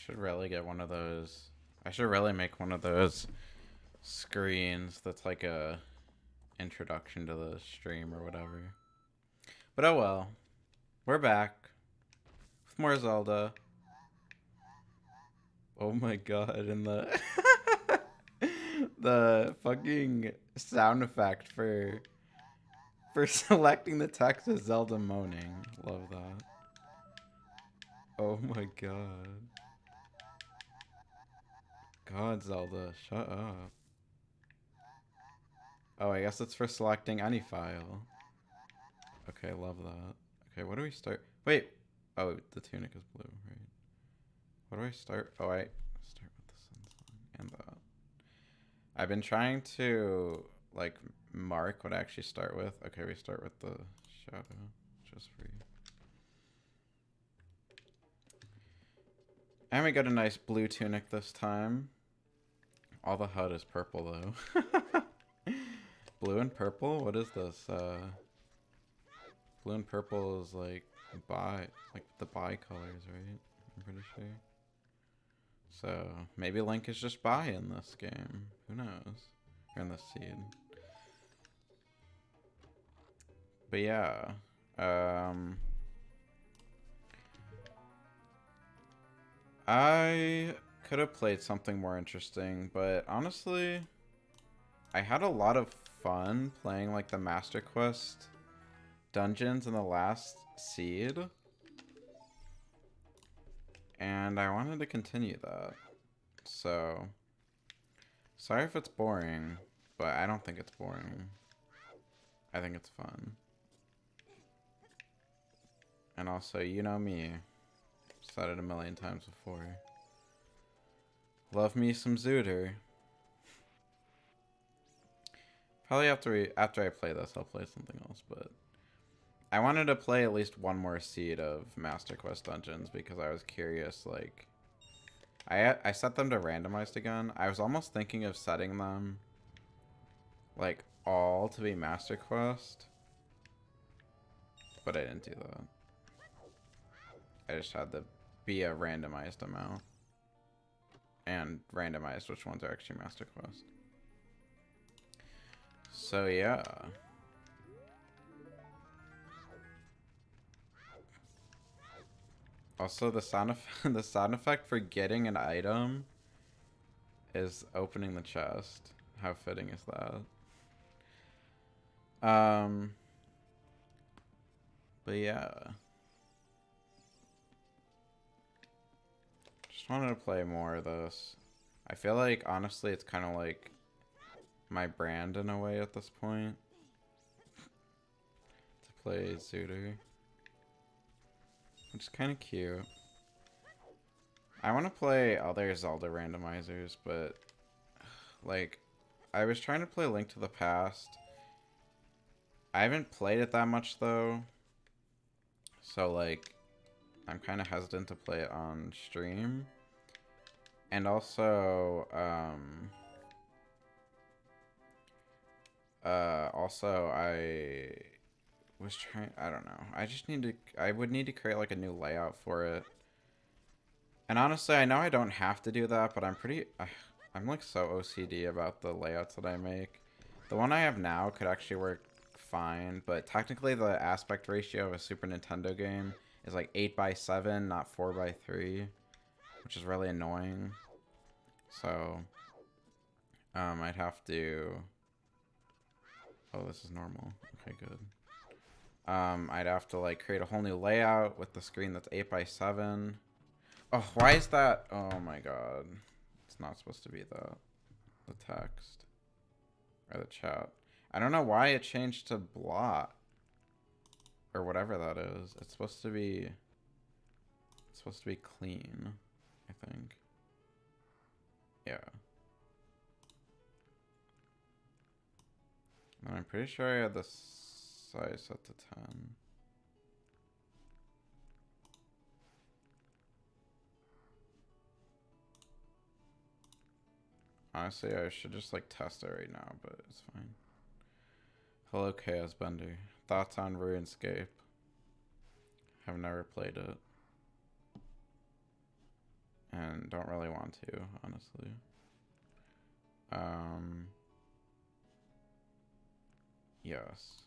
should really get one of those. I should really make one of those screens that's like a introduction to the stream or whatever. But oh well. We're back with more Zelda. Oh my god, and the the fucking sound effect for selecting the text is Zelda moaning. Love that. Oh my god. God, Zelda, shut up. Oh, I guess it's for selecting any file. Okay, love that. Okay, what do we start? Wait. Oh, the tunic is blue, right? What do I start? Oh, I start with the sun song and that. I've been trying to, like, mark what I actually start with. Okay, we start with the shadow, just for you. And we got a nice blue tunic this time. All the HUD is purple, though. Blue and purple? What is this? Blue and purple is like the bi colors, right? I'm pretty sure. So maybe Link is just bi in this game. Who knows? Or in this seed. But yeah. I could have played something more interesting, but honestly, I had a lot of fun playing like the Master Quest dungeons in the last seed. And I wanted to continue that. So, sorry if it's boring, but I don't think it's boring. I think it's fun. And also, you know me. Said it a million times before. Love me some ZOoTR. Probably after I play this, I'll play something else, but I wanted to play at least one more seed of Master Quest dungeons because I was curious, like, I set them to randomized again. I was almost thinking of setting them, like, all to be Master Quest, but I didn't do that. I just had to be a randomized amount and randomized which ones are actually Master Quest. So yeah. Also, the sound effect for getting an item is opening the chest. How fitting is that? But yeah. Just wanted to play more of this. I feel like, honestly, it's kind of like my brand in a way at this point. To play ZOoTR. Which is kind of cute. I want to play other Zelda randomizers, but like, I was trying to play Link to the Past. I haven't played it that much though, so like, I'm kind of hesitant to play it on stream. And also, I was trying, I don't know. I would need to create like a new layout for it. And honestly, I know I don't have to do that, but I'm like so OCD about the layouts that I make. The one I have now could actually work fine, but technically the aspect ratio of a Super Nintendo game is like 8:7, not 4:3, which is really annoying. So, I'd have to... Oh, this is normal. Okay, good. I'd have to like create a whole new layout with the screen that's 8:7. Oh, why is that? Oh my god. It's not supposed to be the text. Or the chat. I don't know why it changed to blot. Or whatever that is. It's supposed to be clean, I think. Yeah. And I'm pretty sure I had the size set to 10. Honestly, I should just like test it right now, but it's fine. Hello, Chaos Bender. Thoughts on RuneScape? Have never played it. And don't really want to, honestly. Yes.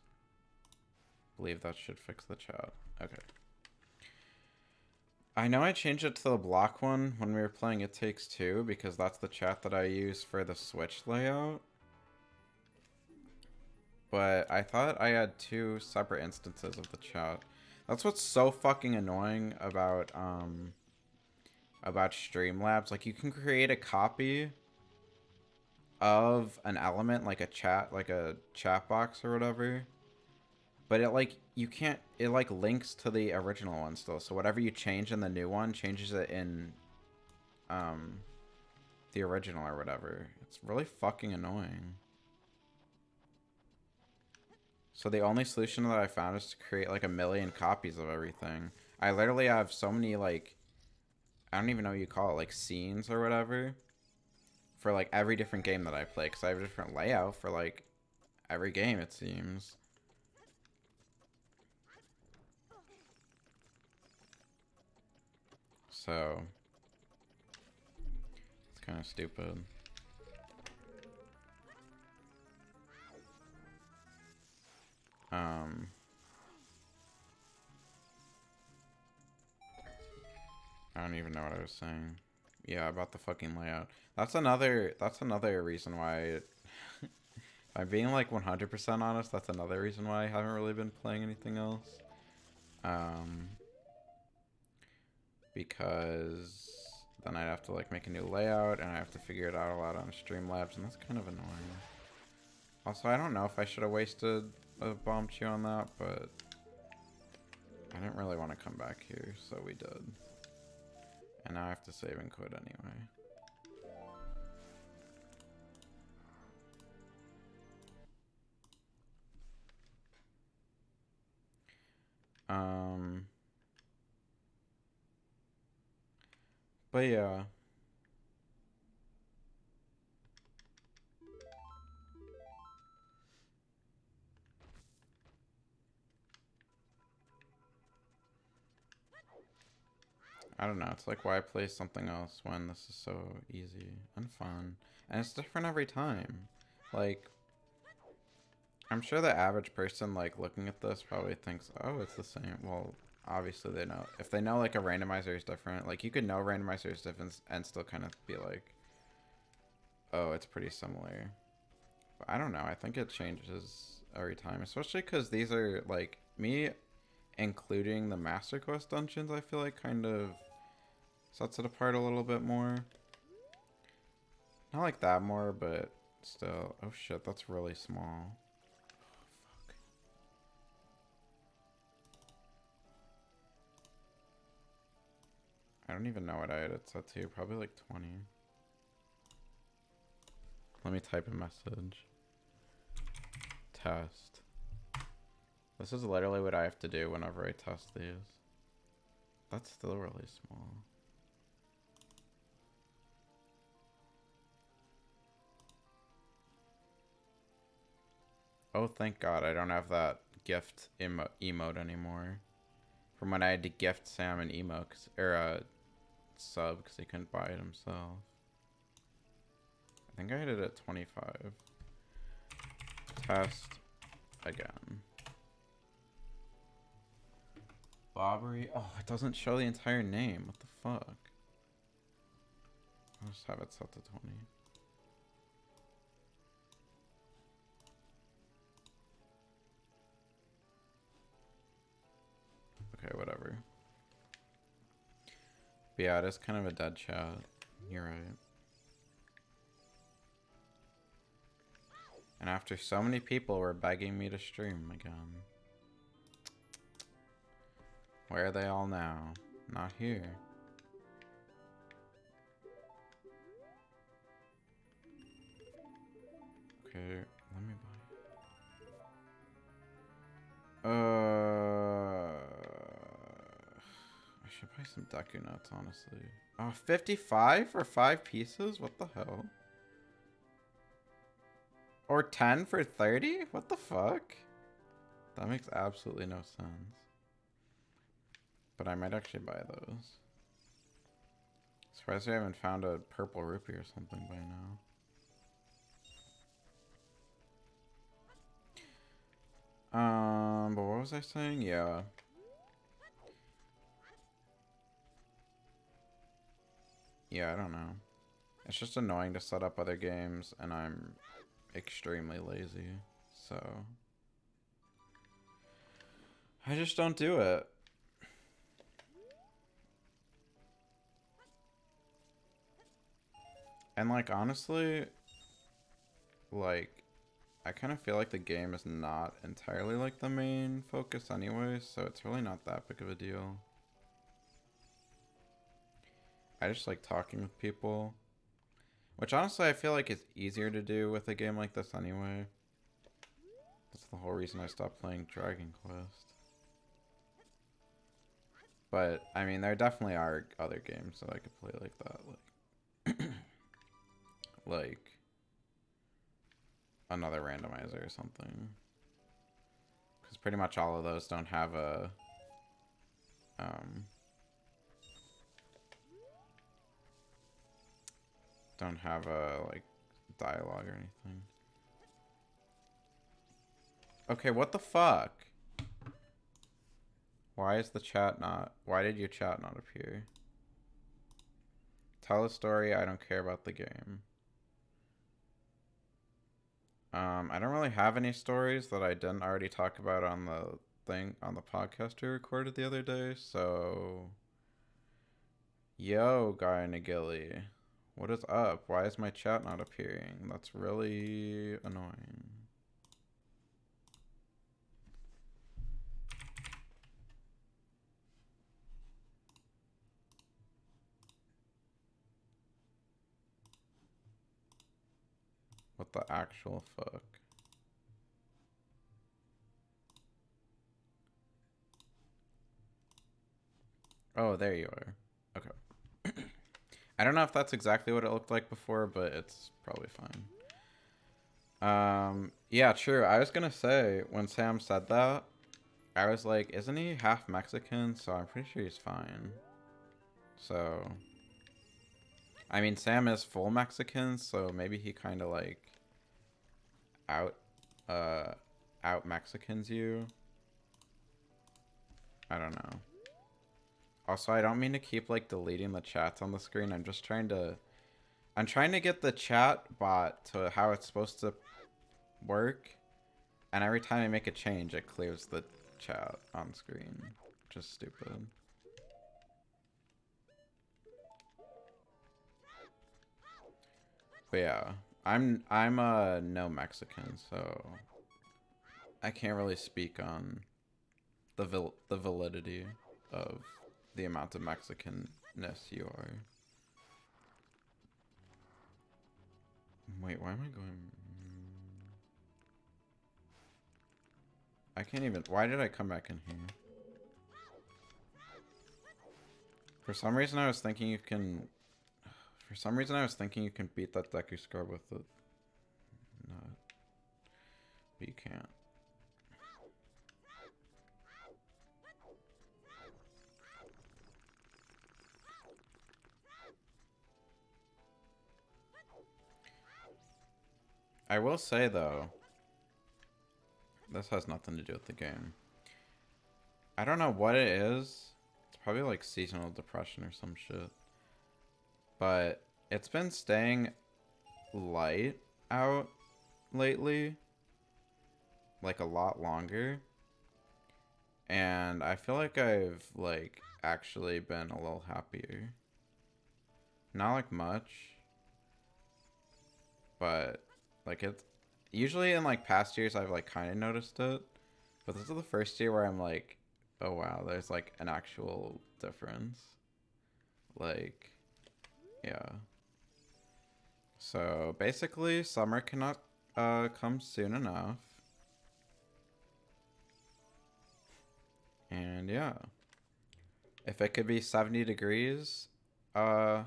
Believe that should fix the chat. Okay. I know I changed it to the block one when we were playing It Takes Two because that's the chat that I use for the Switch layout. But I thought I had two separate instances of the chat. That's what's so fucking annoying about Streamlabs. Like, you can create a copy of an element, like a chat box or whatever. But it, like, you can't, it, like, links to the original one still. So whatever you change in the new one changes it in, the original or whatever. It's really fucking annoying. So the only solution that I found is to create, like, 1,000,000 copies of everything. I literally have so many, like, I don't even know what you call it, like, scenes or whatever. For, like, every different game that I play. Because I have a different layout for, like, every game, it seems. So, it's kind of stupid. I don't even know what I was saying. Yeah, about the fucking layout. That's another reason why I'm being like 100% honest, that's another reason why I haven't really been playing anything else. Because then I'd have to like make a new layout and I have to figure it out a lot on Streamlabs and that's kind of annoying. Also, I don't know if I should have wasted a bomb chew on that, but I didn't really want to come back here, so we did. And now I have to save and quit anyway. But yeah. I don't know, it's like why play something else when this is so easy and fun. And it's different every time. Like, I'm sure the average person, like, looking at this probably thinks, oh, it's the same. Well, obviously they know. If they know, like, a randomizer is different, like, you could know randomizer is different and still kind of be like, oh, it's pretty similar. But I don't know. I think it changes every time, especially because these are, like, me including the Master Quest dungeons, I feel like kind of sets it apart a little bit more. Not like that more, but still. Oh shit, that's really small. Oh, fuck. I don't even know what I had it set to. Probably like 20. Let me type a message. Test. This is literally what I have to do whenever I test these. That's still really small. Oh, thank God I don't have that gift emote anymore. From when I had to gift Sam an emote, or a sub, because he couldn't buy it himself. I think I had it at 25. Test again. Bobbery. Oh, it doesn't show the entire name. What the fuck? I'll just have it set to 20. Okay, whatever. But yeah, it is kind of a dead chat. You're right. And after so many people were begging me to stream again. Where are they all now? Not here. Okay, let me buy. I should buy some Deku Nuts, honestly. Oh, 55 for 5 pieces? What the hell? Or 10 for 30? What the fuck? That makes absolutely no sense. But I might actually buy those. It's Surprised I haven't found a purple rupee or something by now. But what was I saying? Yeah. Yeah, I don't know. It's just annoying to set up other games, and I'm extremely lazy, so I just don't do it. And like honestly, like I kind of feel like the game is not entirely like the main focus anyway, so it's really not that big of a deal. I just like talking with people, which honestly I feel like is easier to do with a game like this anyway. That's the whole reason I stopped playing Dragon Quest. But I mean, there definitely are other games that I could play like that, like another randomizer or something. Because pretty much all of those don't have a like dialogue or anything. Okay, what the fuck? Why is the chat not... Why did your chat not appear? Tell a story, I don't care about the game. I don't really have any stories that I didn't already talk about on the thing, on the podcast we recorded the other day, so... Yo, Guy Nagili. What is up? Why is my chat not appearing? That's really annoying. What the actual fuck? Oh, there you are. Okay. I don't know if that's exactly what it looked like before, but it's probably fine. Yeah, true. I was gonna say, when Sam said that, I was like, isn't he half Mexican? So I'm pretty sure he's fine. So, I mean, Sam is full Mexican, so maybe he kind of like out, out Mexicans you. I don't know. Also, I don't mean to keep like deleting the chats on the screen. I'm trying to get the chat bot to how it's supposed to work, and every time I make a change, it clears the chat on screen. Just stupid. But yeah, I'm no Mexican, so I can't really speak on the validity of the amount of Mexicanness you are. Wait, why am I going? I can't even. Why did I come back in here? For some reason, I was thinking you can. For some reason, I was thinking you can beat that Deku Scrub with the nut, but you can't. I will say though, this has nothing to do with the game. I don't know what it is. It's probably like seasonal depression or some shit. But it's been staying light out lately. Like a lot longer. And I feel like I've like actually been a little happier. Not like much. But like it's usually in like past years I've like kind of noticed it. But this is the first year where I'm like, oh wow, there's like an actual difference. Like, yeah. So basically, summer cannot come soon enough. And yeah. If it could be 70 degrees for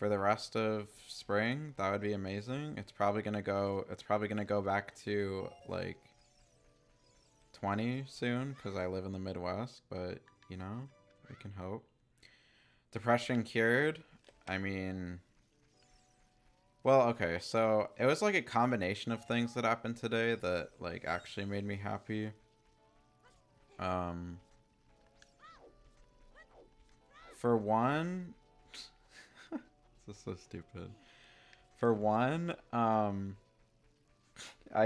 the rest of spring, that would be amazing. It's probably gonna go back to like 20 soon because I live in the Midwest, but you know, we can hope. Depression cured? I mean, well, okay, so it was like a combination of things that happened today that like actually made me happy. Um, for one, this is so stupid. For one, I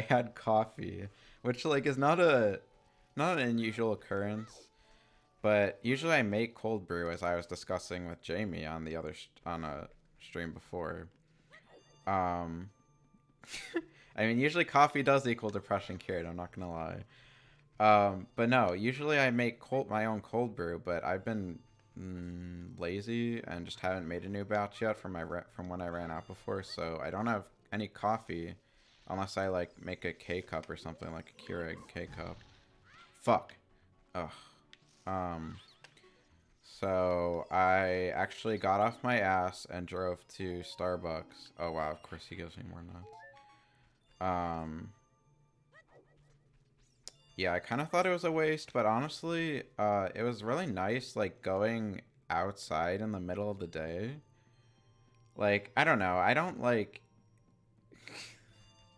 had coffee, which like is not an unusual occurrence, but usually I make cold brew as I was discussing with Jamie on the other on a stream before. Um, I mean, usually coffee does equal depression cured. I'm not gonna lie. But no, usually I make my own cold brew, but I've been lazy and just haven't made a new batch yet from from when I ran out before. So I don't have any coffee unless I like make a K cup or something like a Keurig K cup. Fuck. Ugh. Um. So I actually got off my ass and drove to Starbucks. Oh wow, of course he gives me more nuts. Yeah, I kind of thought it was a waste, but honestly, it was really nice, like, going outside in the middle of the day. Like, I don't know, I don't, like...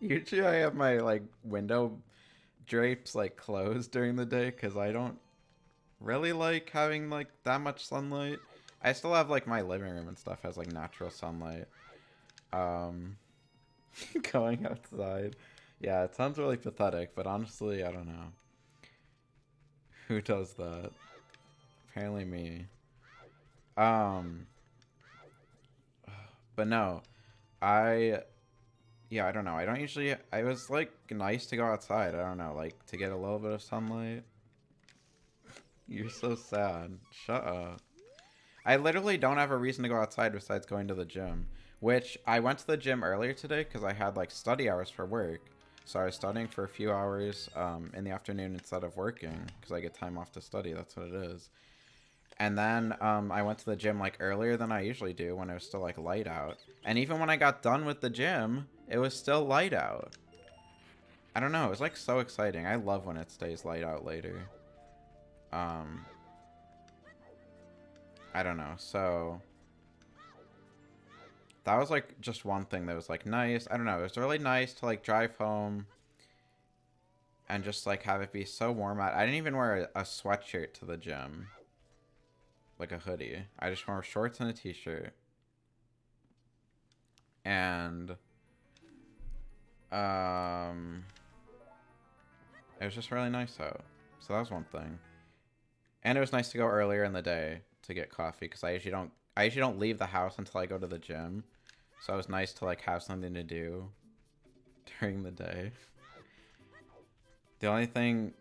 Usually I have my, like, window drapes, like, closed during the day, because I don't really like having, like, that much sunlight. I still have, like, my living room and stuff has, like, natural sunlight. Um, going outside. Yeah, it sounds really pathetic, but honestly, I don't know. Who does that? Apparently me. Um, but no, I, yeah, I don't know. I don't usually, I was like nice to go outside. I don't know, like to get a little bit of sunlight. You're so sad. Shut up. I literally don't have a reason to go outside besides going to the gym, which I went to the gym earlier today because I had like study hours for work. So I was studying for a few hours in the afternoon instead of working because I get time off to study. That's what it is. And then I went to the gym like earlier than I usually do when it was still like light out. And even when I got done with the gym, it was still light out. I don't know. It was like so exciting. I love when it stays light out later. Um, I don't know. So that was like just one thing that was like nice. I don't know. It was really nice to like drive home and just like have it be so warm out. I didn't even wear a sweatshirt to the gym, like a hoodie. I just wore shorts and a t-shirt. And um it was just really nice out. So that was one thing. And it was nice to go earlier in the day to get coffee because I usually don't leave the house until I go to the gym. So it was nice to like have something to do during the day. The only thing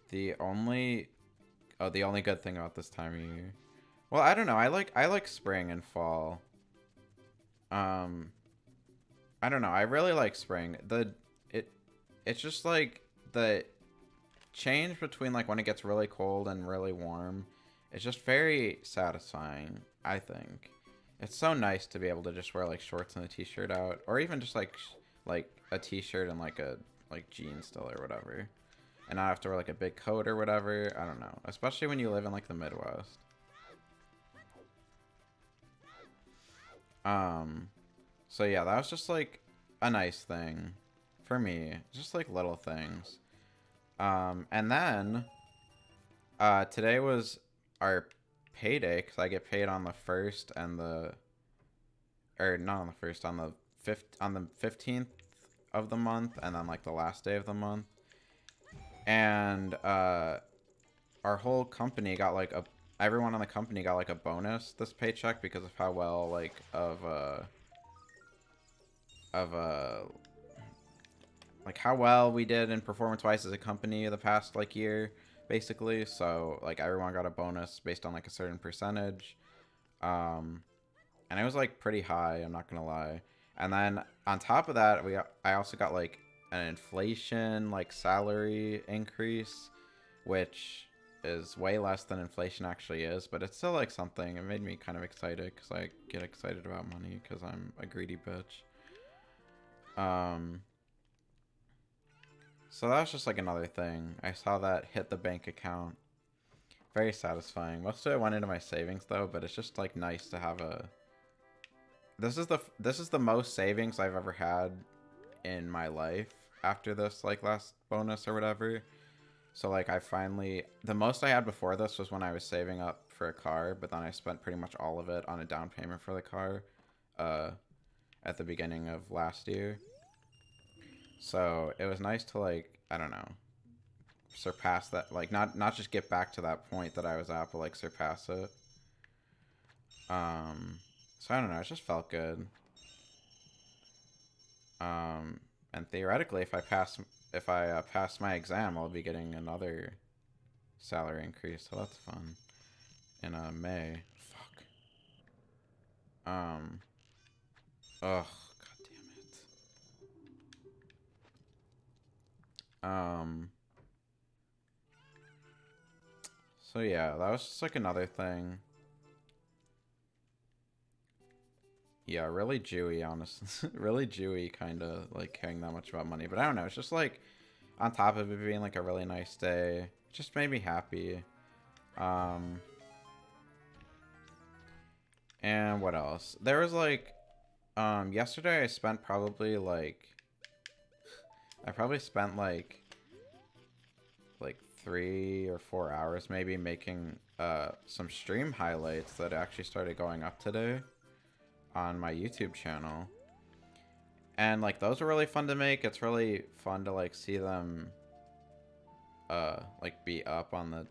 the only the only good thing about this time of year. Well, I don't know. I like spring and fall. Um I don't know. I really like spring. It it's just like the change between like when it gets really cold and really warm. It's just very satisfying, I think. It's so nice to be able to just wear like shorts and a t-shirt out, or even just like a t-shirt and like a like jeans still or whatever, and not have to wear like a big coat or whatever. I don't know, especially when you live in like the Midwest. Um, so yeah, that was just like a nice thing for me, just like little things. And then today was our payday because I get paid on the first and the or not on the first on the 15th of the month and then like the last day of the month. And our whole company got like a everyone on the company got like a bonus this paycheck because of how well like of like how well we did in performance wise as a company the past like year basically. So like everyone got a bonus based on like a certain percentage. um and it was like pretty high, I'm not gonna lie. And then on top of that, I also got like an inflation like salary increase, which is way less than inflation actually is, but it's still like something. It made me kind of excited because I get excited about money because I'm a greedy bitch. um so that was just like another thing. I saw that hit the bank account. Very satisfying. Most of it went into my savings though, but it's just like nice to have a. This is the most savings I've ever had in my life after this like last bonus or whatever. So like I finally the most I had before this was when I was saving up for a car, but then I spent pretty much all of it on a down payment for the car uh at the beginning of last year. So it was nice to like, I don't know, surpass that, like not just get back to that point that I was at, but like surpass it. So I don't know, it just felt good. And theoretically, if I pass my exam, I'll be getting another salary increase, so that's fun. In May. Fuck. Ugh. God damn it. So yeah, that was just like another thing. Yeah, really Jewy, honestly. Really Jewy, kind of like caring that much about money. But I don't know. It's just like on top of it being like a really nice day, it just made me happy. And what else? There was like, yesterday I spent probably like, I probably spent like 3 or 4 hours maybe making some stream highlights that actually started going up today on my YouTube channel. And like those are really fun to make. It's really fun to like see them like be up on the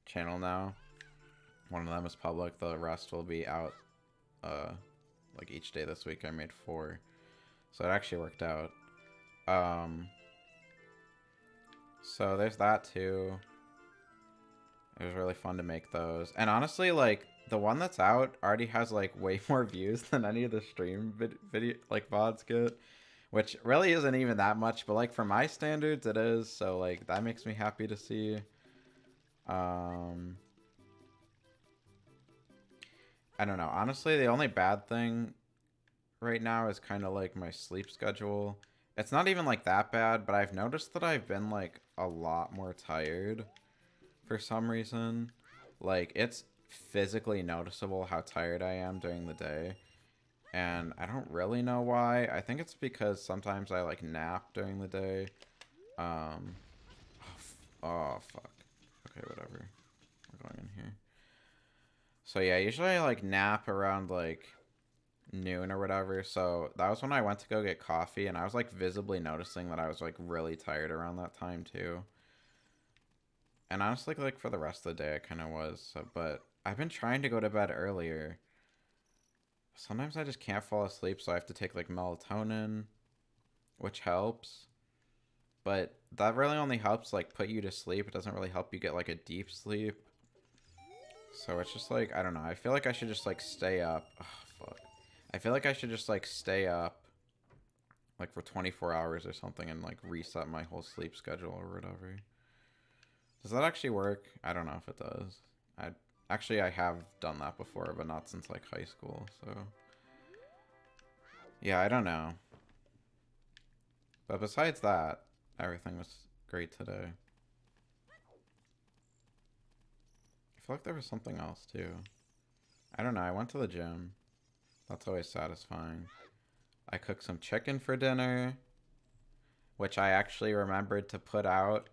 channel now. One of them is public, the rest will be out like each day this week. I made 4. So it actually worked out. So there's that too. It was really fun to make those. And honestly, like the one that's out already has like way more views than any of the stream video like VODs get, which really isn't even that much, but like for my standards it is, so like that makes me happy to see. I don't know. Honestly, the only bad thing right now is kind of like my sleep schedule. It's not even like that bad, but I've noticed that I've been like a lot more tired for some reason. Like it's physically noticeable how tired I am during the day. And I don't really know why. I think it's because sometimes I like nap during the day. Um oh fuck. Okay, whatever. We're going in here. So yeah, usually I like nap around like noon or whatever. So that was when I went to go get coffee, and I was like visibly noticing that I was like really tired around that time too. And honestly, like for the rest of the day, I kind of was. So, but I've been trying to go to bed earlier. Sometimes I just can't fall asleep, so I have to take like melatonin, which helps. But that really only helps like put you to sleep. It doesn't really help you get like a deep sleep. So it's just like, I don't know. I feel like I should just like stay up. Oh, fuck. I feel like I should just like stay up like for 24 hours or something and like reset my whole sleep schedule or whatever. Does that actually work? I don't know if it does. I have done that before, but not since like high school, so yeah, I don't know. But besides that, everything was great today. I feel like there was something else too. I don't know, I went to the gym. That's always satisfying. I cooked some chicken for dinner, which I actually remembered to put out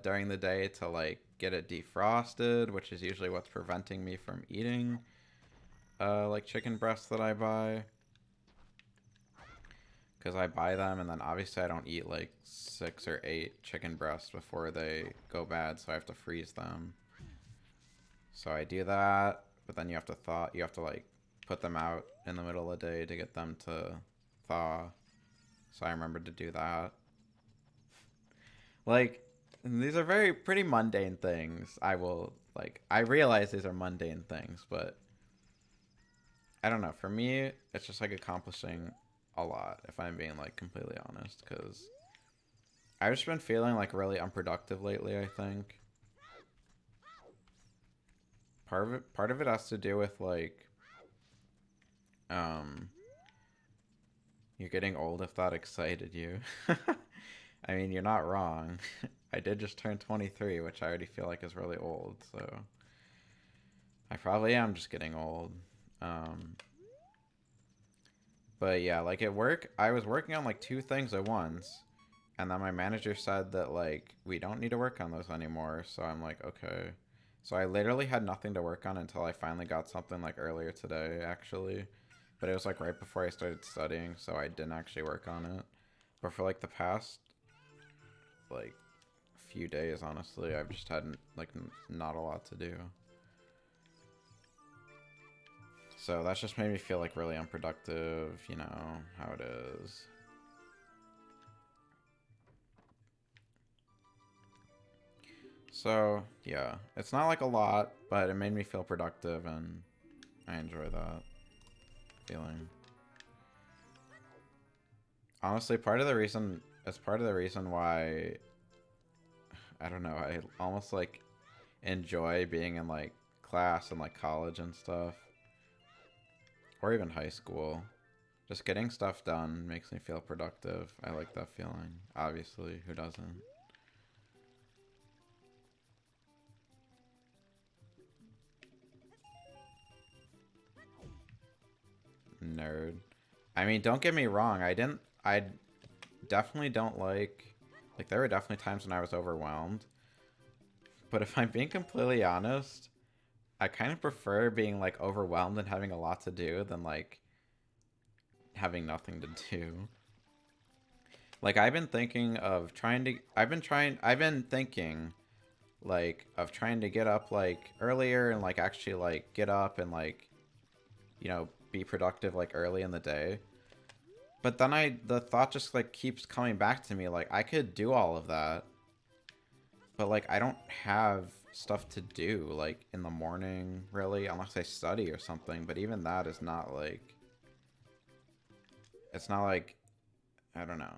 during the day to like get it defrosted, which is usually what's preventing me from eating like chicken breasts that I buy. Because I buy them and then obviously I don't eat like 6 or 8 chicken breasts before they go bad, so I have to freeze them. So I do that, but then you have to like put them out in the middle of the day to get them to thaw. So I remembered to do that. Like, these are pretty mundane things. I realize these are mundane things, but I don't know. For me, it's just like accomplishing a lot, if I'm being like completely honest, because I've just been feeling like really unproductive lately, I think. Part of it has to do with like um you're getting old if that excited you. I mean, you're not wrong. I did just turn 23, which I already feel like is really old, so I probably am just getting old. Um, but yeah, like at work, I was working on like two things at once, and then my manager said that like we don't need to work on those anymore. So I'm like, okay. So I literally had nothing to work on until I finally got something like earlier today, actually. But it was like right before I started studying, so I didn't actually work on it. But for like the past like few days, honestly, I've just had like not a lot to do. So that's just made me feel like really unproductive, you know, how it is. So, yeah, it's not like a lot, but it made me feel productive and I enjoy that feeling. Honestly, it's part of the reason why, I don't know, I almost like enjoy being in like class and like college and stuff, or even high school. Just getting stuff done makes me feel productive. I like that feeling. Obviously, who doesn't? Nerd. I mean, don't get me wrong. I definitely don't like, there were definitely times when I was overwhelmed. But if I'm being completely honest, I kind of prefer being like overwhelmed and having a lot to do than like having nothing to do. Like I've been thinking like of trying to get up like earlier and like actually like get up and like, you know, be productive like early in the day. But then the thought just like keeps coming back to me like I could do all of that, but like I don't have stuff to do like in the morning really unless I study or something, but even that is not like it's not like I don't know.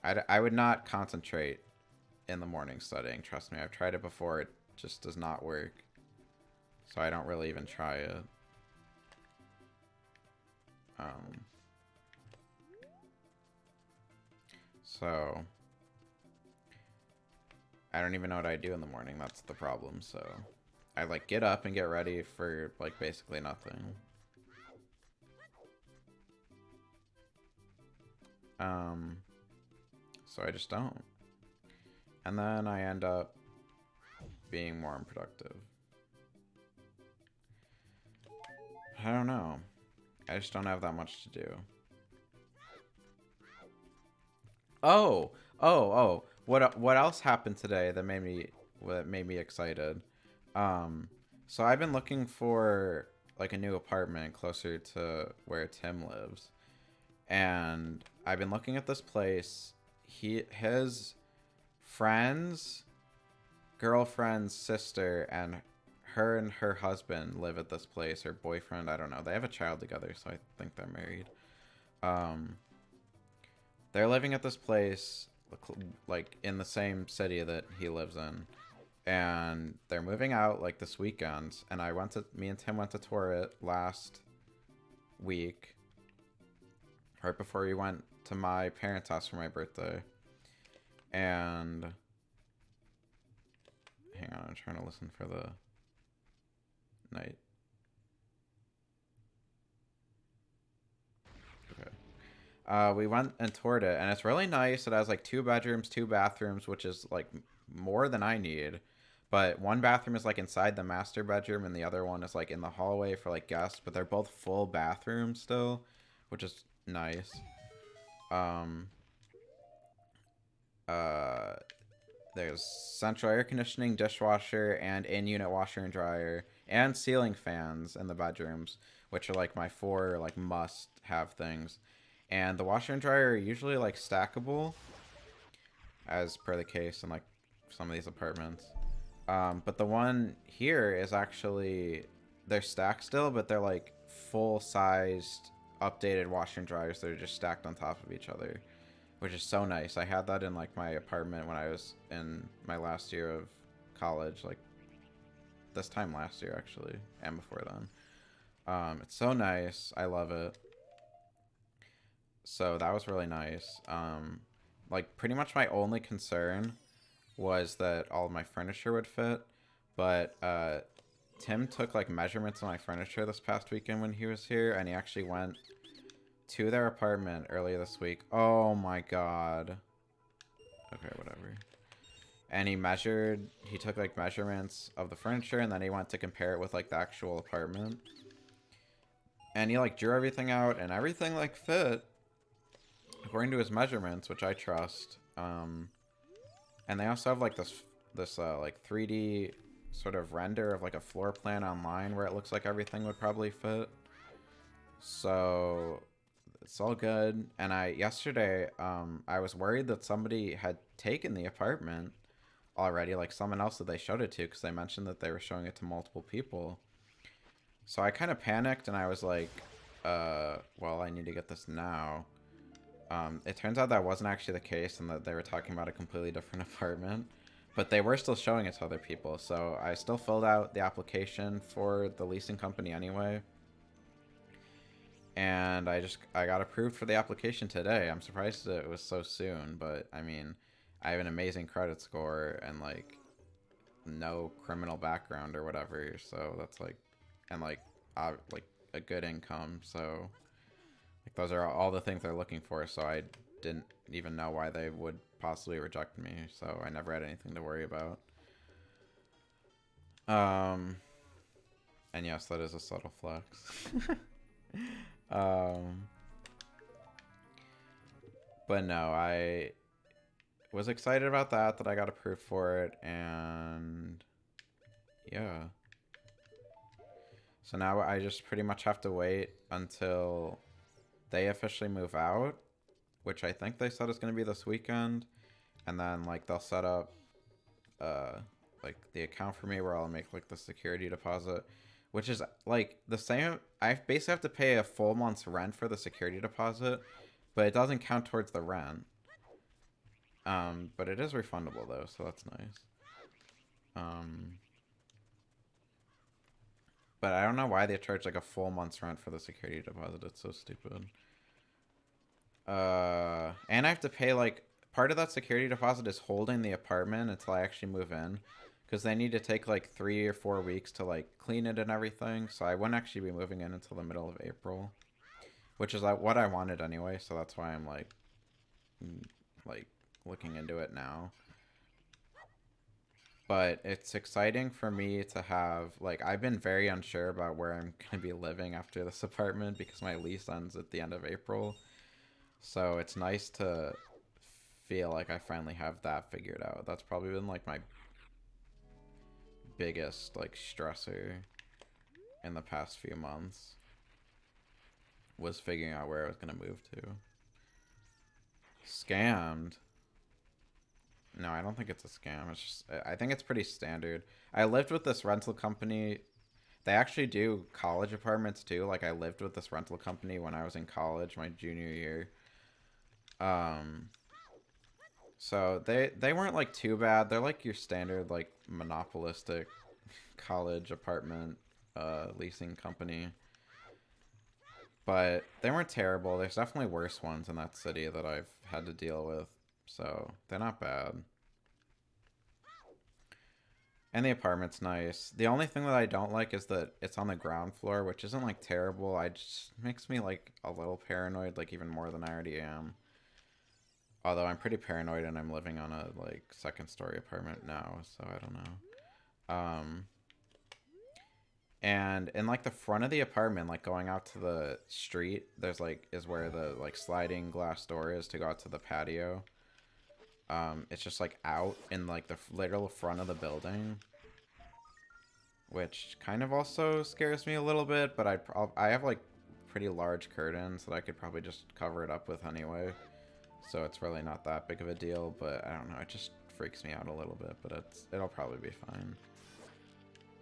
I would not concentrate in the morning studying. Trust me, I've tried it before. It just does not work. So I don't really even try it. Um, so I don't even know what I do in the morning. That's the problem. So I like get up and get ready for like basically nothing. Um, so I just don't. And then I end up being more unproductive. I don't know. I just don't have that much to do. Oh, oh. What else happened today that made me excited? Um, so I've been looking for like a new apartment closer to where Tim lives, and I've been looking at this place. His friends, girlfriend's sister, and her husband live at this place. Her boyfriend, I don't know. They have a child together, so I think they're married. Um, they're living at this place, like in the same city that he lives in, and they're moving out like this weekend. And me and Tim went to tour it last week, right before we went to my parents' house for my birthday. And hang on, I'm trying to listen for the night. Okay. We went and toured it, and it's really nice. It has like two bedrooms, two bathrooms, which is like more than I need. But one bathroom is like inside the master bedroom, and the other one is like in the hallway for like guests. But they're both full bathrooms still, which is nice. Um, uh, there's central air conditioning, dishwasher, and in-unit washer and dryer, and ceiling fans in the bedrooms, which are like my four like must-have things. And the washer and dryer are usually like stackable, as per the case in like some of these apartments. But the one here is actually they're stacked still, but they're like full-sized updated washer and dryers that are just stacked on top of each other, which is so nice. I had that in like my apartment when I was in my last year of college, like this time last year actually, and before then. It's so nice. I love it. So that was really nice. like pretty much my only concern was that all of my furniture would fit, but Tim took like measurements of my furniture this past weekend when he was here, and he actually went to their apartment earlier this week. Oh my god. Okay, whatever. And he took like measurements of the furniture, and then he went to compare it with like the actual apartment. And he like drew everything out, and everything like fit according to his measurements, which I trust. And they also have like this like 3D sort of render of like a floor plan online where it looks like everything would probably fit. So it's all good. And yesterday I was worried that somebody had taken the apartment already, like someone else that they showed it to, because they mentioned that they were showing it to multiple people. So I kind of panicked, and I was like, well, I need to get this now. It turns out that wasn't actually the case, and that they were talking about a completely different apartment. But they were still showing it to other people, so I still filled out the application for the leasing company anyway. And I got approved for the application today. I'm surprised that it was so soon, but I mean, I have an amazing credit score and like no criminal background or whatever, so that's like, and like a good income, so like those are all the things they're looking for. So I didn't even know why they would possibly reject me, so I never had anything to worry about. And yes, that is a subtle flex. But no, I was excited about that I got approved for it, and yeah. So now I just pretty much have to wait until they officially move out, which I think they said is going to be this weekend, and then like they'll set up like the account for me where I'll make like the security deposit, which is like the same. I basically have to pay a full month's rent for the security deposit, but it doesn't count towards the rent. But it is refundable though, so that's nice. But I don't know why they charge like a full month's rent for the security deposit. It's so stupid. And I have to pay like part of that security deposit is holding the apartment until I actually move in, because they need to take like 3 or 4 weeks to like clean it and everything. So I wouldn't actually be moving in until the middle of April, which is like what I wanted anyway. So that's why I'm like looking into it now. But it's exciting for me to have, like, I've been very unsure about where I'm going to be living after this apartment because my lease ends at the end of April. So it's nice to feel like I finally have that figured out. That's probably been like my biggest like stressor in the past few months, was figuring out where I was going to move to. Scammed? No, I don't think it's a scam. It's just, I think it's pretty standard. I lived with this rental company. They actually do college apartments too. Like I lived with this rental company when I was in college, my junior year. So they weren't like too bad. They're like your standard like monopolistic college apartment leasing company. But they weren't terrible. There's definitely worse ones in that city that I've had to deal with. So they're not bad. And the apartment's nice. The only thing that I don't like is that it's on the ground floor, which isn't like terrible. I just makes me like a little paranoid, like even more than I already am. Although I'm pretty paranoid and I'm living on a like second story apartment now, so I don't know. And in like the front of the apartment, like going out to the street, there's like is where the like sliding glass door is to go out to the patio. It's just like out in like the literal front of the building, which kind of also scares me a little bit. But I have like pretty large curtains that I could probably just cover it up with anyway, so it's really not that big of a deal. But I don't know, it just freaks me out a little bit. But it'll probably be fine.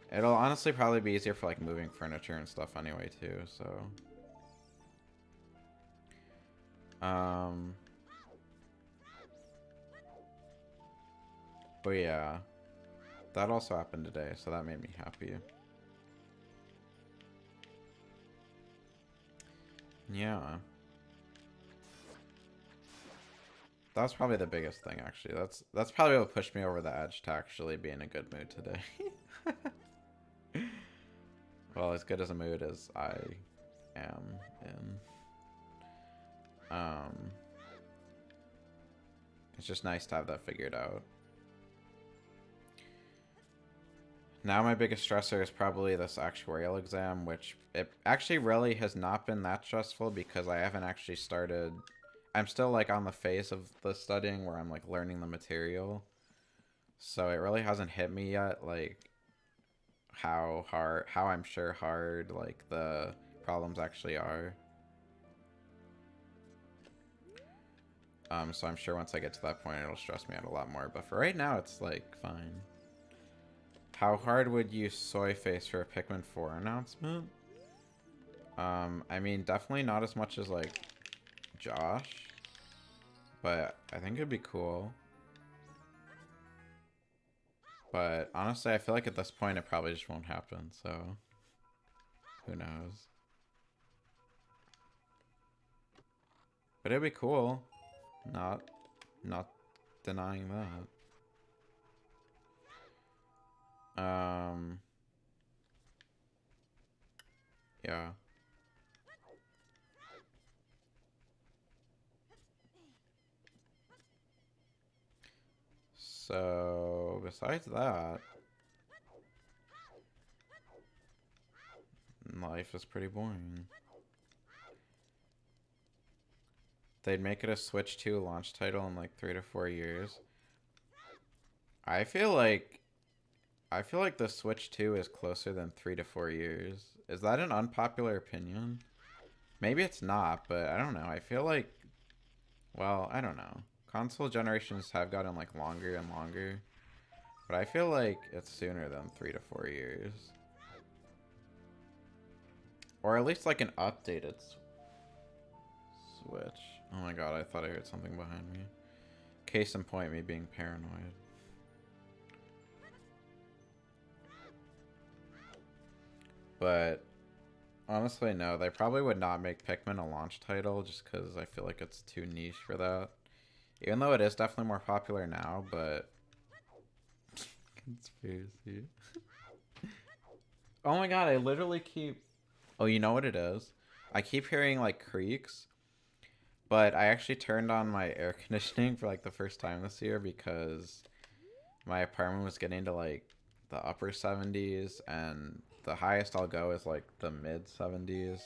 It'll honestly probably be easier for like moving furniture and stuff anyway too. So. But yeah, that also happened today, so that made me happy. Yeah. That's probably the biggest thing, actually. That's probably what pushed me over the edge to actually be in a good mood today. Well, as good as a mood as I am in. It's just nice to have that figured out. Now my biggest stressor is probably this actuarial exam, which it actually really has not been that stressful because I haven't actually started. I'm still like on the phase of the studying where I'm like learning the material. So it really hasn't hit me yet, like how I'm sure hard like the problems actually are. So I'm sure once I get to that point it'll stress me out a lot more, but for right now it's like fine. How hard would you soy face for a Pikmin 4 announcement? I mean, definitely not as much as, like, Josh. But I think it'd be cool. But honestly, I feel like at this point it probably just won't happen, so who knows. But it'd be cool. Not denying that. Yeah. So, besides that, life is pretty boring. They'd make it a Switch 2 launch title in like 3 to 4 years. I feel like the Switch 2 is closer than 3 to 4 years. Is that an unpopular opinion? Maybe it's not, but I don't know. I feel like, well, I don't know. Console generations have gotten like longer and longer, but I feel like it's sooner than 3 to 4 years. Or at least like an updated Switch. Oh my god, I thought I heard something behind me. Case in point, me being paranoid. But honestly, no. They probably would not make Pikmin a launch title just because I feel like it's too niche for that. Even though it is definitely more popular now, but... Conspiracy. Oh my god, I literally keep... Oh, you know what it is? I keep hearing, like, creaks. But I actually turned on my air conditioning for, like, the first time this year because my apartment was getting to, like, the upper 70s, and the highest I'll go is, like, the mid 70s.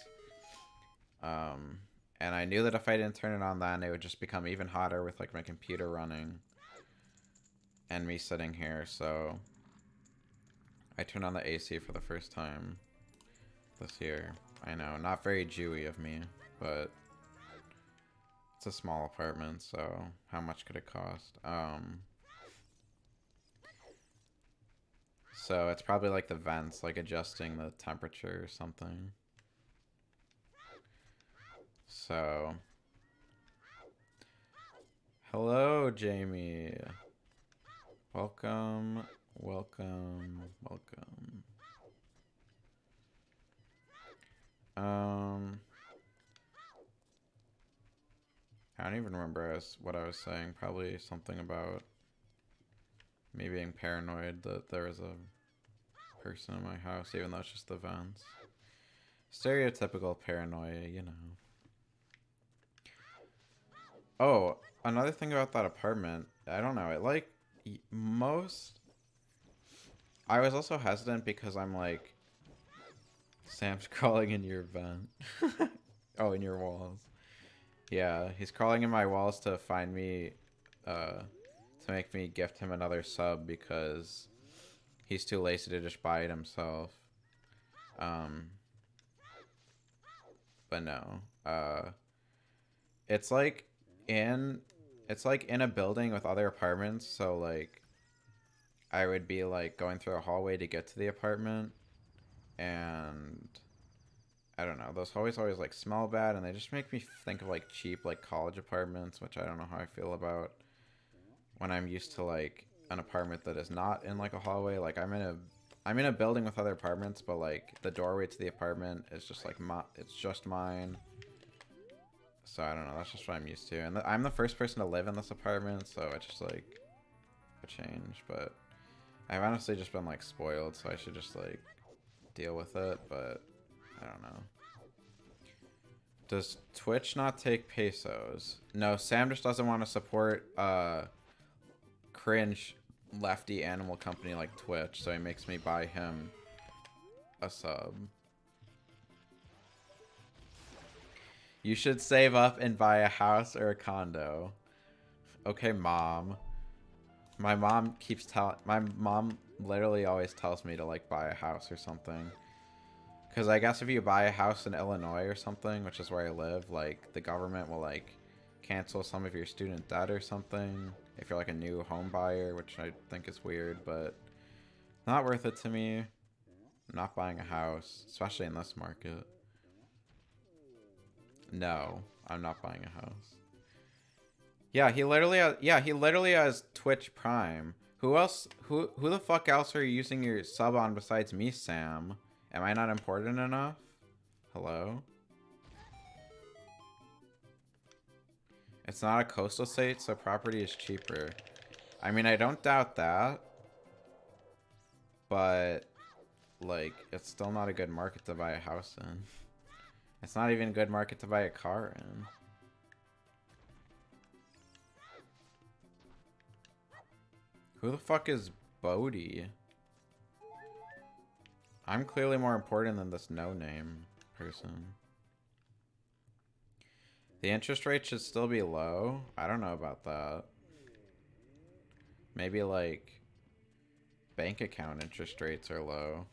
And I knew that if I didn't turn it on then, it would just become even hotter with, like, my computer running and me sitting here, so I turned on the AC for the first time this year. I know, not very Jewy of me, but it's a small apartment, so how much could it cost? So it's probably like the vents, like adjusting the temperature or something. So, hello, Jamie. Welcome, welcome, welcome. I don't even remember what I was saying. Probably something about me being paranoid that there was a person in my house, even though it's just the vents. Stereotypical paranoia, you know. Oh, another thing about that apartment, I don't know, it like, most... I was also hesitant because I'm like, Sam's crawling in your vent. Oh, in your walls. Yeah, he's crawling in my walls to find me, to make me gift him another sub because he's too lazy to just buy it himself. But no. It's like in a building with other apartments, so like I would be like going through a hallway to get to the apartment, and I don't know, those hallways always like smell bad, and they just make me think of like cheap like college apartments, which I don't know how I feel about when I'm used to like an apartment that is not in like a hallway. Like I'm in a building with other apartments, but like the doorway to the apartment is just like it's just mine. So I don't know. That's just what I'm used to. And I'm the first person to live in this apartment, so it's just like a change. But I've honestly just been like spoiled, so I should just like deal with it. But I don't know. Does Twitch not take pesos? No, Sam just doesn't want to support cringe lefty animal company like Twitch, so he makes me buy him a sub. You should save up and buy a house or a condo. Okay, mom. My mom literally always tells me to like buy a house or something. Because I guess if you buy a house in Illinois or something, which is where I live, like, the government will, like, cancel some of your student debt or something. If you're, like, a new home buyer, which I think is weird, but not worth it to me. I'm not buying a house, especially in this market. No, I'm not buying a house. Yeah, he literally has Twitch Prime. Who else, who the fuck else are you using your sub on besides me, Sam? Am I not important enough? Hello? It's not a coastal state, so property is cheaper. I mean, I don't doubt that. But, like, it's still not a good market to buy a house in. It's not even a good market to buy a car in. Who the fuck is Bodhi? I'm clearly more important than this no-name person. The interest rate should still be low? I don't know about that. Maybe, like, bank account interest rates are low.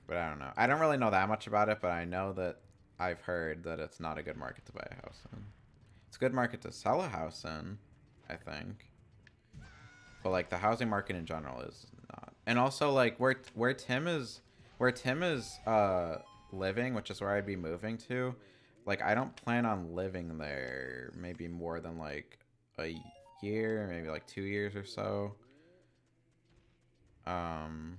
But I don't know. I don't really know that much about it, but I know that I've heard that it's not a good market to buy a house in. It's a good market to sell a house in, I think. But like the housing market in general is not. And also like where Tim is living, which is where I'd be moving to, like I don't plan on living there maybe more than like a year, maybe like 2 years or so. Because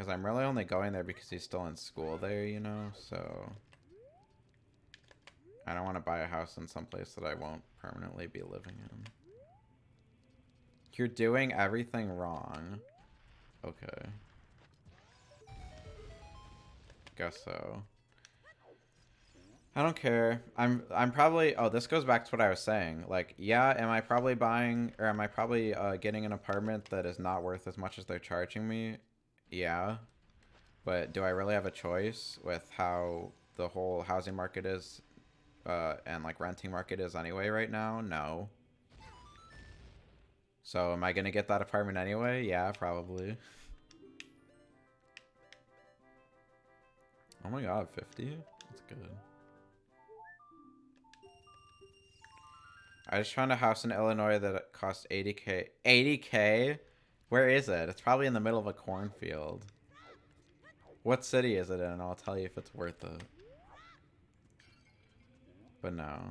I'm really only going there because he's still in school there, you know, so I don't want to buy a house in some place that I won't permanently be living in. You're doing everything wrong. Okay. Guess so. I don't care. I'm probably... Oh, this goes back to what I was saying. Like, yeah, am I probably buying... Or am I probably getting an apartment that is not worth as much as they're charging me? Yeah. But do I really have a choice with how the whole housing market is and, like, renting market is anyway right now? No. So am I going to get that apartment anyway? Yeah, probably. Oh my god, 50? That's good. I just found a house in Illinois that cost 80K. 80K? Where is it? It's probably in the middle of a cornfield. What city is it in? I'll tell you if it's worth it. But no.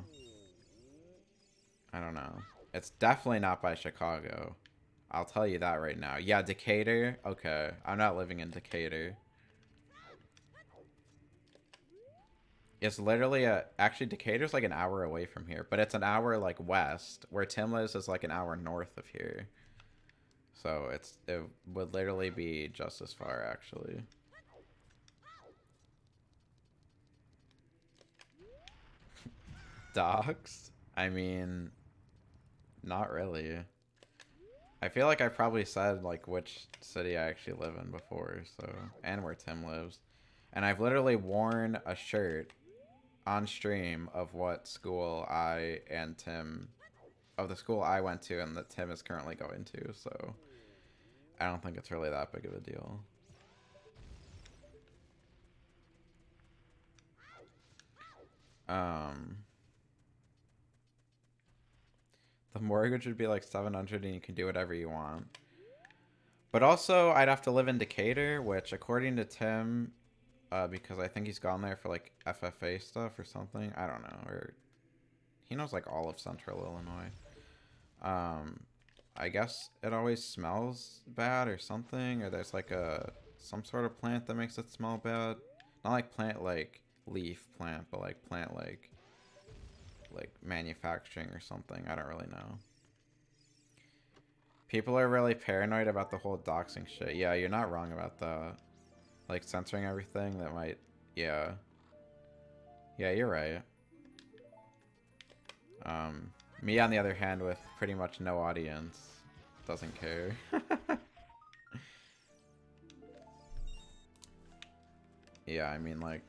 I don't know. It's definitely not by Chicago. I'll tell you that right now. Yeah, Decatur? Okay. I'm not living in Decatur. It's literally actually Decatur's like an hour away from here, but it's an hour like west. Where Tim lives is like an hour north of here. So it would literally be just as far actually. Dogs? I mean, not really. I feel like I probably said like which city I actually live in before, so, and where Tim lives. And I've literally worn a shirt on stream of what school I and Tim, of the school I went to and that Tim is currently going to, so I don't think it's really that big of a deal. The mortgage would be like 700 and you can do whatever you want. But also, I'd have to live in Decatur, which according to Tim, because I think he's gone there for like FFA stuff or something. I don't know. Or he knows like all of central Illinois. I guess it always smells bad or something. Or there's like a some sort of plant that makes it smell bad. Not like plant like leaf plant, but like plant like manufacturing or something. I don't really know. People are really paranoid about the whole doxing shit. Yeah, you're not wrong about that. Like censoring everything that might, yeah. Yeah, you're right. Me on the other hand with pretty much no audience doesn't care. Yeah, I mean like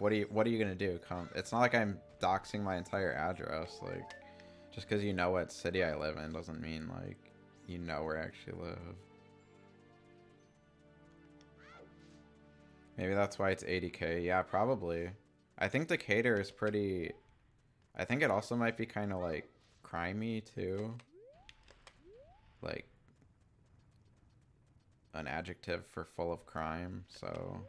what are you gonna do? It's not like I'm doxing my entire address. Like, just because you know what city I live in doesn't mean like you know where I actually live. Maybe that's why it's 80k. Yeah, probably. I think Decatur is pretty. I think it also might be kind of like crimey too. Like an adjective for full of crime, so.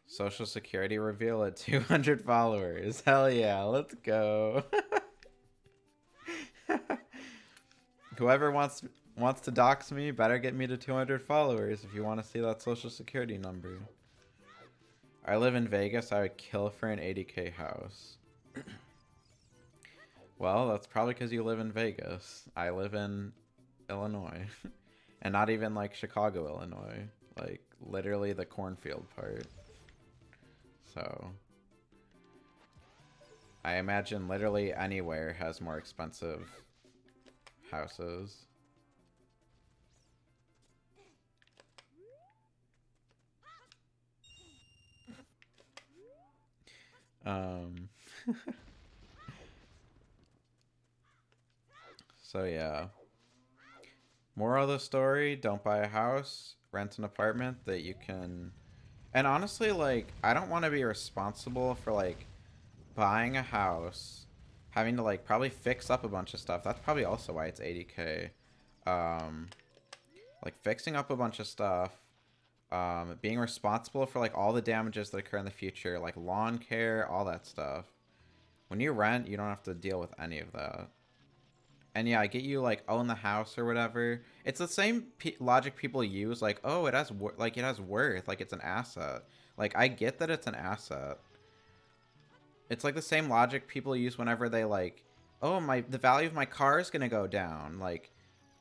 Social Security reveal at 200 followers. Hell yeah, let's go. Whoever wants to dox me, better get me to 200 followers if you want to see that Social Security number. I live in Vegas. I would kill for an 80k house. Well, that's probably because you live in Vegas. I live in Illinois. And not even like Chicago, Illinois. Like literally the cornfield part. So I imagine literally anywhere has more expensive houses. So yeah. Moral of the story, don't buy a house, rent an apartment that you can. And honestly, like, I don't want to be responsible for like buying a house, having to like probably fix up a bunch of stuff. That's probably also why it's 80k. Like fixing up a bunch of stuff, being responsible for like all the damages that occur in the future, like lawn care, all that stuff. When you rent, you don't have to deal with any of that. And yeah, I get you like own the house or whatever. It's the same logic people use, like, oh, it has like it has worth, like it's an asset. Like I get that it's an asset. It's like the same logic people use whenever they like, oh, the value of my car is gonna go down. Like,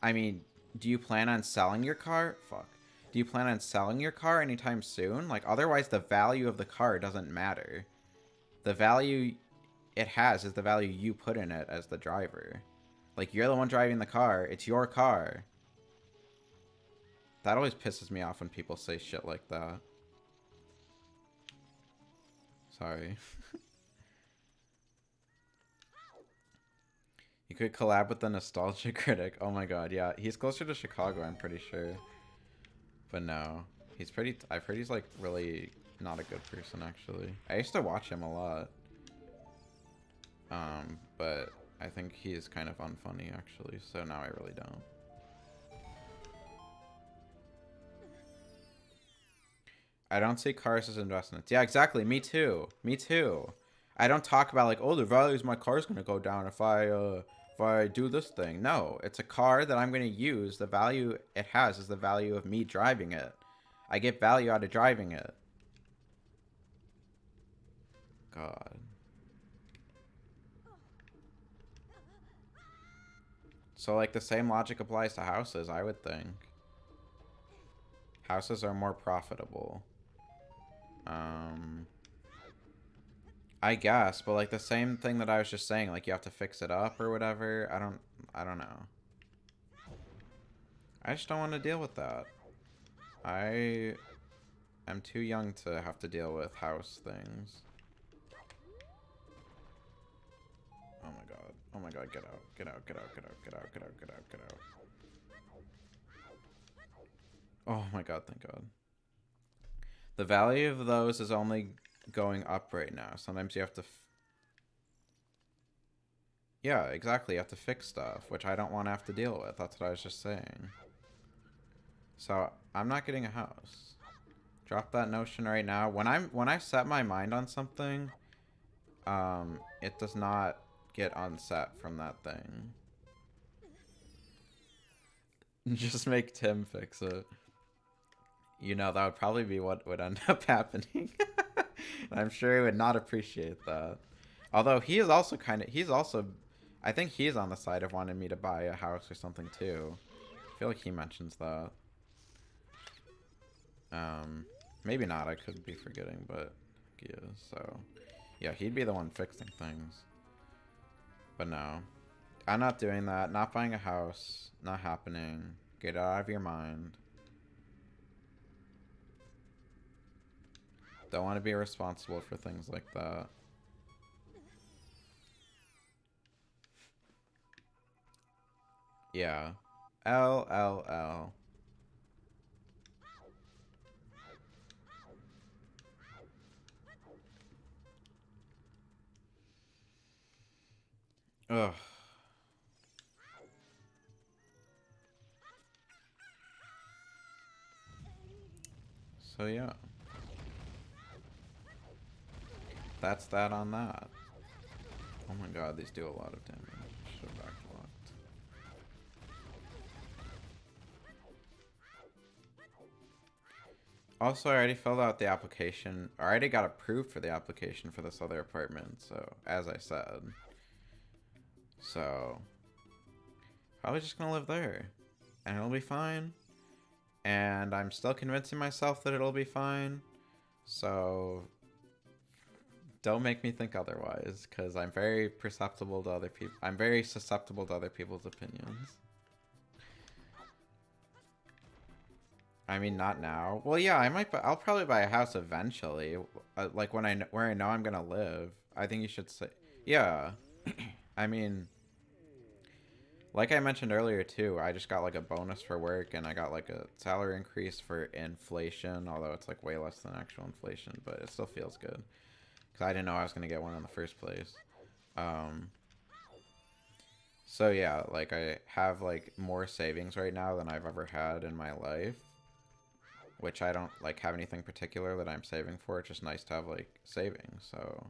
I mean, do you plan on selling your car? Fuck. Do you plan on selling your car anytime soon? Like, otherwise the value of the car doesn't matter. The value it has is the value you put in it as the driver. Like, you're the one driving the car. It's your car. That always pisses me off when people say shit like that. Sorry. You could collab with the Nostalgia Critic. Oh my god, yeah. He's closer to Chicago, I'm pretty sure. But no. He's pretty... I've heard he's, like, really not a good person, actually. I used to watch him a lot. But I think he's kind of unfunny, actually. So now I really don't. I don't see cars as investments. Yeah, exactly. Me too. Me too. I don't talk about, like, oh, the value of my car's going to go down if I do this thing. No, it's a car that I'm going to use. The value it has is the value of me driving it. I get value out of driving it. God. So, like, the same logic applies to houses, I would think. Houses are more profitable. I guess, but like the same thing that I was just saying, like you have to fix it up or whatever. I don't know. I just don't want to deal with that. I am too young to have to deal with house things. Oh my god. Oh my god, get out. Get out, get out, get out, get out, get out, get out, get out. Oh my god, thank god. The value of those is only going up right now. Sometimes you have to... Yeah, exactly. You have to fix stuff, which I don't want to have to deal with. That's what I was just saying. So, I'm not getting a house. Drop that notion right now. When I set my mind on something, it does not get unset from that thing. Just make Tim fix it. You know, that would probably be what would end up happening. I'm sure he would not appreciate that. Although he is also I think he's on the side of wanting me to buy a house or something too. I feel like he mentions that. Maybe not, I could be forgetting, but he is, so. Yeah, he'd be the one fixing things. But no. I'm not doing that. Not buying a house. Not happening. Get it out of your mind. Don't want to be responsible for things like that. Yeah. LLL. Ugh. So yeah. That's that on that. Oh my god, these do a lot of damage. Should have backblocked. Also, I already filled out the application. I already got approved for the application for this other apartment, so, as I said. So, probably just gonna live there. And it'll be fine. And I'm still convincing myself that it'll be fine. So, don't make me think otherwise, because I'm very perceptible to other people. I'm very susceptible to other people's opinions. I mean, not now. Well, yeah, I'll probably buy a house eventually, like where I know I'm gonna live. I think you should say, yeah. I mean, like I mentioned earlier too, I just got like a bonus for work, and I got like a salary increase for inflation, although it's like way less than actual inflation, but it still feels good. Because I didn't know I was going to get one in the first place. So yeah, like I have like more savings right now than I've ever had in my life. Which I don't like have anything particular that I'm saving for. It's just nice to have like savings. So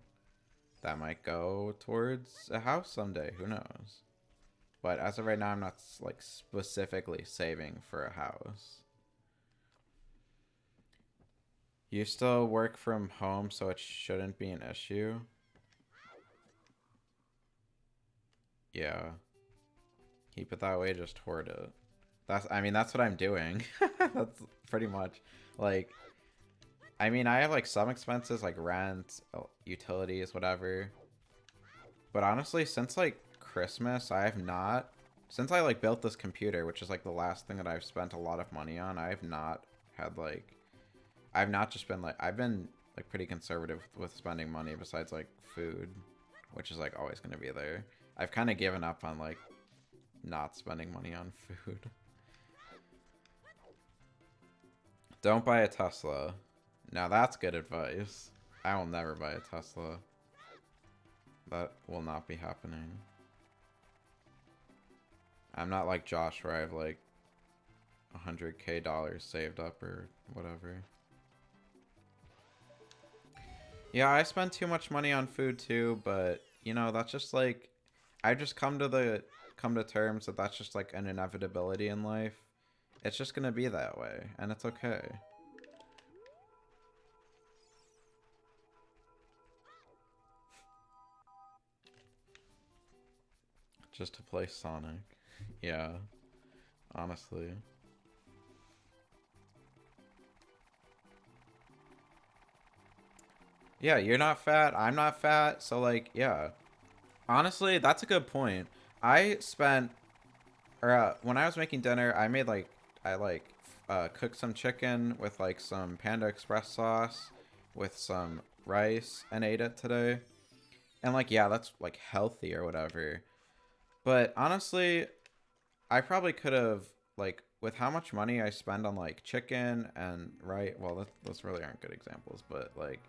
that might go towards a house someday. Who knows? But as of right now, I'm not like specifically saving for a house. You still work from home, so it shouldn't be an issue. Yeah. Keep it that way, just hoard it. I mean, that's what I'm doing. That's pretty much, like, I mean, I have, like, some expenses, like rent, utilities, whatever. But honestly, since, like, Christmas, since I, like, built this computer, which is, like, the last thing that I've spent a lot of money on, I have not had, like, I've not just been, like, I've been, like, pretty conservative with spending money besides, like, food, which is, like, always going to be there. I've kind of given up on, like, not spending money on food. Don't buy a Tesla. Now that's good advice. I will never buy a Tesla. That will not be happening. I'm not like Josh where I have like $100K saved up or whatever. Yeah, I spend too much money on food too, but you know, that's just like I've just come to terms that that's just like an inevitability in life. It's just gonna be that way, and it's okay. Just to play Sonic. Yeah, honestly. Yeah, you're not fat, I'm not fat, so like, yeah. Honestly, that's a good point. I spent, when I was making dinner, I like, cooked some chicken with like some Panda Express sauce with some rice and ate it today. And like, yeah, that's like healthy or whatever. But honestly, I probably could have, like, with how much money I spend on like chicken and right, well, those really aren't good examples, but like,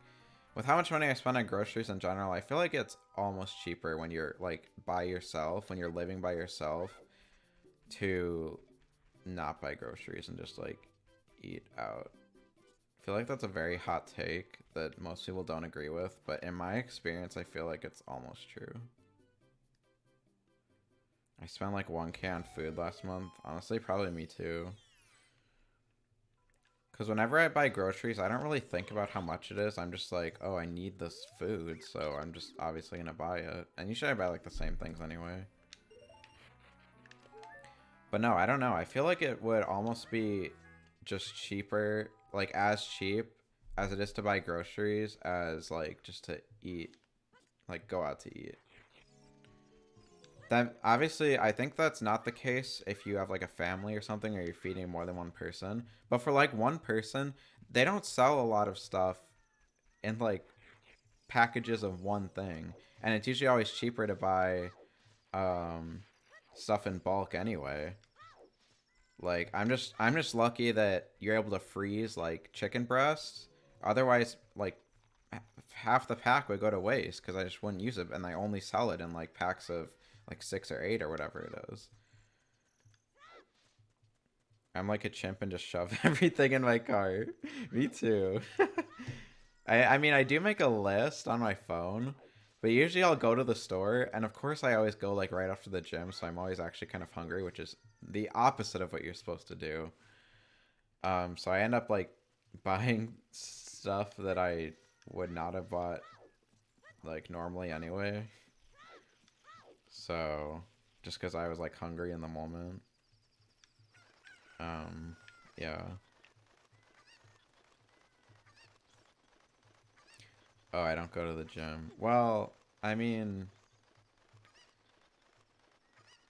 with how much money I spend on groceries in general, I feel like it's almost cheaper when you're like by yourself, when you're living by yourself, to not buy groceries and just like eat out. I feel like that's a very hot take that most people don't agree with, but in my experience, I feel like it's almost true. I spent like 1K on food last month. Honestly, probably me too. Because whenever I buy groceries, I don't really think about how much it is. I'm just like, oh, I need this food, so I'm just obviously going to buy it. And usually I buy like the same things anyway. But no, I don't know. I feel like it would almost be just cheaper, like as cheap as it is to buy groceries as like just to eat, like go out to eat. That obviously, I think that's not the case if you have like a family or something or you're feeding more than one person. But for like one person, they don't sell a lot of stuff in like packages of one thing, and it's usually always cheaper to buy um, stuff in bulk anyway. Like I'm just lucky that you're able to freeze like chicken breasts. Otherwise, like half the pack would go to waste because I just wouldn't use it, and I only sell it in like packs of like 6 or 8 or whatever it is. I'm like a chimp and just shove everything in my cart. Me too. I mean, I do make a list on my phone, but usually I'll go to the store, and of course I always go like right after the gym, so I'm always actually kind of hungry, which is the opposite of what you're supposed to do. So I end up like buying stuff that I would not have bought like normally anyway. So just because I was like hungry in the moment. Yeah. Oh, I don't go to the gym. Well, I mean,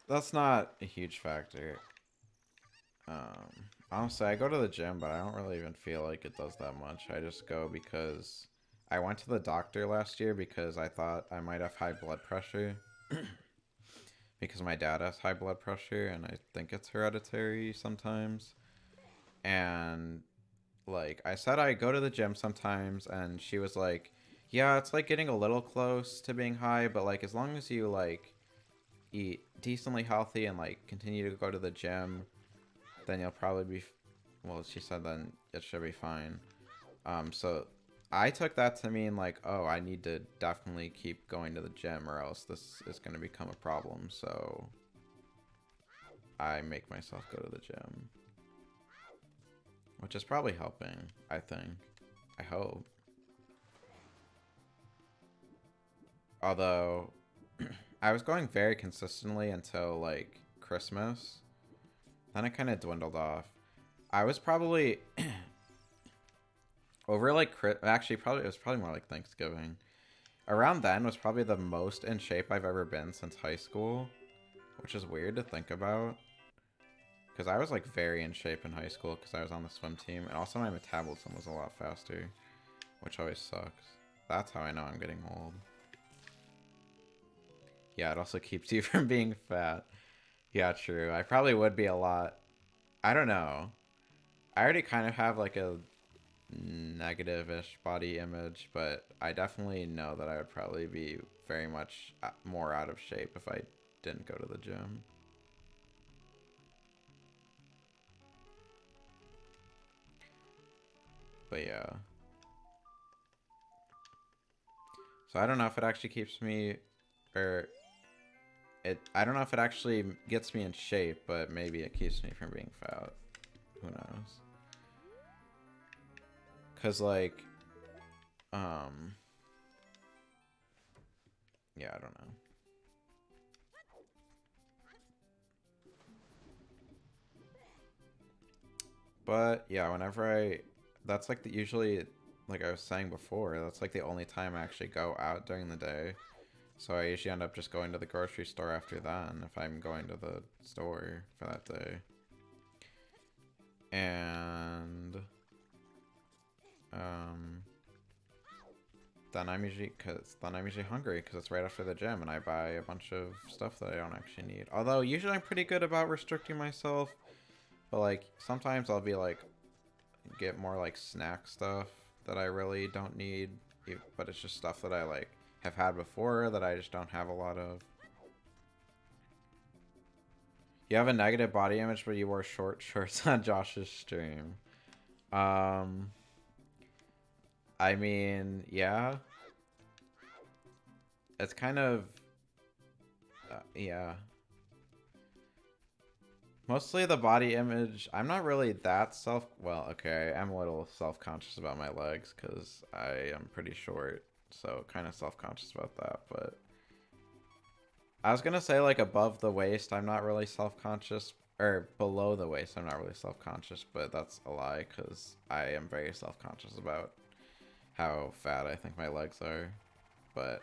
that's not a huge factor. Honestly, I go to the gym, but I don't really even feel like it does that much. I just go because I went to the doctor last year because I thought I might have high blood pressure. Because my dad has high blood pressure, and I think it's hereditary sometimes. And like I said, I go to the gym sometimes, and she was like, yeah, it's like getting a little close to being high, but like as long as you like eat decently healthy and like continue to go to the gym, then you'll probably be, well, she said then it should be fine. So I took that to mean like, oh, I need to definitely keep going to the gym or else this is going to become a problem. So I make myself go to the gym, which is probably helping, I think. I hope. Although I was going very consistently until like Christmas. Then it kind of dwindled off. I was probably over like actually probably it was probably more like Thanksgiving. Around then was probably the most in shape I've ever been since high school, which is weird to think about because I was like very in shape in high school because I was on the swim team, and also my metabolism was a lot faster, which always sucks. That's how I know I'm getting old. Yeah, it also keeps you from being fat. Yeah, true. I probably would be a lot. I don't know. I already kind of have like a negative-ish body image, but I definitely know that I would probably be very much more out of shape if I didn't go to the gym. But yeah. So I don't know if it actually keeps me, or I don't know if it actually gets me in shape, but maybe it keeps me from being fat. Who knows? Cause like, yeah, I don't know. But yeah, that's like usually, like I was saying before, that's like the only time I actually go out during the day. So I usually end up just going to the grocery store after then if I'm going to the store for that day. And um, then I'm usually hungry because it's right after the gym and I buy a bunch of stuff that I don't actually need. Although usually I'm pretty good about restricting myself, but like sometimes I'll be like get more like snack stuff that I really don't need, but it's just stuff that I like have had before that I just don't have a lot of. You have a negative body image, but you wore short shorts on Josh's stream. Um, I mean, yeah. It's kind of, yeah. Mostly the body image. I'm not really that well, okay, I'm a little self-conscious about my legs because I am pretty short, so kind of self-conscious about that. But I was gonna say like above the waist, I'm not really self-conscious, or below the waist, I'm not really self-conscious, but that's a lie because I am very self-conscious about how fat I think my legs are. But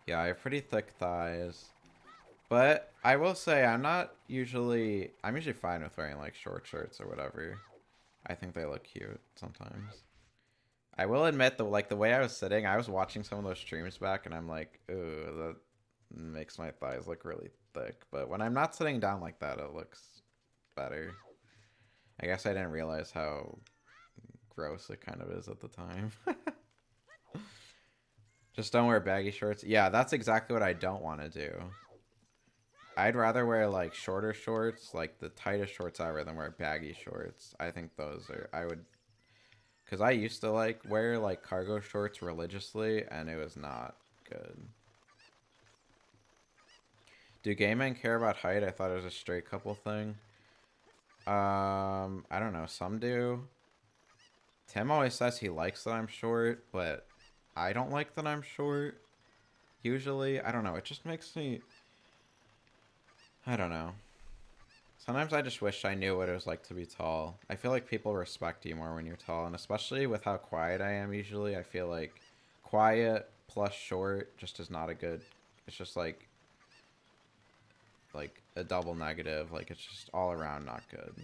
yeah, I have pretty thick thighs. But I will say I'm usually fine with wearing like short shirts or whatever. I think they look cute sometimes. I will admit the way I was sitting, I was watching some of those streams back and I'm like, ooh, that makes my thighs look really thick. But when I'm not sitting down like that, it looks better. I guess I didn't realize how gross it kind of is at the time. Just don't wear baggy shorts. Yeah, that's exactly what I don't want to do. I'd rather wear like shorter shorts, like the tightest shorts ever, than wear baggy shorts. I think those are, I would, because I used to like wear like cargo shorts religiously and it was not good. Do gay men care about height? I thought it was a straight couple thing. I don't know. Some do. Tim always says he likes that I'm short, but I don't like that I'm short. Usually, I don't know. It just makes me, I don't know. Sometimes I just wish I knew what it was like to be tall. I feel like people respect you more when you're tall, and especially with how quiet I am usually, I feel like quiet plus short just is not a good, it's just like a double negative, like it's just all around not good.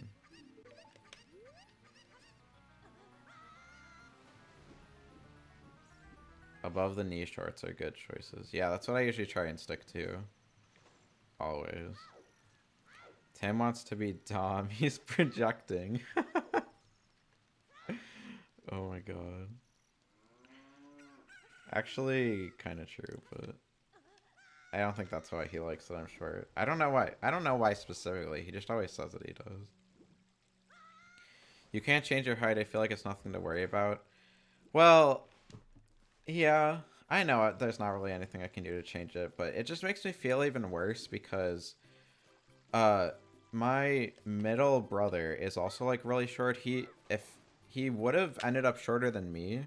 Above the knee shorts are good choices. Yeah, that's what I usually try and stick to. Always. Tim wants to be Dom. He's projecting. Oh my god. Actually, kind of true, but I don't think that's why he likes that I'm short. I don't know why. I don't know why specifically. He just always says that he does. You can't change your height. I feel like it's nothing to worry about. Well, yeah, I know there's not really anything I can do to change it, but it just makes me feel even worse because uh my middle brother is also like really short. If he would have ended up shorter than me,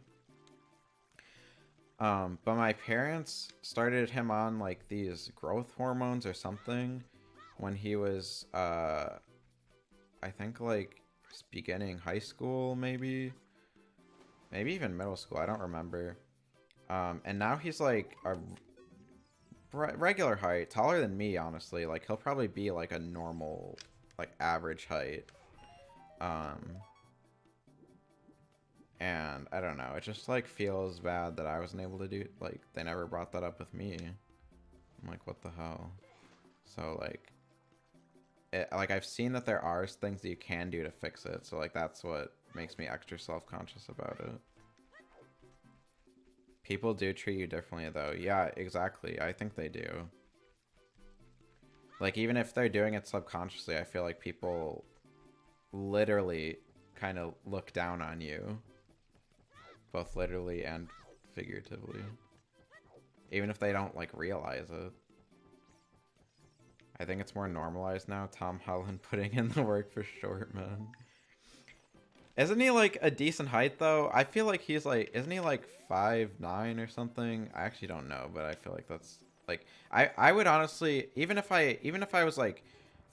but my parents started him on like these growth hormones or something when he was I think like beginning high school, maybe even middle school, I don't remember. And now he's like a regular height, taller than me, honestly. Like he'll probably be like a normal, like average height. Um, and I don't know, it just like feels bad that I wasn't able to do, like they never brought that up with me. I'm like, what the hell? So like I've seen that there are things that you can do to fix it. So like that's what makes me extra self-conscious about it. People do treat you differently though. Yeah, exactly. I think they do. Like even if they're doing it subconsciously, I feel like people literally kind of look down on you. Both literally and figuratively. Even if they don't like realize it. I think it's more normalized now. Tom Holland putting in the work for short men. Isn't he like a decent height though? I feel like he's like, isn't he like 5'9" or something? I actually don't know, but I feel like that's like, I would honestly, even if I was like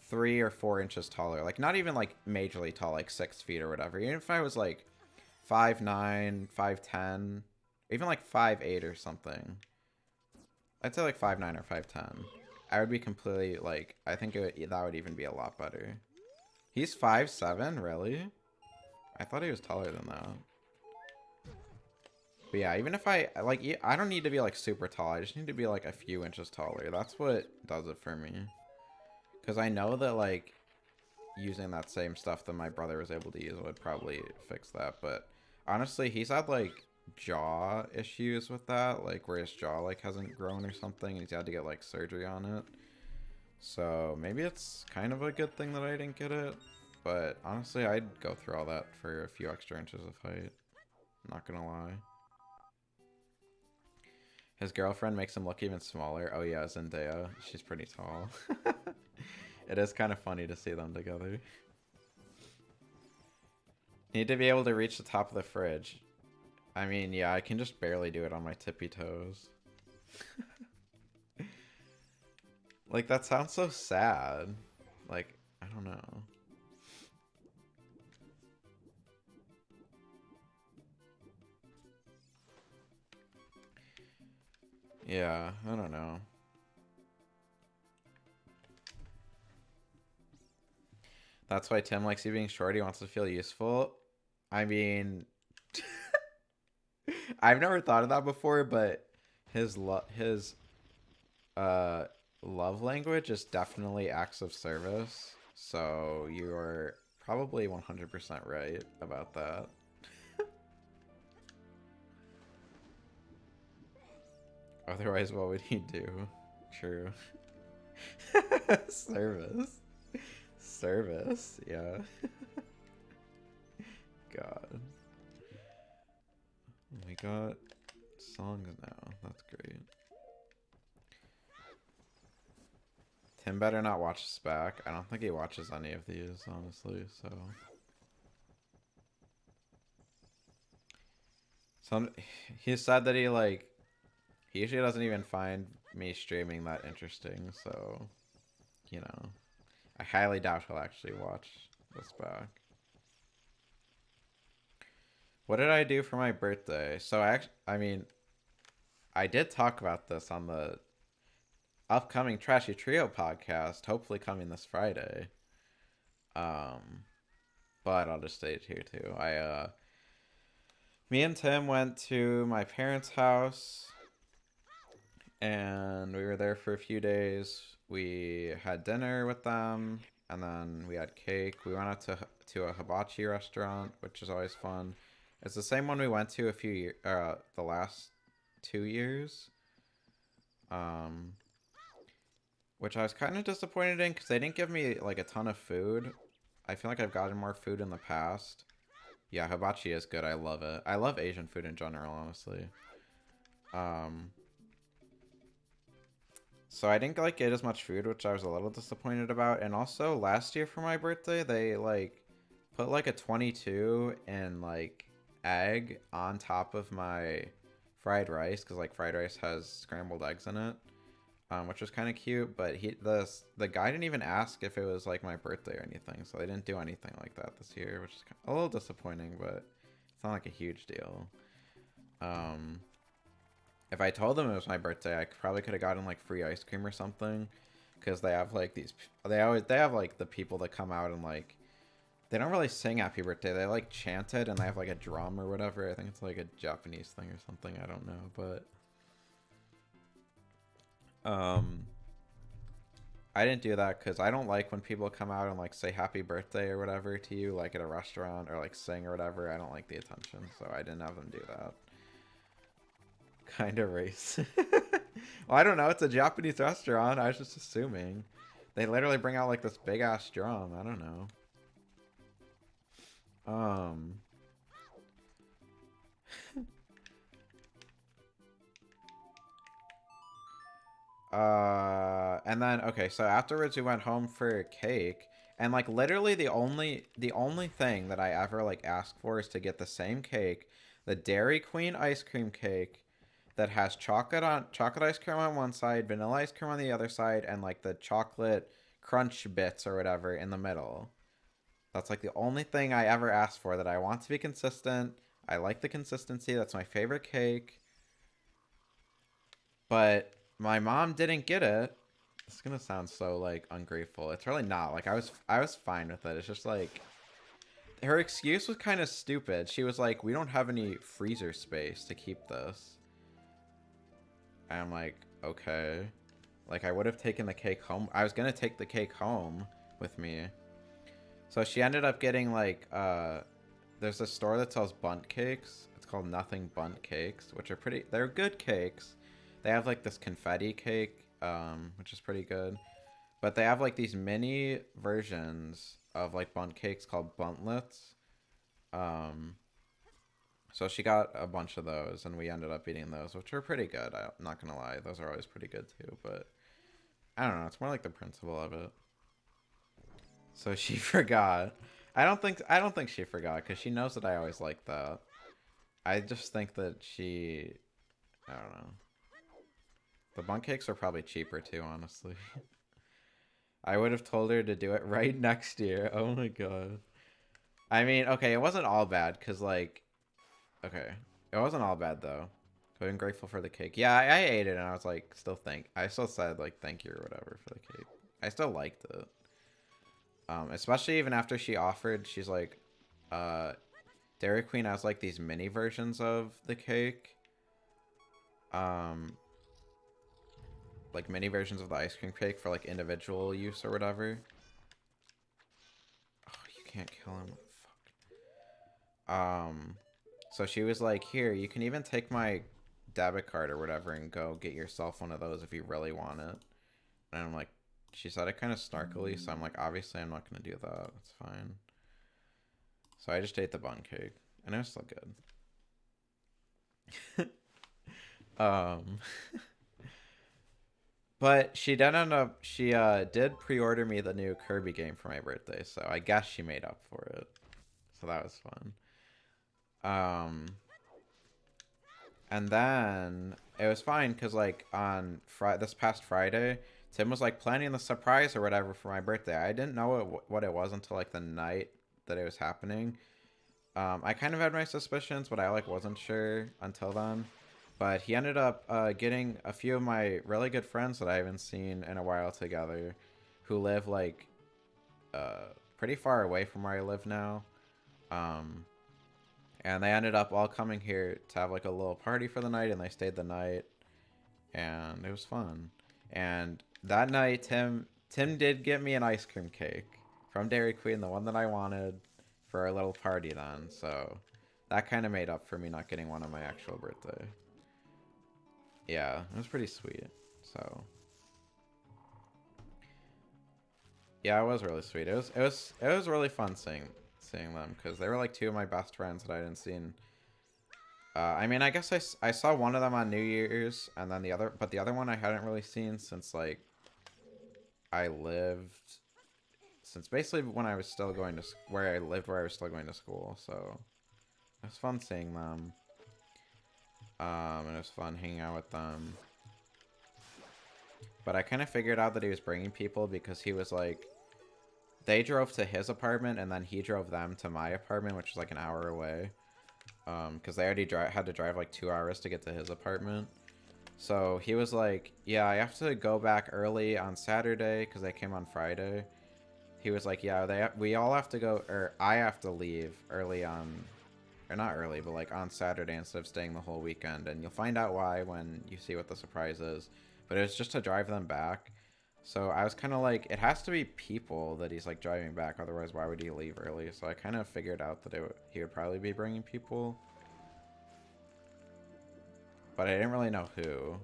3 or 4 inches taller, like not even like majorly tall, like 6 feet or whatever, even if I was like 5'9", 5'10", even like 5'8" or something, I'd say like 5'9" or 5'10", I would be completely like, I think that would even be a lot better. He's 5'7", really? I thought he was taller than that. But yeah, even if I don't need to be like super tall. I just need to be like a few inches taller. That's what does it for me. Because I know that like using that same stuff that my brother was able to use would probably fix that. But honestly, he's had like jaw issues with that. Like where his jaw like hasn't grown or something. And he's had to get like surgery on it. So maybe it's kind of a good thing that I didn't get it. But honestly, I'd go through all that for a few extra inches of height. Not gonna lie. His girlfriend makes him look even smaller. Oh yeah, Zendaya. She's pretty tall. It is kind of funny to see them together. Need to be able to reach the top of the fridge. I mean, yeah, I can just barely do it on my tippy toes. Like, that sounds so sad. Like, I don't know. Yeah, I don't know. That's why Tim likes you being short. He wants to feel useful. I mean, I've never thought of that before, but his uh love language is definitely acts of service. So you're probably 100% right about that. Otherwise, what would he do? True. Service. Service, yeah. God. We got songs now. That's great. Tim better not watch us back. I don't think he watches any of these, honestly, so. He said that he usually doesn't even find me streaming that interesting, so, you know. I highly doubt he'll actually watch this back. What did I do for my birthday? So I mean, I did talk about this on the upcoming Trashy Trio podcast, hopefully coming this Friday. But I'll just say it here too. Me and Tim went to my parents' house, and we were there for a few days. We had dinner with them, and then we had cake. We went out to a hibachi restaurant, which is always fun. It's the same one we went to the last 2 years. Which I was kind of disappointed in because they didn't give me like a ton of food. I feel like I've gotten more food in the past. Yeah, hibachi is good. I love it. I love Asian food in general, honestly. So I didn't like get as much food, which I was a little disappointed about. And also last year for my birthday, they like put like a 22 and like egg on top of my fried rice because like fried rice has scrambled eggs in it, which was kind of cute. But the guy didn't even ask if it was like my birthday or anything, so they didn't do anything like that this year, which is a little disappointing, but it's not like a huge deal. If I told them it was my birthday, I probably could have gotten like free ice cream or something, because they have like they have like the people that come out and like they don't really sing happy birthday. They like chant it and they have like a drum or whatever. I think it's like a Japanese thing or something. I don't know, but I didn't do that because I don't like when people come out and like say happy birthday or whatever to you, like at a restaurant or like sing or whatever. I don't like the attention, so I didn't have them do that. Kind of race. Well, I don't know. It's a Japanese restaurant. I was just assuming. They literally bring out like this big ass drum. I don't know. And then okay, so afterwards we went home for cake, and like literally the only thing that I ever like ask for is to get the same cake, the Dairy Queen ice cream cake that has chocolate ice cream on one side, vanilla ice cream on the other side, and like the chocolate crunch bits or whatever in the middle. That's like the only thing I ever ask for that I want to be consistent. I like the consistency. That's my favorite cake. But my mom didn't get it. It's gonna sound so like ungrateful. It's really not. Like I was fine with it. It's just like her excuse was kind of stupid. She was like, "We don't have any freezer space to keep this." And I'm like, "Okay." Like I would have taken the cake home. I was gonna take the cake home with me. So she ended up getting like there's a store that sells bundt cakes. It's called Nothing Bundt Cakes, which are they're good cakes. They have like this confetti cake, which is pretty good. But they have like these mini versions of like bundt cakes called bundtlets. So she got a bunch of those, and we ended up eating those, which were pretty good. I'm not gonna lie, those are always pretty good too. But I don't know, it's more like the principle of it. So she forgot. I don't think she forgot because she knows that I always like that. I just think that she, I don't know. The bun cakes are probably cheaper too, honestly. I would have told her to do it right next year. Oh my god. I mean, okay, it wasn't all bad because like, okay, it wasn't all bad though. I'm grateful for the cake. Yeah, I ate it and I was like, I still said like thank you or whatever for the cake. I still liked it. Especially even after she offered, she's like, uh, Dairy Queen has like these mini versions of the cake. Um, like mini versions of the ice cream cake for like individual use or whatever. Oh, you can't kill him. Fuck. So she was like, here, you can even take my debit card or whatever and go get yourself one of those if you really want it. And I'm like, she said it kind of snarkily, so I'm like, obviously I'm not gonna do that. It's fine. So I just ate the bun cake, and it was still good. um, but she did end up. She did pre-order me the new Kirby game for my birthday, so I guess she made up for it. So that was fun. And then it was fine because like on this past Friday, Tim was like planning the surprise or whatever for my birthday. I didn't know what it was until like the night that it was happening. I kind of had my suspicions, but I like wasn't sure until then. But he ended up getting a few of my really good friends that I haven't seen in a while together, who live like pretty far away from where I live now. And they ended up all coming here to have like a little party for the night, and they stayed the night, and it was fun. And that night, Tim did get me an ice cream cake from Dairy Queen, the one that I wanted for our little party then. So that kind of made up for me not getting one on my actual birthday. Yeah, it was pretty sweet. So yeah, it was really sweet. It was really fun seeing them because they were like two of my best friends that I hadn't seen. I mean, I guess I saw one of them on New Year's, and then the other one I hadn't really seen since like I lived, since basically when I was still going to where I was still going to school. So it was fun seeing them. And it was fun hanging out with them. But I kind of figured out that he was bringing people because he was like, they drove to his apartment and then he drove them to my apartment, which was like an hour away. Because they already had to drive like 2 hours to get to his apartment. So he was like, yeah, I have to go back early on Saturday because they came on Friday. He was like, yeah, we all have to go, or I have to leave early on, or not early, but like on Saturday instead of staying the whole weekend. And you'll find out why when you see what the surprise is. But it was just to drive them back. So I was kind of like, it has to be people that he's like driving back. Otherwise, why would he leave early? So I kind of figured out that he would probably be bringing people. But I didn't really know who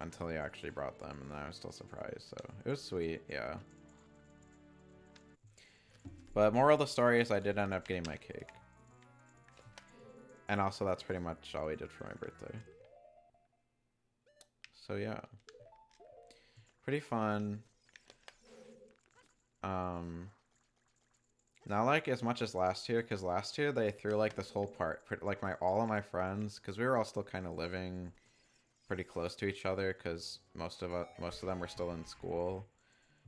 until he actually brought them. And then I was still surprised. So it was sweet. Yeah. But moral of the story is I did end up getting my cake. And also that's pretty much all we did for my birthday. So yeah. Pretty fun. Not like as much as last year, because last year they threw like this whole part, like all of my friends, because we were all still kind of living pretty close to each other, because most of them were still in school,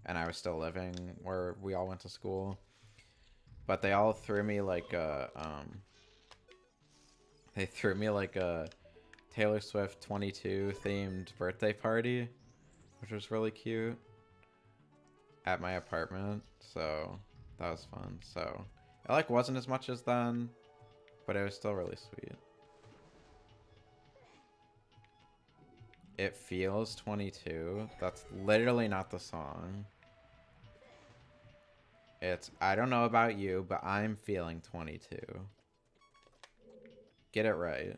and I was still living where we all went to school. But they all threw me like a Taylor Swift 22 themed birthday party, which was really cute, at my apartment. So that was fun. So it like wasn't as much as then, but it was still really sweet. It feels 22. That's literally not the song. It's I don't know about you, but I'm feeling 22. Get it right.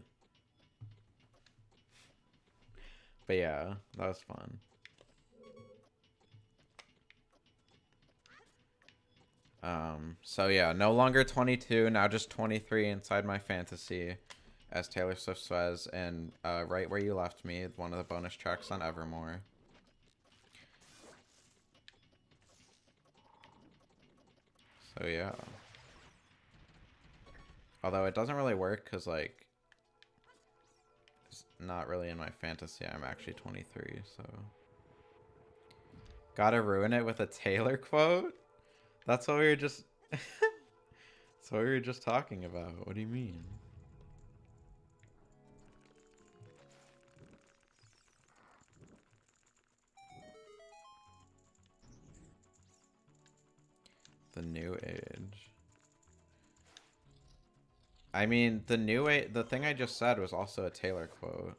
But yeah, that was fun. So yeah, no longer 22, now just 23 inside my fantasy, as Taylor Swift says, and Right Where You Left Me, one of the bonus tracks on Evermore. So yeah. Although it doesn't really work because, like, it's not really in my fantasy. I'm actually 23, so. Gotta ruin it with a Taylor quote? That's what we were just... That's what we were just talking about. What do you mean? The new age. I mean, the thing I just said was also a Taylor quote.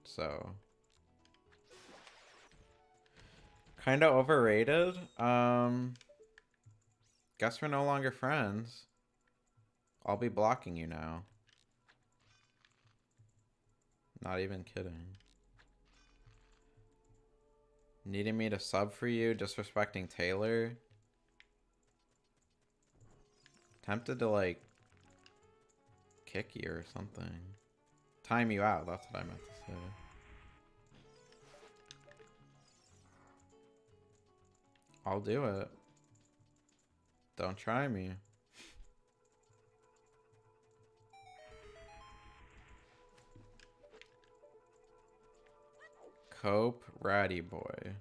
So... Kinda overrated. Guess we're no longer friends. I'll be blocking you now. Not even kidding. Needing me to sub for you, disrespecting Taylor. Tempted to, like, kick you or something. Time you out, that's what I meant to say. I'll do it. Don't try me. Cope Ratty Boy.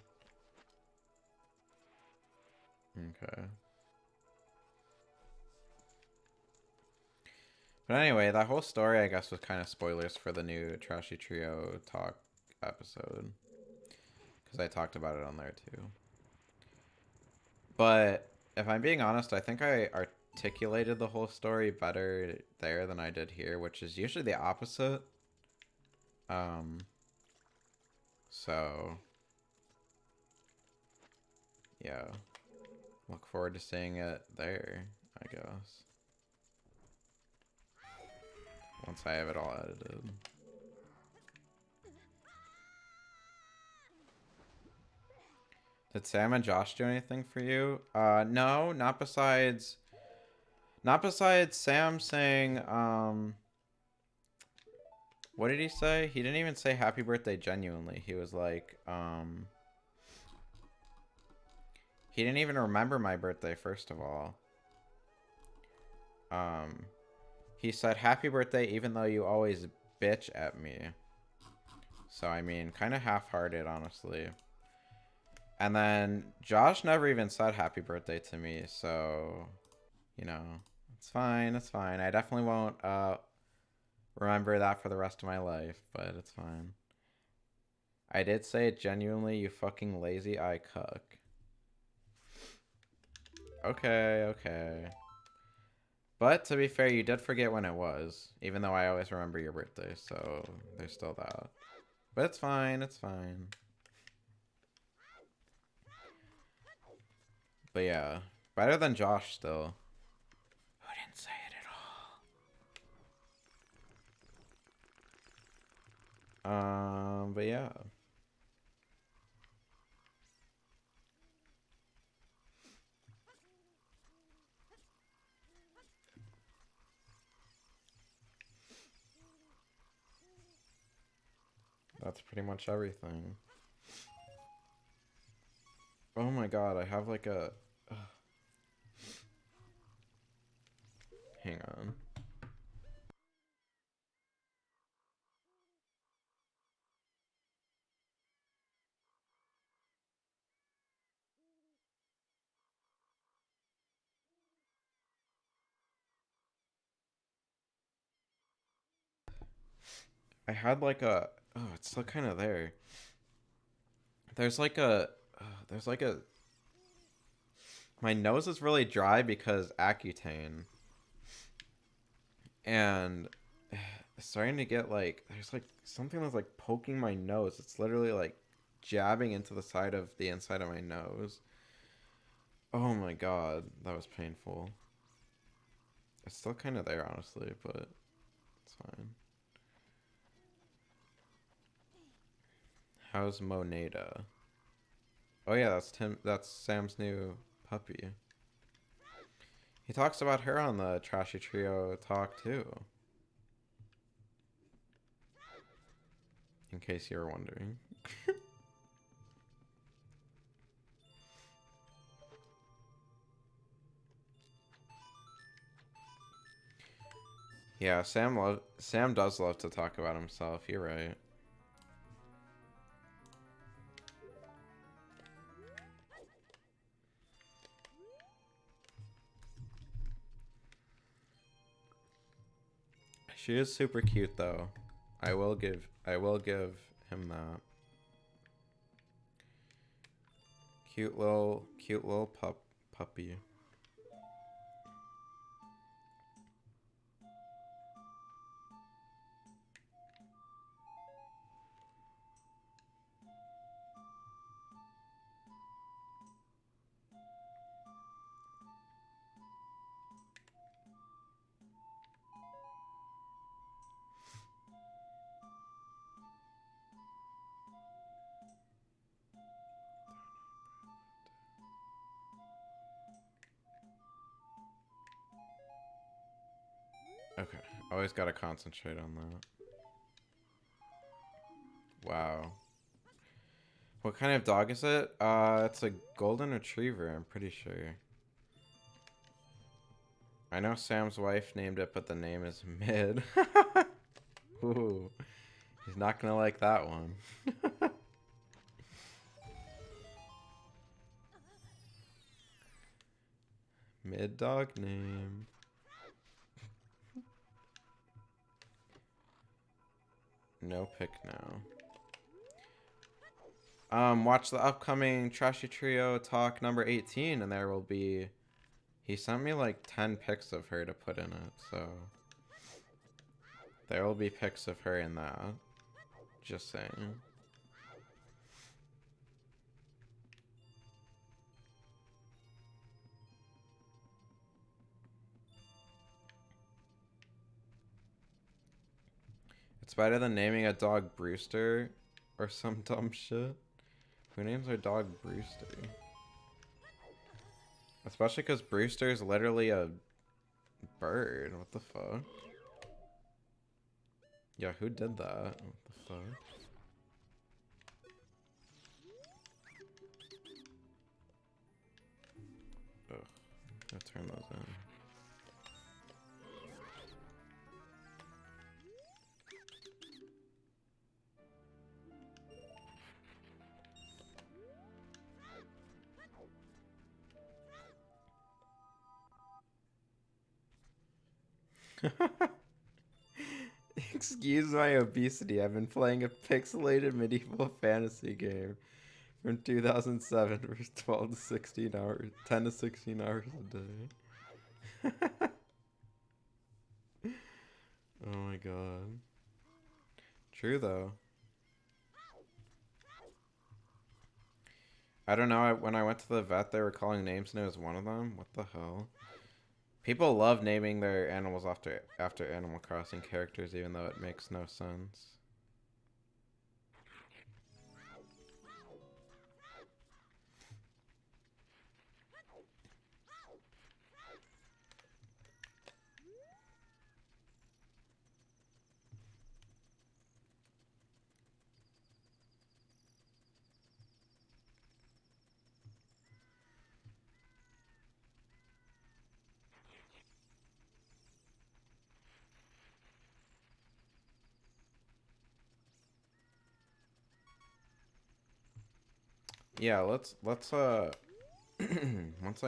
Okay. But anyway, that whole story, I guess, was kind of spoilers for the new Trashy Trio talk episode. Because I talked about it on there too. But if I'm being honest, I think I articulated the whole story better there than I did here, which is usually the opposite. So yeah, look forward to seeing it there, I guess. Once I have it all edited. Did Sam and Josh do anything for you? No, not besides Sam saying, what did he say? He didn't even say happy birthday genuinely. He was like, he didn't even remember my birthday, first of all. He said happy birthday even though you always bitch at me. So, I mean, kind of half-hearted, honestly. And then Josh never even said happy birthday to me, so, you know, it's fine, it's fine. I definitely won't remember that for the rest of my life, but it's fine. I did say it genuinely, you fucking lazy eye cuck. Okay, okay. But to be fair, you did forget when it was, even though I always remember your birthday, so there's still that. But it's fine, it's fine. But yeah, better than Josh still. Who didn't say it at all? But yeah. That's pretty much everything. Oh my god, I have like a... Hang on. I had like a... Oh, it's still kind of there. There's like a... There's like a... My nose is really dry because Accutane. And it's starting to get like... There's like something that's like poking my nose. It's literally like jabbing into the side of the inside of my nose. Oh my god, that was painful. It's still kind of there, honestly, but it's fine. How's Moneda? Oh yeah, that's Sam's new puppy. He talks about her on the Trashy Trio talk too. In case you were wondering. Yeah, Sam does love to talk about himself. You're right. She is super cute though. I will give him that. Cute little puppy. Okay, always gotta concentrate on that. Wow. What kind of dog is it? It's a golden retriever, I'm pretty sure. I know Sam's wife named it, but the name is Mid. Ooh, he's not gonna like that one. Mid dog name. No pick now. Watch the upcoming Trashy Trio talk number 18, and there will be... He sent me like 10 pics of her to put in it, so... There will be pics of her in that. Just saying. It's better than naming a dog Brewster or some dumb shit. Who names their dog Brewster? Especially because Brewster is literally a bird. What the fuck? Yeah, who did that? What the fuck? Ugh. I'll turn those in. Excuse my obesity. I've been playing a pixelated medieval fantasy game from 2007 for 12 to 16 hours, 10 to 16 hours a day. Oh my god. True though. I don't know. When I went to the vet, they were calling names, and it was one of them. What the hell? People love naming their animals after Animal Crossing characters, even though it makes no sense. Yeah, let's once I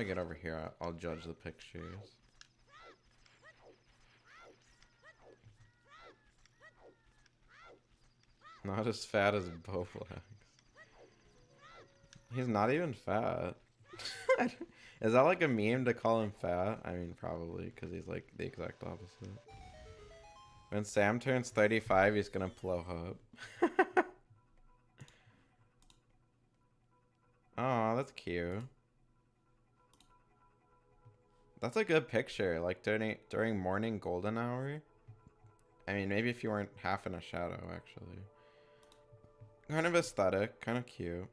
get over here, I'll judge the pictures. Not as fat as Bowflex. He's not even fat. Is that like a meme to call him fat? I mean, probably, because he's like the exact opposite. When Sam turns 35, he's gonna blow up. Oh, that's cute. That's a good picture, like during morning golden hour. I mean, maybe if you weren't half in a shadow, actually. Kind of aesthetic, kind of cute.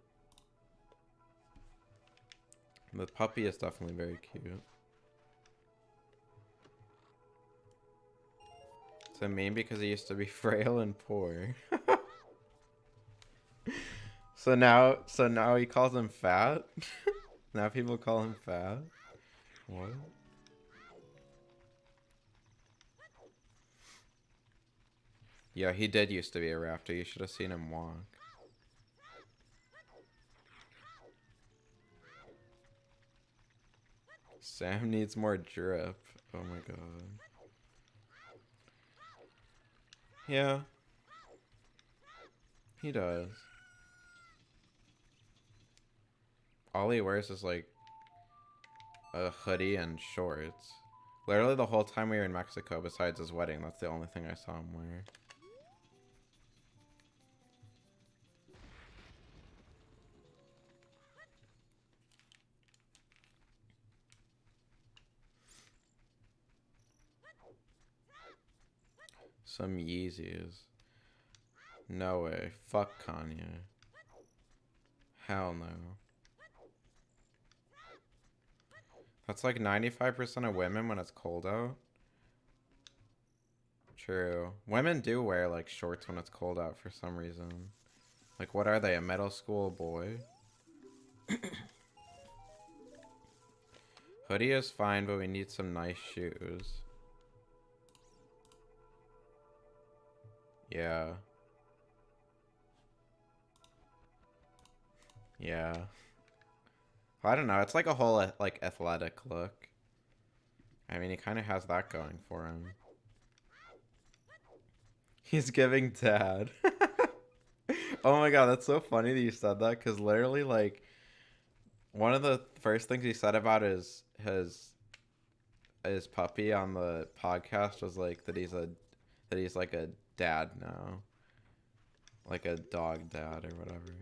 The puppy is definitely very cute. It's a meme because he used to be frail and poor. So now he calls him fat? Now people call him fat? What? Yeah, he did used to be a raptor. You should have seen him walk. Sam needs more drip. Oh my god. Yeah. He does. All he wears is like a hoodie and shorts. Literally the whole time we were in Mexico, besides his wedding, that's the only thing I saw him wear. Some Yeezys. No way. Fuck Kanye. Hell no. That's like 95% of women when it's cold out. True. Women do wear like shorts when it's cold out for some reason. Like, what are they, a middle school boy? Hoodie is fine, but we need some nice shoes. Yeah. Yeah. I don't know. It's like a whole like athletic look. I mean, he kind of has that going for him. He's giving dad. Oh my god, that's so funny that you said that, because literally, like, one of the first things he said about his puppy on the podcast was like that he's like a dad now, like a dog dad or whatever.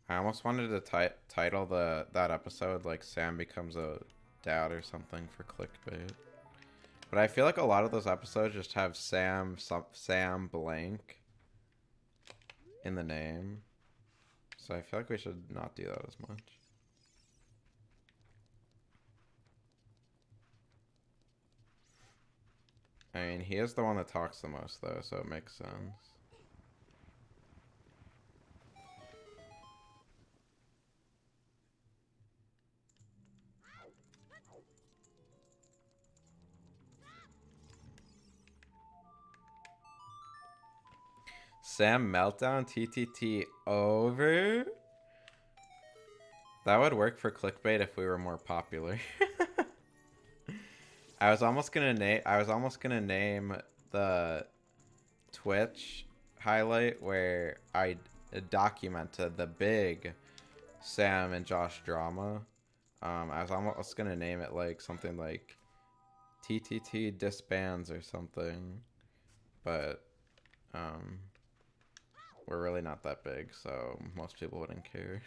I almost wanted to title that episode like Sam becomes a dad or something for clickbait. But I feel like a lot of those episodes just have Sam blank in the name. So I feel like we should not do that as much. I mean, he is the one that talks the most though, so it makes sense. Sam meltdown TTT over? That would work for clickbait if we were more popular. I was almost gonna name the Twitch highlight where I documented the big Sam and Josh drama. I was almost gonna name it like something like TTT disbands or something, but we're really not that big, so most people wouldn't care.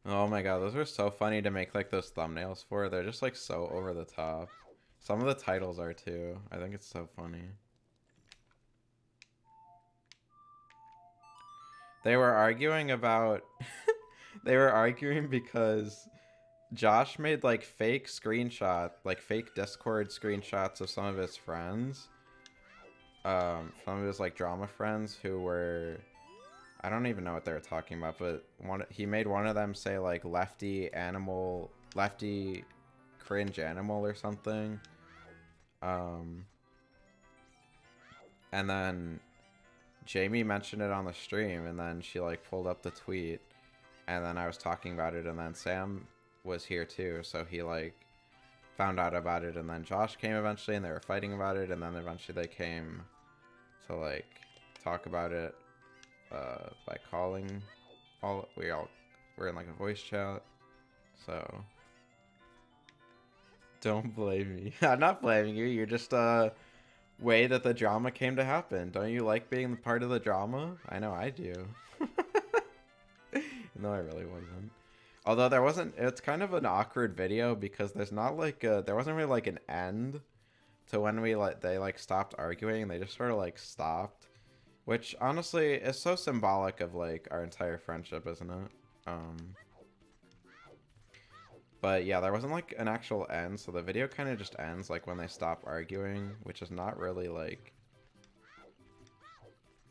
Oh my god, those are so funny to make like those thumbnails for. They're just like so over the top. Some of the titles are too. I think it's so funny. They were arguing about they were arguing because Josh made like fake Discord screenshots of some of his friends. Some of his like drama friends who were, I don't even know what they were talking about, but he made one of them say like lefty cringe animal or something. And then Jamie mentioned it on the stream, and then she like pulled up the tweet, and then I was talking about it, and then Sam was here too, so he like found out about it, and then Josh came eventually, and they were fighting about it, and then eventually they came to like talk about it by calling. We're in like a voice chat, so don't blame me. I'm not blaming you. You're just way that the drama came to happen. Don't you like being part of the drama? I know I do. No, I really wasn't. Although it's kind of an awkward video because there's not like there wasn't really like an end to when they like stopped arguing. They just sort of like stopped, which honestly is so symbolic of like our entire friendship, isn't it? But yeah, there wasn't like an actual end, so the video kind of just ends like when they stop arguing, which is not really like,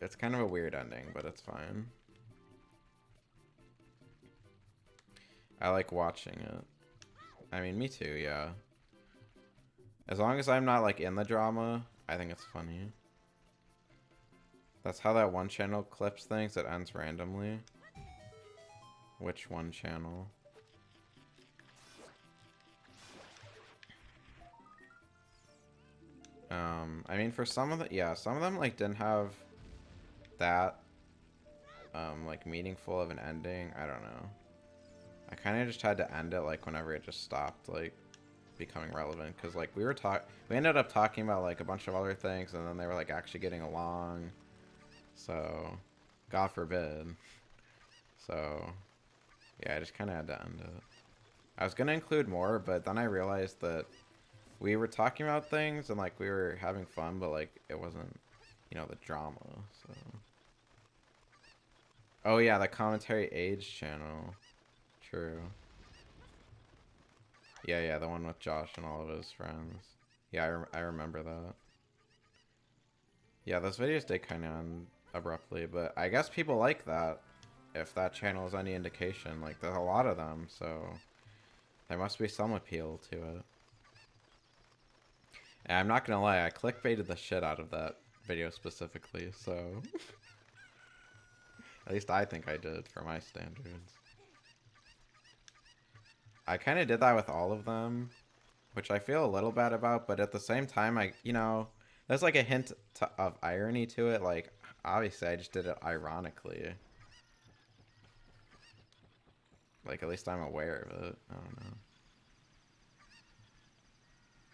it's kind of a weird ending, but it's fine. I like watching it. I mean, me too, yeah. As long as I'm not, like, in the drama, I think it's funny. That's how that one channel clips things. It ends randomly. Which one channel? I mean, for some of the, yeah, some of them, like, didn't have that, like, meaningful of an ending. I don't know. I kind of just had to end it, like, whenever it just stopped, like, becoming relevant. Because, like, we ended up talking about, like, a bunch of other things, and then they were, like, actually getting along. So, God forbid. So, yeah, I just kind of had to end it. I was going to include more, but then I realized that we were talking about things, and, like, we were having fun, but, like, it wasn't, you know, the drama, so. Oh, yeah, the Commentary Age channel. True. Yeah, yeah, the one with Josh and all of his friends. Yeah, I remember that. Yeah, those videos did kind of end abruptly, but I guess people like that, if that channel is any indication. Like, there's a lot of them, so there must be some appeal to it. And I'm not gonna lie, I clickbaited the shit out of that video specifically, so... At least I think I did, for my standards. I kind of did that with all of them, which I feel a little bad about, but at the same time, you know, there's like a hint of irony to it. Like, obviously, I just did it ironically. Like, at least I'm aware of it. I don't know.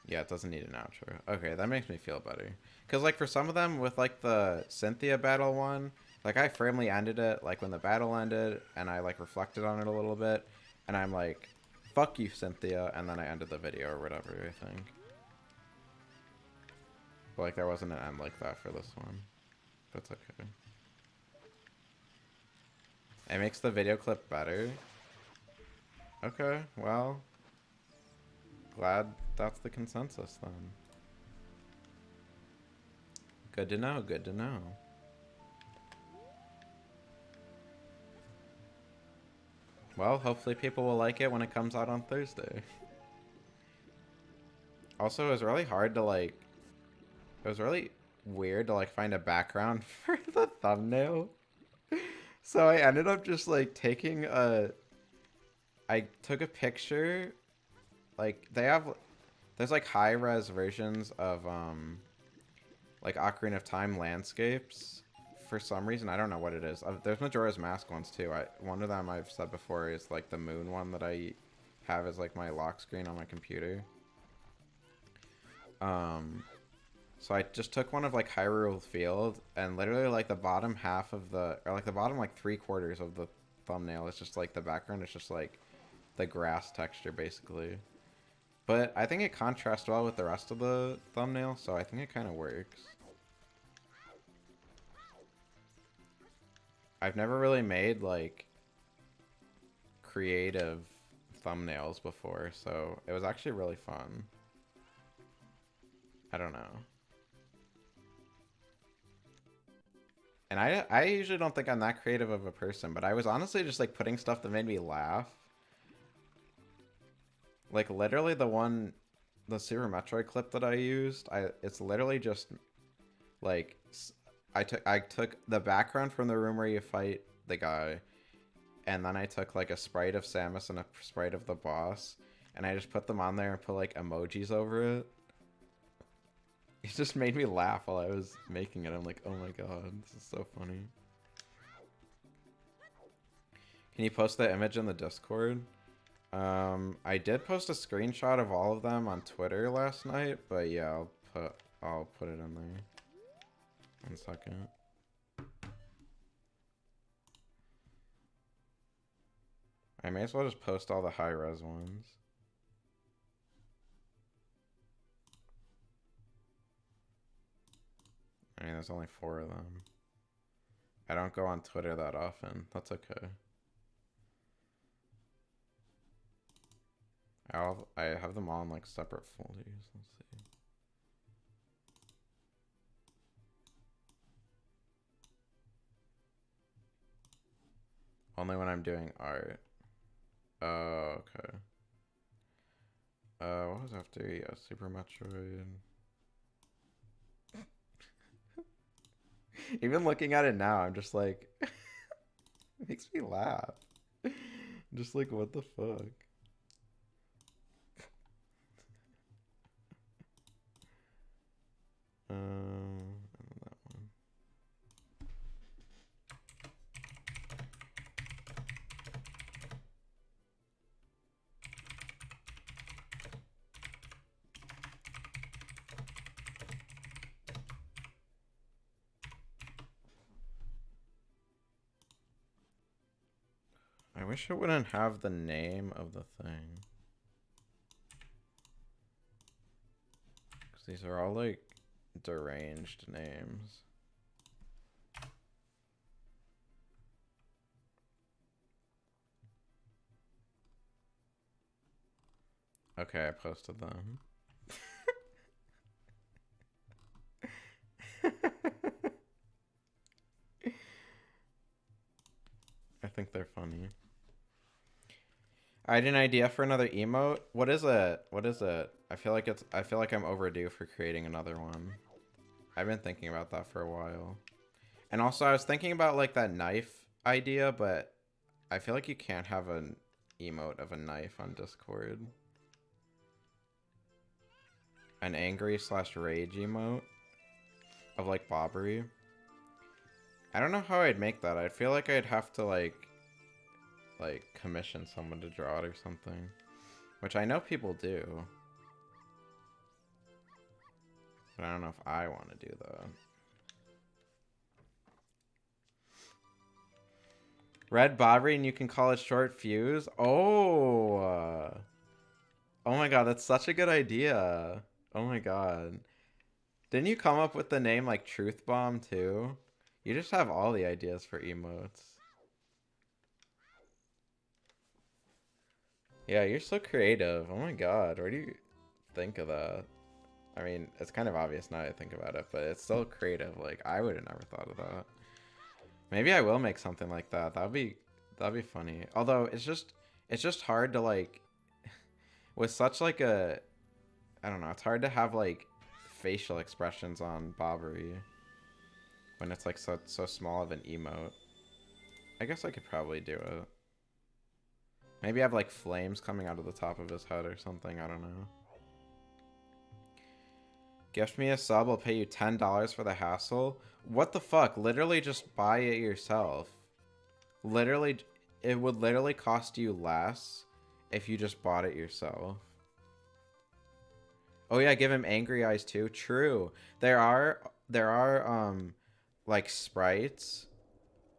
Yeah, it doesn't need an outro. Okay, that makes me feel better. Because, like, for some of them, with, like, the Cynthia battle one, like, I firmly ended it, like, when the battle ended, and I, like, reflected on it a little bit, and I'm like, fuck you, Cynthia, and then I ended the video or whatever, I think. But, like, there wasn't an end like that for this one. But it's okay. It makes the video clip better. Okay, well, glad that's the consensus then. Good to know, good to know. Well, hopefully people will like it when it comes out on Thursday. Also, it was really hard to, like... It was really weird to, like, find a background for the thumbnail. So I ended up just, like, taking a... I took a picture. Like, they have... There's, like, high-res versions of, like, Ocarina of Time landscapes. For some reason, I don't know what it is. There's Majora's Mask ones, too. One of them I've said before is, like, the moon one that I have as, like, my lock screen on my computer. So I just took one of, like, Hyrule Field, and literally, like, the bottom half of the... Or, like, the bottom, like, 3/4 of the thumbnail is just, like, the background is just, like, the grass texture, basically. But I think it contrasts well with the rest of the thumbnail, so I think it kind of works. I've never really made, like, creative thumbnails before, so it was actually really fun. I don't know. And I usually don't think I'm that creative of a person, but I was honestly just, like, putting stuff that made me laugh. Like, literally the Super Metroid clip that I used, it's literally just, like, I took the background from the room where you fight the guy, and then I took, like, a sprite of Samus and a sprite of the boss, and I just put them on there and put, like, emojis over it. It just made me laugh while I was making it. I'm like, oh my god, this is so funny. Can you post that image in the Discord? I did post a screenshot of all of them on Twitter last night, but yeah, I'll put it in there. 1 second. I may as well just post all the high-res ones. I mean, there's only 4 of them. I don't go on Twitter that often. That's okay. I have them all in, like, separate folders. Let's see. Only when I'm doing art. Okay. What was after? Yeah, Super Metroid. Even looking at it now, I'm just like, it makes me laugh. I'm just like, what the fuck? That one. I wish it wouldn't have the name of the thing. Because these are all like deranged names. Okay, I posted them. I think they're funny. I had an idea for another emote. What is it? What is it? I feel like I'm overdue for creating another one. I've been thinking about that for a while. And also I was thinking about like that knife idea, but I feel like you can't have an emote of a knife on Discord. An angry / rage emote of like Bobbery. I don't know how I'd make that. I feel like I'd have to like commission someone to draw it or something, which I know people do, but I don't know if I want to do that. Red Bobbery and you can call it Short Fuse. Oh my god, that's such a good idea. Oh my god, didn't you come up with the name like Truth Bomb too? You just have all the ideas for emotes. Yeah, you're so creative. Oh my god, where do you think of that? I mean, it's kind of obvious now that I think about it, but it's still creative. Like, I would have never thought of that. Maybe I will make something like that. That'd be funny. Although it's just hard to like with such like a I don't know, it's hard to have like facial expressions on Bobbery when it's like so small of an emote. I guess I could probably do it. Maybe have like flames coming out of the top of his head or something. I don't know. Gift me a sub, I'll pay you $10 for the hassle. What the fuck? Literally just buy it yourself. Literally, it would literally cost you less if you just bought it yourself. Oh yeah, give him angry eyes too. True. There are like sprites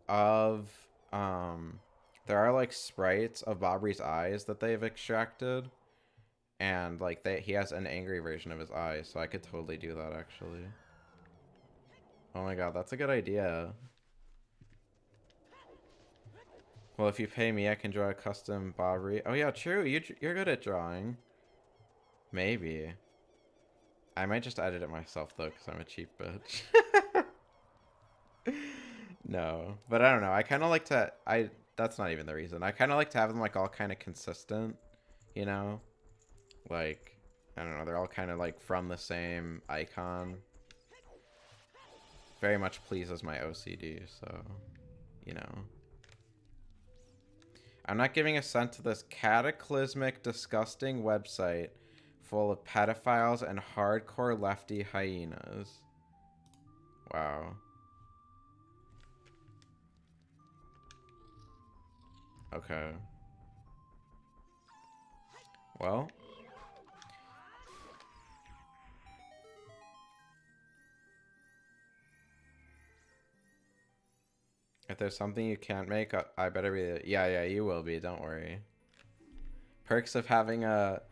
of there are like sprites of Bobbery's eyes that they've extracted. And like he has an angry version of his eyes, so I could totally do that actually. Oh my god, that's a good idea. Well, if you pay me, I can draw a custom Bobbery. Oh yeah, true. You're good at drawing. Maybe. I might just edit it myself though, because I'm a cheap bitch. No, but I don't know. I kind of like to. That's not even the reason. I kind of like to have them like all kind of consistent, you know. Like, I don't know, they're all kind of like from the same icon. Very much pleases my OCD, so, you know. I'm not giving a cent to this cataclysmic, disgusting website full of pedophiles and hardcore lefty hyenas. Wow. Okay. Well. If there's something you can't make, I better be. Yeah, you will be. Don't worry. Perks of having a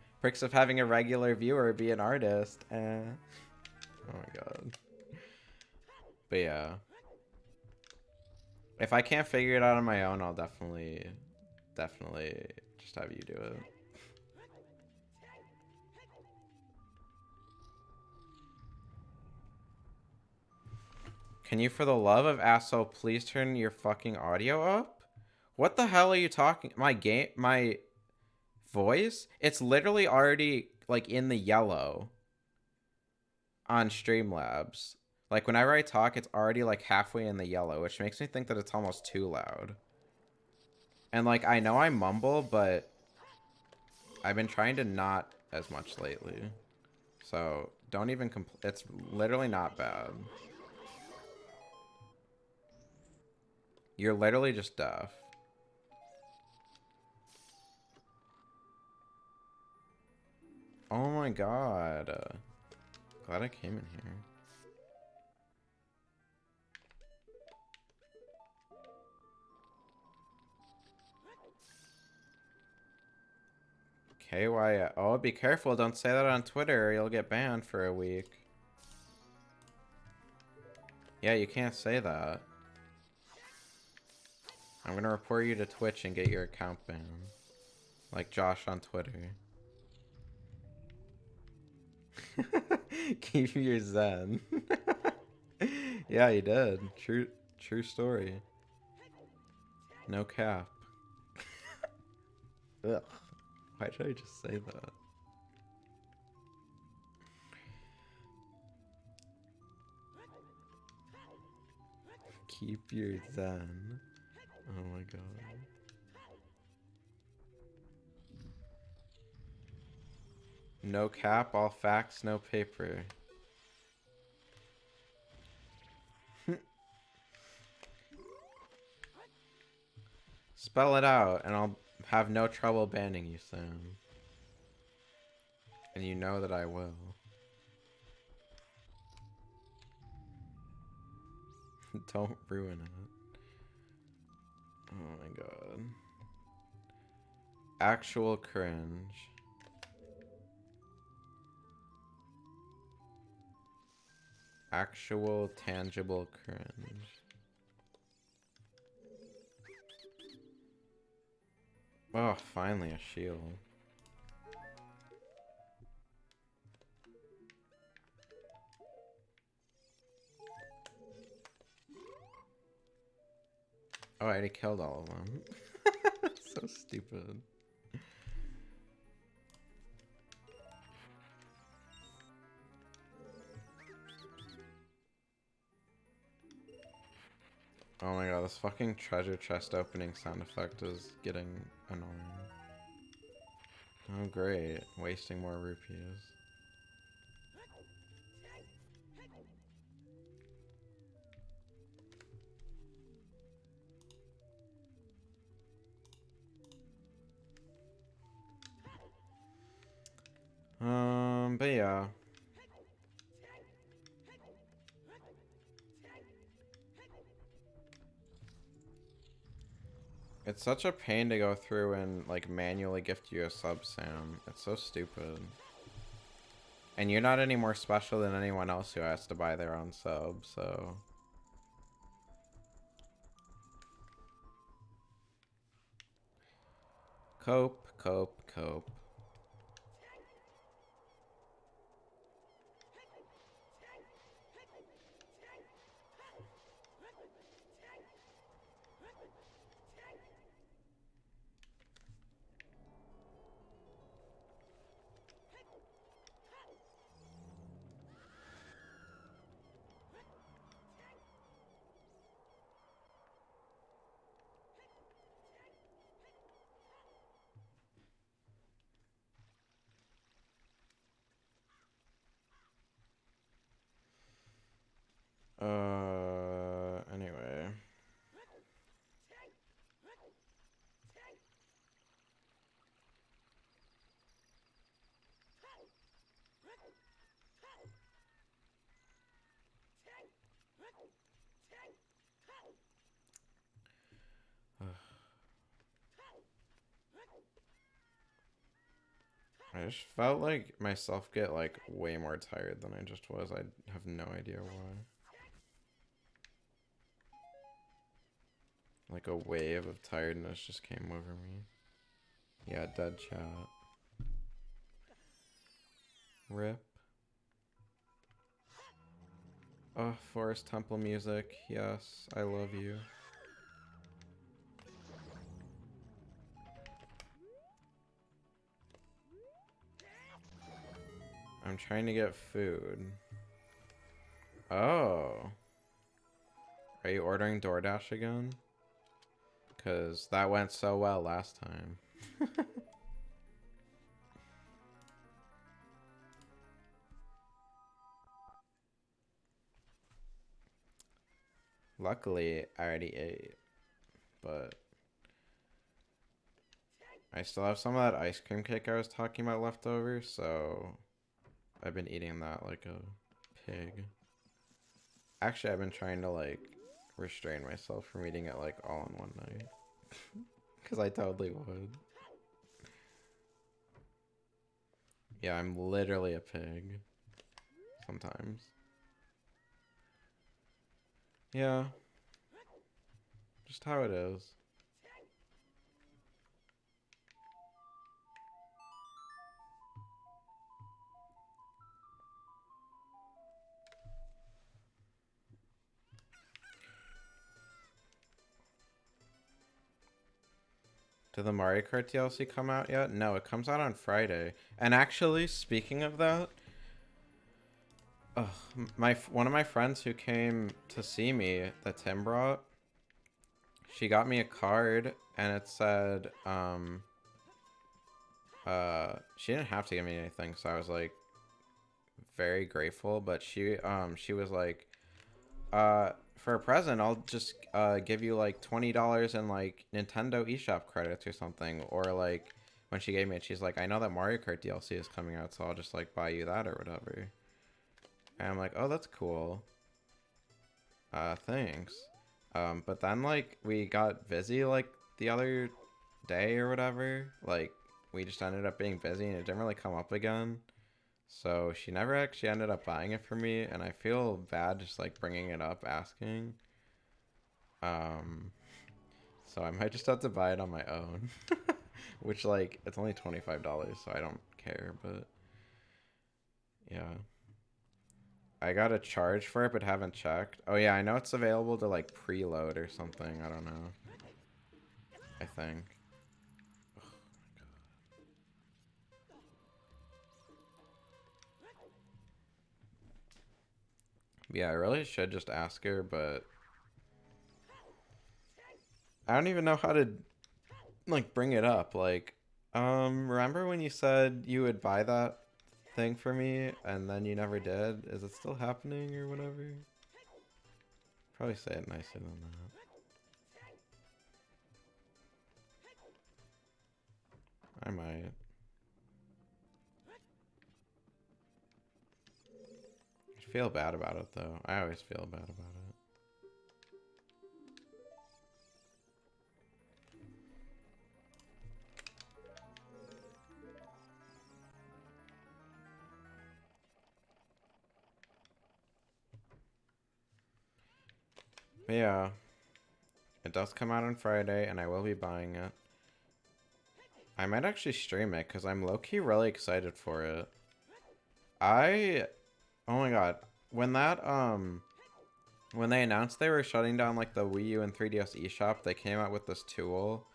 regular viewer be an artist. Oh my god. But yeah, if I can't figure it out on my own, I'll definitely just have you do it. Can you, for the love of asshole, please turn your fucking audio up? What the hell are you talking? My voice, it's literally already like in the yellow on Streamlabs. Like whenever I talk, it's already like halfway in the yellow, which makes me think that it's almost too loud. And like I know I mumble, but I've been trying to not as much lately. So don't even it's literally not bad. You're literally just deaf. Oh my god. Glad I came in here. KY. Oh, be careful. Don't say that on Twitter or you'll get banned for a week. Yeah, you can't say that. I'm gonna report you to Twitch and get your account banned. Like Josh on Twitter. Keep your zen. Yeah, he did. True story. No cap. Ugh. Why did I just say that? Keep your zen. Oh my god. No cap, all facts, no paper. Spell it out, and I'll have no trouble banning you soon. And you know that I will. Don't ruin it. Oh my god. Actual cringe. Actual tangible cringe. Oh, finally a shield. Oh, I already killed all of them. So stupid. Oh my god, this fucking treasure chest opening sound effect is getting annoying. Oh great, wasting more rupees. But yeah. It's such a pain to go through and like manually gift you a sub, Sam. It's so stupid. And you're not any more special than anyone else who has to buy their own sub, so... Cope, cope, cope. Anyway. I just felt like myself get like way more tired than I just was. I have no idea why. Like a wave of tiredness just came over me. Yeah, dead chat. Rip. Oh, Forest Temple music. Yes, I love you. I'm trying to get food. Oh. Are you ordering DoorDash again? Because that went so well last time. Luckily, I already ate. But I still have some of that ice cream cake I was talking about left over, so I've been eating that like a pig. Actually, I've been trying to like restrain myself from eating it like all in one night. Because I totally would. Yeah, I'm literally a pig. Sometimes. Yeah. Just how it is. Did the Mario Kart DLC come out yet? No, it comes out on Friday. And actually, speaking of that, one of my friends who came to see me that Tim brought, she got me a card and it said, she didn't have to give me anything, so I was like very grateful, but she was like, for a present, I'll just give you like $20 in like Nintendo eShop credits or something. Or like when she gave me it, she's like, I know that Mario Kart DLC is coming out, so I'll just like buy you that or whatever. And I'm like, oh, that's cool. Thanks. But then like we got busy like the other day or whatever. Like we just ended up being busy and it didn't really come up again. So she never actually ended up buying it for me, and I feel bad just like bringing it up, asking. Um, so I might just have to buy it on my own, which like it's only $25, so I don't care. But yeah, I got a charge for it, but haven't checked. Oh yeah, I know it's available to like preload or something. I don't know. I think. Yeah, I really should just ask her, but I don't even know how to like bring it up. Like, remember when you said you would buy that thing for me and then you never did? Is it still happening or whatever? Probably say it nicer than that. I might. I feel bad about it though. I always feel bad about it. But yeah, it does come out on Friday and I will be buying it. I might actually stream it because I'm low-key really excited for it. Oh my god, when when they announced they were shutting down like the Wii U and 3DS eShop, they came out with this tool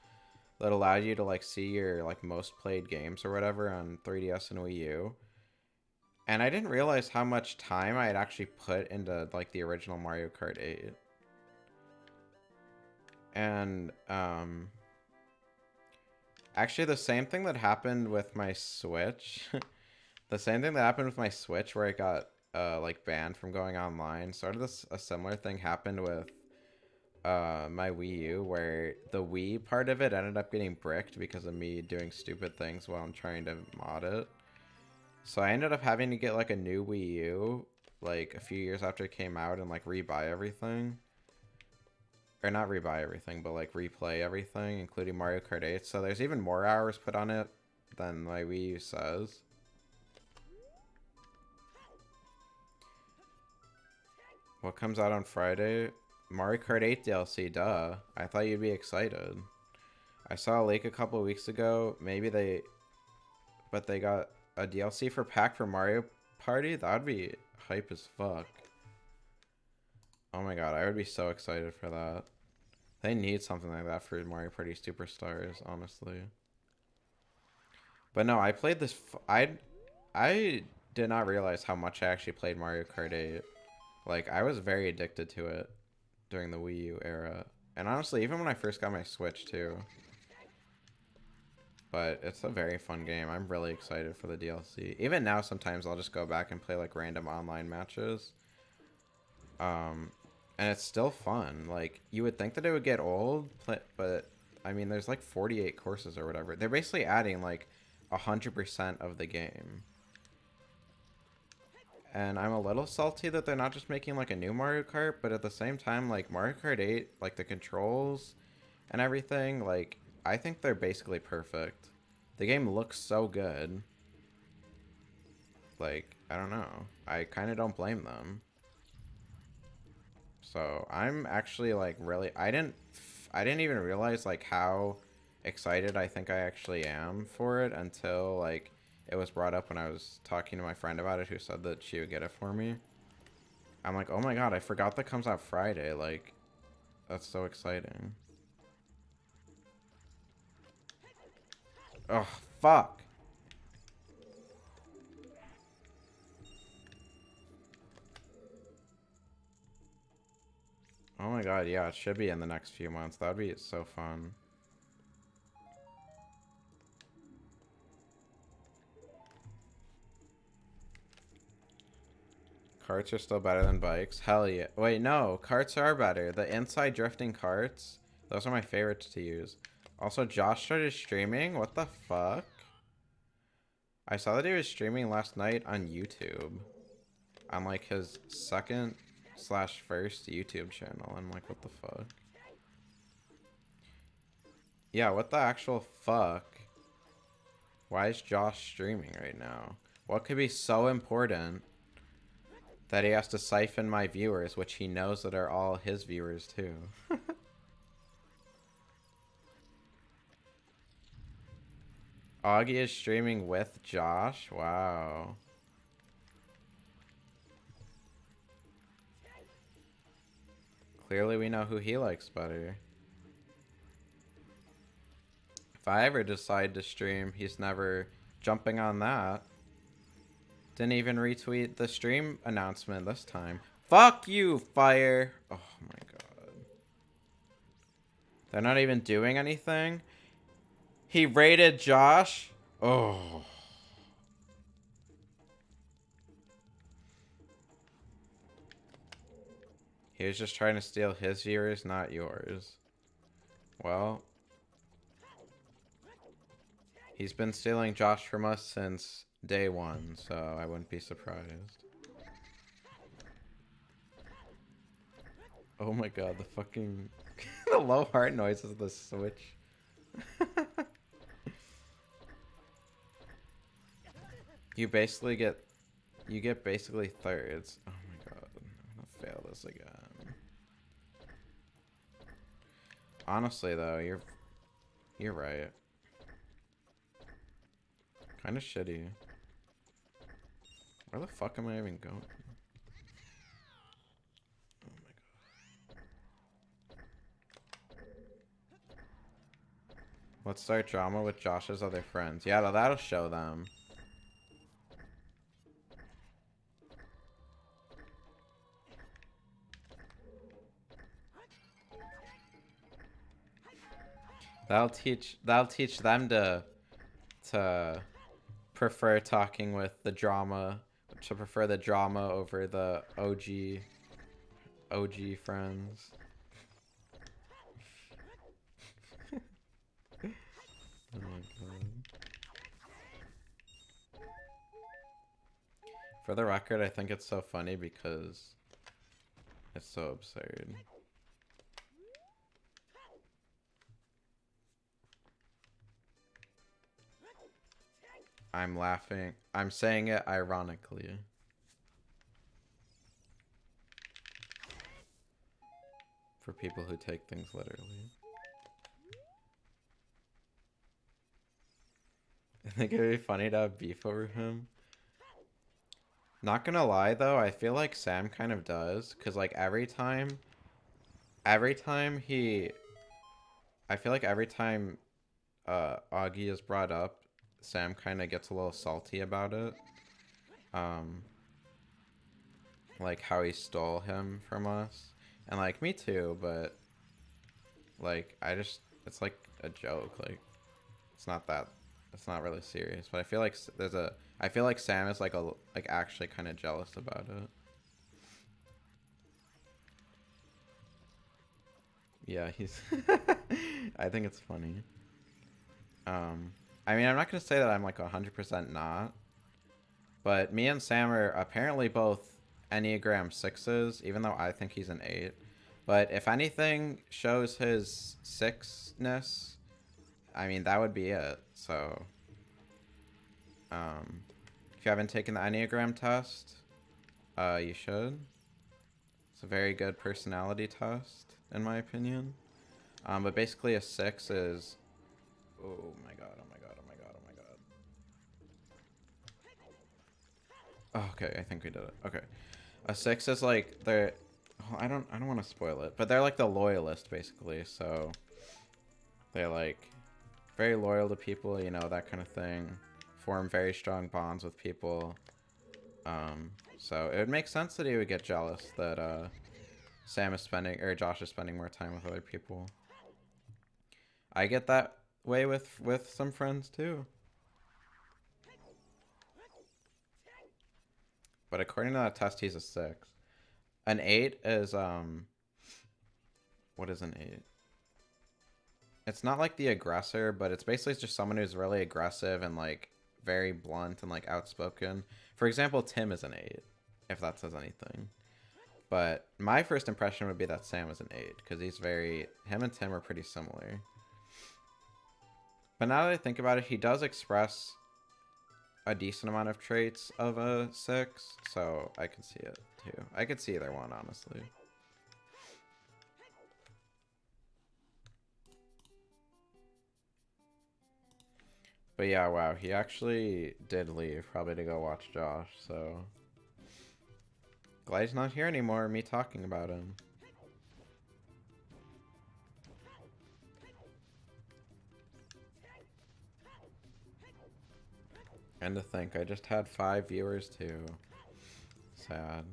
that allowed you to like see your like most played games or whatever on 3DS and Wii U. And I didn't realize how much time I had actually put into like the original Mario Kart 8. And actually the same thing that happened with my Switch, the same thing that happened with my Switch where it got like banned from going online, sort of a similar thing happened with my Wii U, where the Wii part of it ended up getting bricked because of me doing stupid things while I'm trying to mod it. So I ended up having to get like a new Wii U like a few years after it came out and like rebuy everything. Or not rebuy everything, but like replay everything, including Mario Kart 8. So there's even more hours put on it than my Wii U says. What comes out on Friday? Mario Kart 8 DLC, duh. I thought you'd be excited. I saw a leak a couple weeks ago. But they got a DLC for pack for Mario Party? That would be hype as fuck. Oh my god, I would be so excited for that. They need something like that for Mario Party Superstars, honestly. But no, I played this. I did not realize how much I actually played Mario Kart 8. Like, I was very addicted to it during the Wii U era. And honestly, even when I first got my Switch, too. But it's a very fun game. I'm really excited for the DLC. Even now, sometimes I'll just go back and play, like, random online matches. And it's still fun. Like, you would think that it would get old, but, I mean, there's, like, 48 courses or whatever. They're basically adding, like, 100% of the game. And I'm a little salty that they're not just making, like, a new Mario Kart, but at the same time, like, Mario Kart 8, like, the controls and everything, like, I think they're basically perfect. The game looks so good. Like, I don't know. I kind of don't blame them. So, I'm actually, like, really... I didn't even realize, like, how excited I think I actually am for it until, like, it was brought up when I was talking to my friend about it who said that she would get it for me. I'm like, oh my god, I forgot that comes out Friday. Like, that's so exciting. Oh, fuck. Oh my god, yeah, it should be in the next few months. That would be so fun. Carts are still better than bikes? Hell yeah. Wait, no, carts are better. The inside drifting carts, those are my favorites to use. Also, Josh started streaming? What the fuck? I saw that he was streaming last night on YouTube. On, like, his second/first YouTube channel. I'm like, what the fuck? Yeah, what the actual fuck? Why is Josh streaming right now? What could be so important that he has to siphon my viewers, which he knows that are all his viewers too? Augie is streaming with Josh? Wow. Clearly we know who he likes better. If I ever decide to stream, he's never jumping on that. Didn't even retweet the stream announcement this time. Fuck you, Fire! Oh my god. They're not even doing anything? He raided Josh? Oh. He was just trying to steal his viewers, not yours. Well, he's been stealing Josh from us since day one, so I wouldn't be surprised. Oh my god, the fucking... the low heart noises of the Switch. You get basically thirds. Oh my god, I'm gonna fail this again. Honestly though, you're right. Kind of shitty. Where the fuck am I even going? Oh my god. Let's start drama with Josh's other friends. Yeah, that'll show them. That'll teach them to prefer talking with the drama, to prefer the drama over the OG friends. Oh my god. For the record, I think it's so funny because it's so absurd. I'm laughing. I'm saying it ironically. For people who take things literally. I think it'd be funny to have beef over him. Not gonna lie though, I feel like Sam kind of does. Cause like every time he... I feel like every time Augie is brought up, Sam kind of gets a little salty about it. Um, like how he stole him from us, and like me too, but like it's like a joke. Like it's not that, it's not really serious. But I feel like I feel like Sam is like actually kind of jealous about it. Yeah, he's. I think it's funny. I mean, I'm not gonna say that I'm like 100% not, but me and Sam are apparently both Enneagram 6s, even though I think he's an 8. But if anything shows his 6ness, I mean, that would be it. So, if you haven't taken the Enneagram test, you should. It's a very good personality test, in my opinion. But basically, a 6 is. Oh my god! Oh my god! Oh my god! Oh my god! Oh, okay, I think we did it. Okay, a 6 is like they're. Oh, I don't want to spoil it, but they're like the loyalist basically. So they're like very loyal to people, you know, that kind of thing. Form very strong bonds with people. So it would make sense that he would get jealous that Sam is spending or Josh is spending more time with other people. I get that way with some friends too. But according to that test, he's a 6. An 8 is what is an 8? It's not like the aggressor, but it's basically just someone who's really aggressive and like very blunt and like outspoken. For example, Tim is an 8, if that says anything. But my first impression would be that Sam is an 8 because him and Tim are pretty similar. But now that I think about it, he does express a decent amount of traits of a 6, so I can see it too. I could see either one, honestly. But yeah, wow, he actually did leave, probably to go watch Josh, so... Glad he's not here anymore, me talking about him. And to think, I just had 5 viewers too. Sad.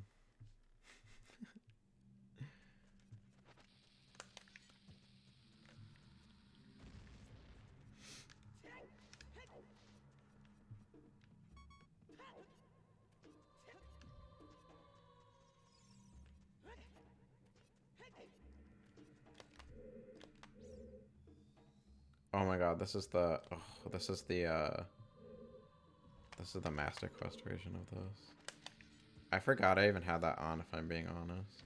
Oh my god, this is the... Oh, this is the Master Quest version of this. I forgot I even had that on, if I'm being honest.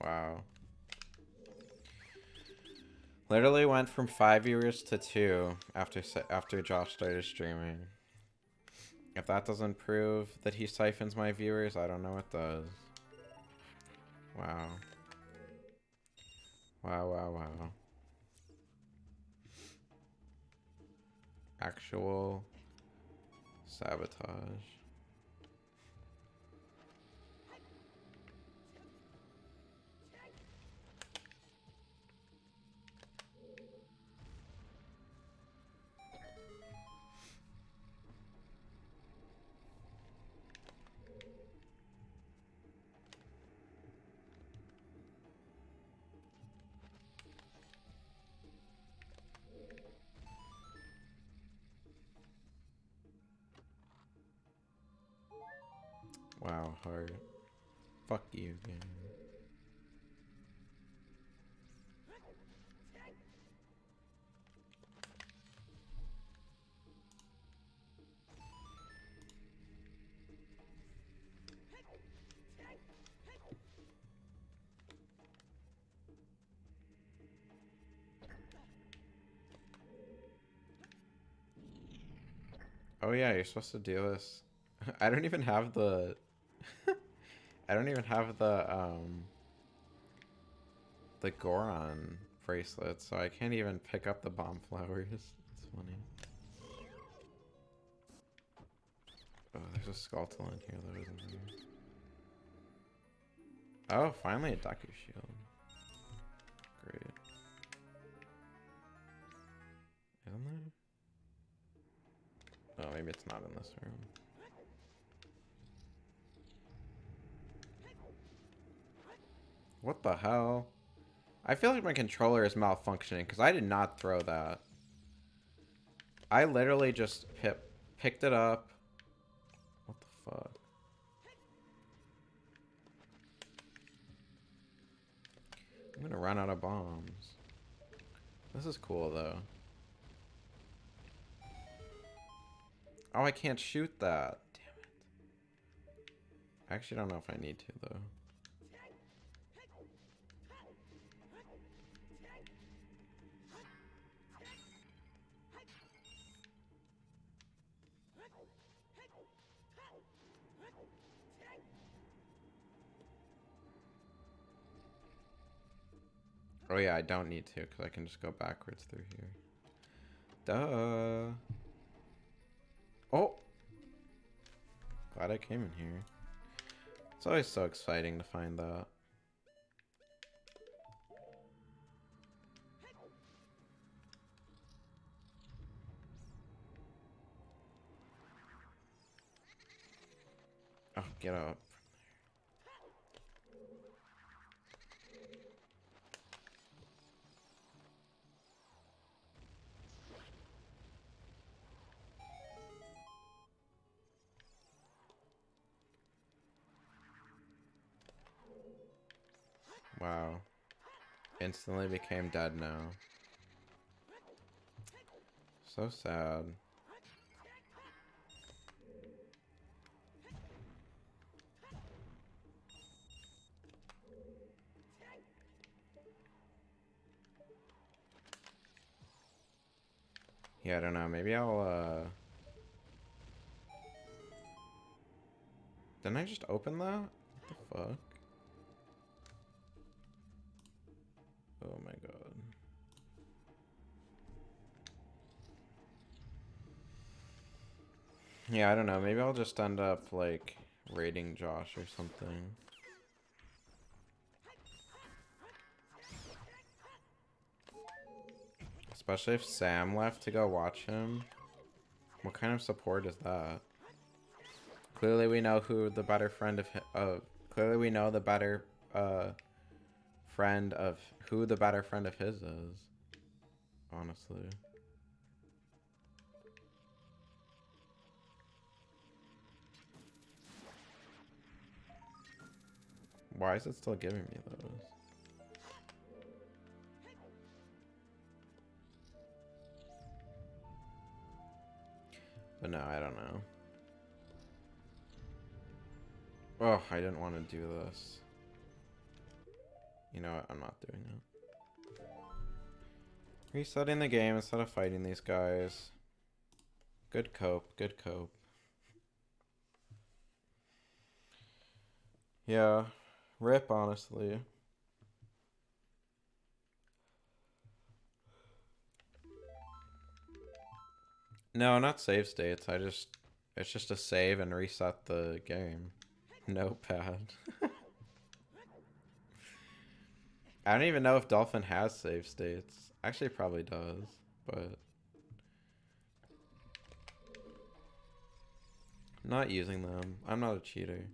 Wow. Literally went from 5 viewers to 2 after Josh started streaming. If that doesn't prove that he siphons my viewers, I don't know what does. Wow. Wow, wow, wow. Actual sabotage. Wow, hard. Fuck you, game. Oh yeah, you're supposed to do this. I don't even have the... I don't even have the Goron bracelet, so I can't even pick up the bomb flowers. It's funny. Oh, there's a Skulltula in here that isn't there. Oh, finally a Deku shield. Great. Isn't there? Oh, maybe it's not in this room. What the hell? I feel like my controller is malfunctioning because I did not throw that. I literally just picked it up. What the fuck? I'm gonna run out of bombs. This is cool though. Oh, I can't shoot that. Damn it. I actually don't know if I need to though. Oh yeah, I don't need to because I can just go backwards through here. Duh. Oh! Glad I came in here. It's always so exciting to find that. Oh, get up. Wow. Instantly became dead now. So sad. Yeah, I don't know. Maybe I'll, Didn't I just open that? What the fuck? Oh my god. Yeah, I don't know. Maybe I'll just end up, like, raiding Josh or something. Especially if Sam left to go watch him. What kind of support is that? Clearly we know who the better friend of clearly we know the better friend of who the better friend of his is. Honestly. Why is it still giving me those? But no, I don't know. Oh, I didn't want to do this. You know what? I'm not doing it. Resetting the game instead of fighting these guys. Good cope, good cope. Yeah, rip, honestly. No, not save states. It's just a save and reset the game. Notepad. I don't even know if Dolphin has save states. Actually, it probably does, but I'm not using them. I'm not a cheater.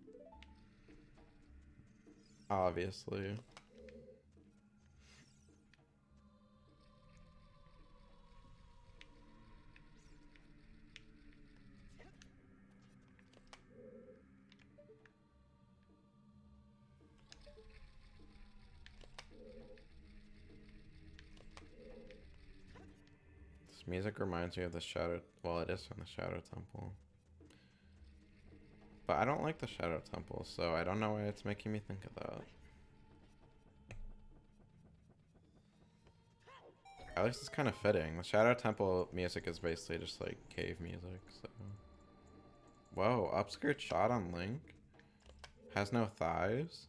Obviously. This music reminds me of the Shadow... Well, it is from the Shadow Temple. But I don't like the Shadow Temple, so I don't know why it's making me think of that. At least it's kind of fitting. The Shadow Temple music is basically just like cave music, so... Whoa, upskirt shot on Link? Has no thighs?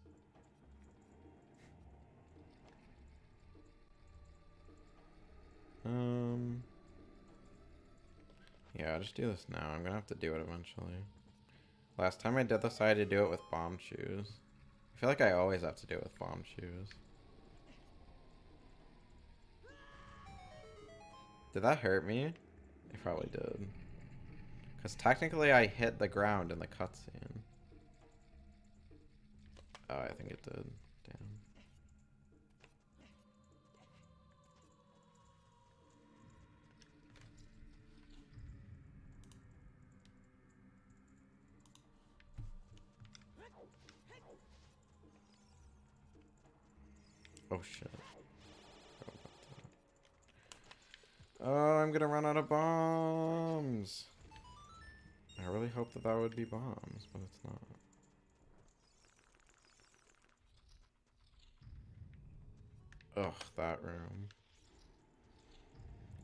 Yeah, I'll just do this now. I'm gonna have to do it eventually. Last time I did this, I had to do it with bomb shoes. I feel like I always have to do it with bomb shoes. Did that hurt me? It probably did. Because technically I hit the ground in the cutscene. Oh, I think it did. Damn. Oh shit. Oh, I'm gonna run out of bombs. I really hope that that would be bombs, but it's not. Ugh, that room.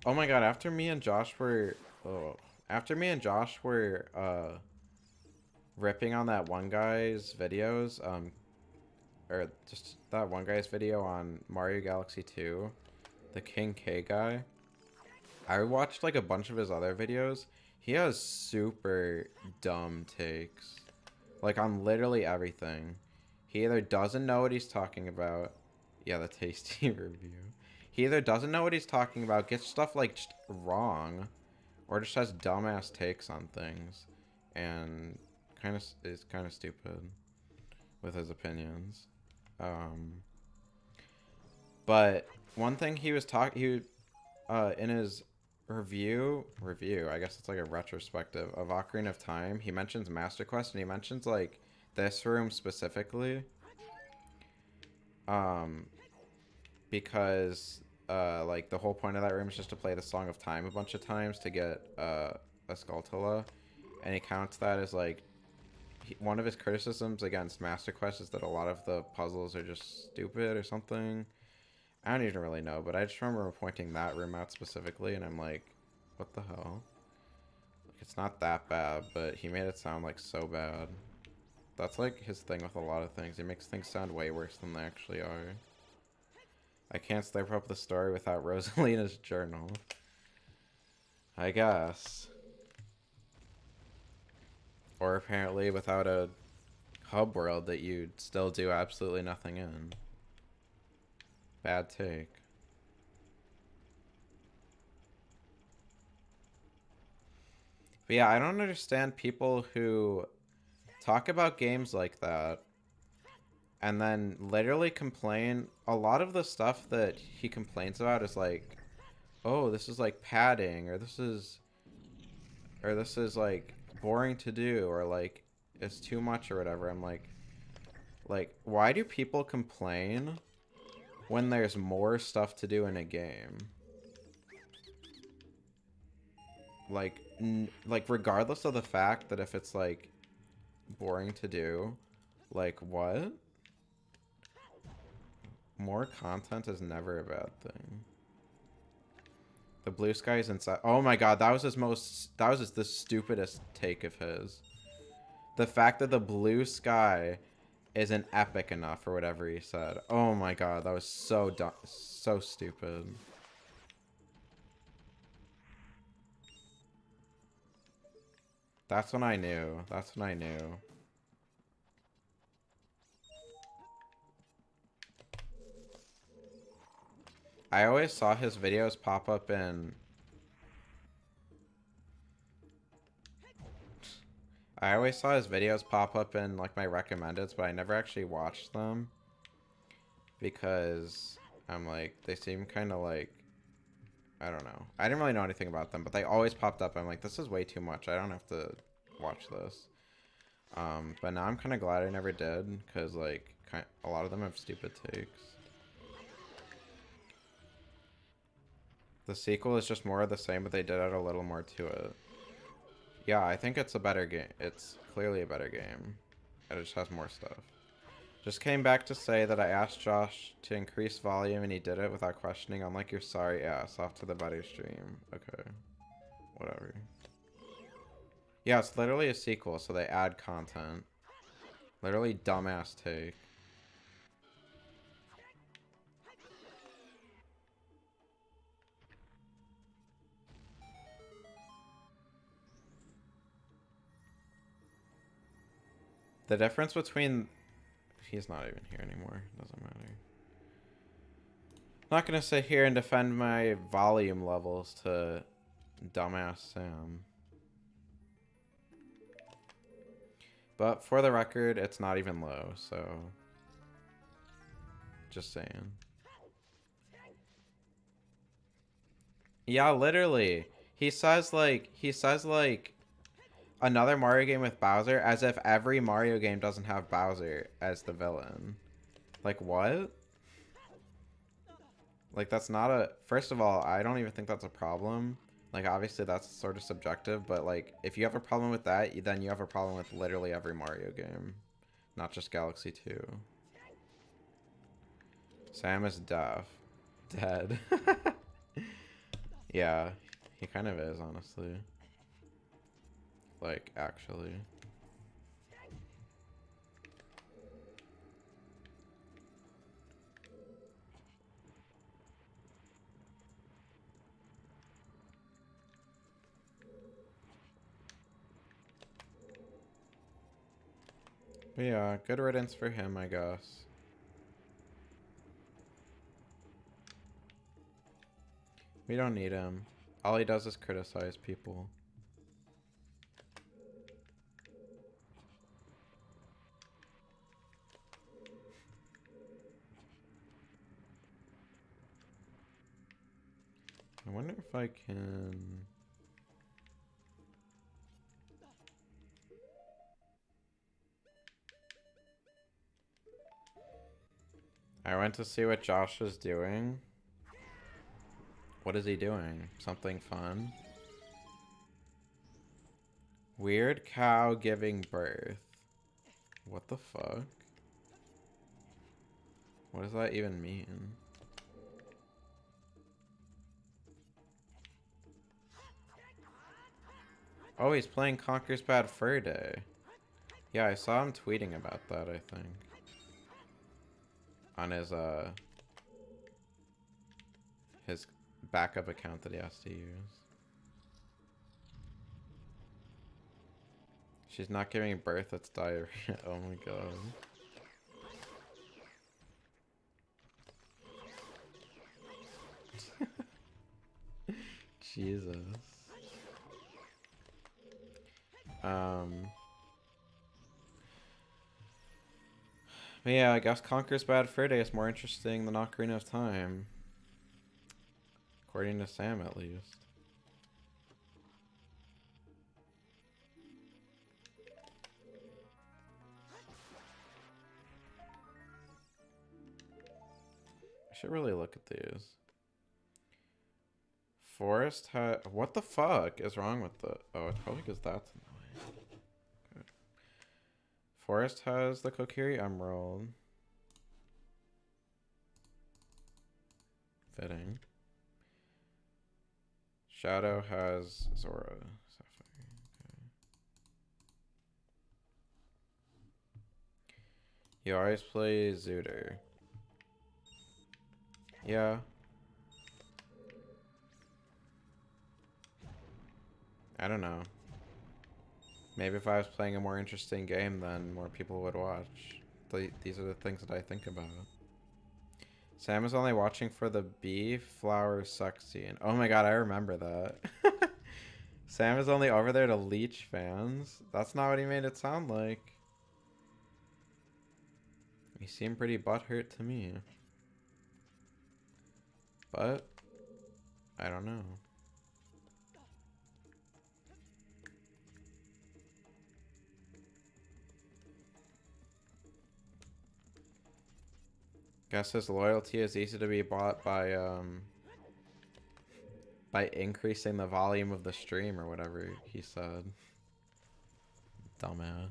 Oh my god, after me and Josh were... Oh. After me and Josh were, ripping on that one guy's videos, or just that one guy's video on Mario Galaxy 2, the King K guy. I watched like a bunch of his other videos. He has super dumb takes. Like on literally everything. He either doesn't know what he's talking about. Yeah, the tasty review. He either doesn't know what he's talking about, gets stuff like just wrong, or just has dumbass takes on things, and is kind of stupid with his opinions. But one thing he was talking, in his review, I guess it's like a retrospective of Ocarina of Time, he mentions Master Quest, and he mentions like this room specifically, because like the whole point of that room is just to play the Song of Time a bunch of times to get a Skulltula, and he counts that as like one of his criticisms against Master Quest is that a lot of the puzzles are just stupid or something. I don't even really know, but I just remember pointing that room out specifically, and I'm like, what the hell? Like, it's not that bad, but he made it sound like so bad. That's like his thing with a lot of things. He makes things sound way worse than they actually are. I can't step up the story without Rosalina's journal. I guess. Or apparently without a hub world that you still do absolutely nothing in. Bad take. But yeah, I don't understand people who talk about games like that and then literally complain. A lot of the stuff that he complains about is like, oh, this is like padding, or this is like boring to do, or like it's too much or whatever. I'm like, why do people complain when there's more stuff to do in a game? Like, regardless of the fact that if it's like boring to do, like, what? More content is never a bad thing. The blue sky is inside. Oh my god, that was the stupidest take of his. The fact that the blue sky isn't epic enough or whatever he said. Oh my god, that was so dumb, so stupid. That's when I knew. That's when I knew. I always saw his videos pop up in... I always saw his videos pop up in, like, my recommendeds, but I never actually watched them. Because I'm like, they seem kind of like... I don't know. I didn't really know anything about them, but they always popped up. I'm like, this is way too much. I don't have to watch this. But now I'm kind of glad I never did, because, like, a lot of them have stupid takes. The sequel is just more of the same, but they did add a little more to it. Yeah, I think it's a better game. It's clearly a better game. It just has more stuff. Just came back to say that I asked Josh to increase volume and he did it without questioning. Unlike your sorry ass. Off to the better stream. Okay. Whatever. Yeah, it's literally a sequel, so they add content. Literally dumbass take. The difference between... he's not even here anymore. Doesn't matter. I'm not gonna sit here and defend my volume levels to dumbass Sam. But for the record, it's not even low, so just saying. Yeah, literally. He says like another Mario game with Bowser as if every Mario game doesn't have Bowser as the villain. Like what? Like that's not a first of all, I don't even think that's a problem. Like obviously that's sort of subjective, but like if you have a problem with that, then you have a problem with literally every Mario game, not just Galaxy 2. Sam is deaf. Dead. Yeah, he kind of is, honestly. Like, actually. But yeah, good riddance for him, I guess. We don't need him. All he does is criticize people. I wonder if I can... I went to see what Josh is doing. What is he doing? Something fun? Weird cow giving birth. What the fuck? What does that even mean? Oh, he's playing Conker's Bad Fur Day. Yeah, I saw him tweeting about that, I think. On his backup account that he has to use. She's not giving birth, it's diarrhea. Oh my god. Jesus. But yeah, I guess Conker's Bad Fur Day is more interesting than Ocarina of Time. According to Sam, at least. I should really look at these. Forest has... What the fuck is wrong with the... Oh, it's probably because that's in the way. Okay. Forest has the Kokiri Emerald. Fitting. Shadow has Zora Sapphire. Okay. You always play ZOoTR. Yeah. I don't know. Maybe if I was playing a more interesting game, then more people would watch. These are the things that I think about. Sam is only watching for the bee flower sex scene. Oh my god, I remember that. Sam is only over there to leech fans. That's not what he made it sound like. He seemed pretty butthurt to me. But, I don't know. Guess his loyalty is easy to be bought by increasing the volume of the stream or whatever he said. Dumbass.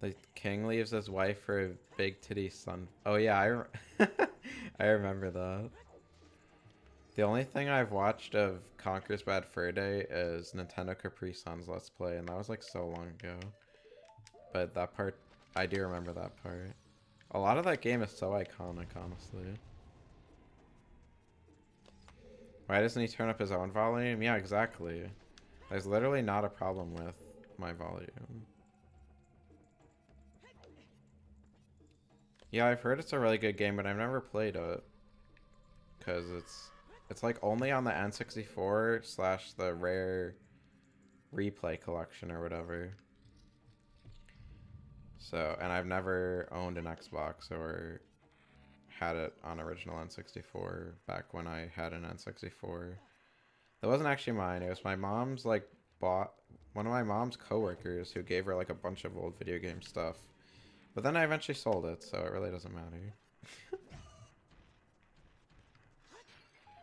The king leaves his wife for a big titty son. Oh yeah, I remember that. The only thing I've watched of Conker's Bad Fur Day is Nintendo Capri Sun's Let's Play, and that was like so long ago. But that part, I do remember that part. A lot of that game is so iconic, honestly. Why doesn't he turn up his own volume? Yeah, exactly. There's literally not a problem with my volume. Yeah, I've heard it's a really good game, but I've never played it. Because it's like only on the N64 / the rare replay collection or whatever. So, and I've never owned an Xbox or had it on original N64 back when I had an N64. That wasn't actually mine. It was my mom's, like, one of my mom's coworkers who gave her, like, a bunch of old video game stuff. But then I eventually sold it, so it really doesn't matter.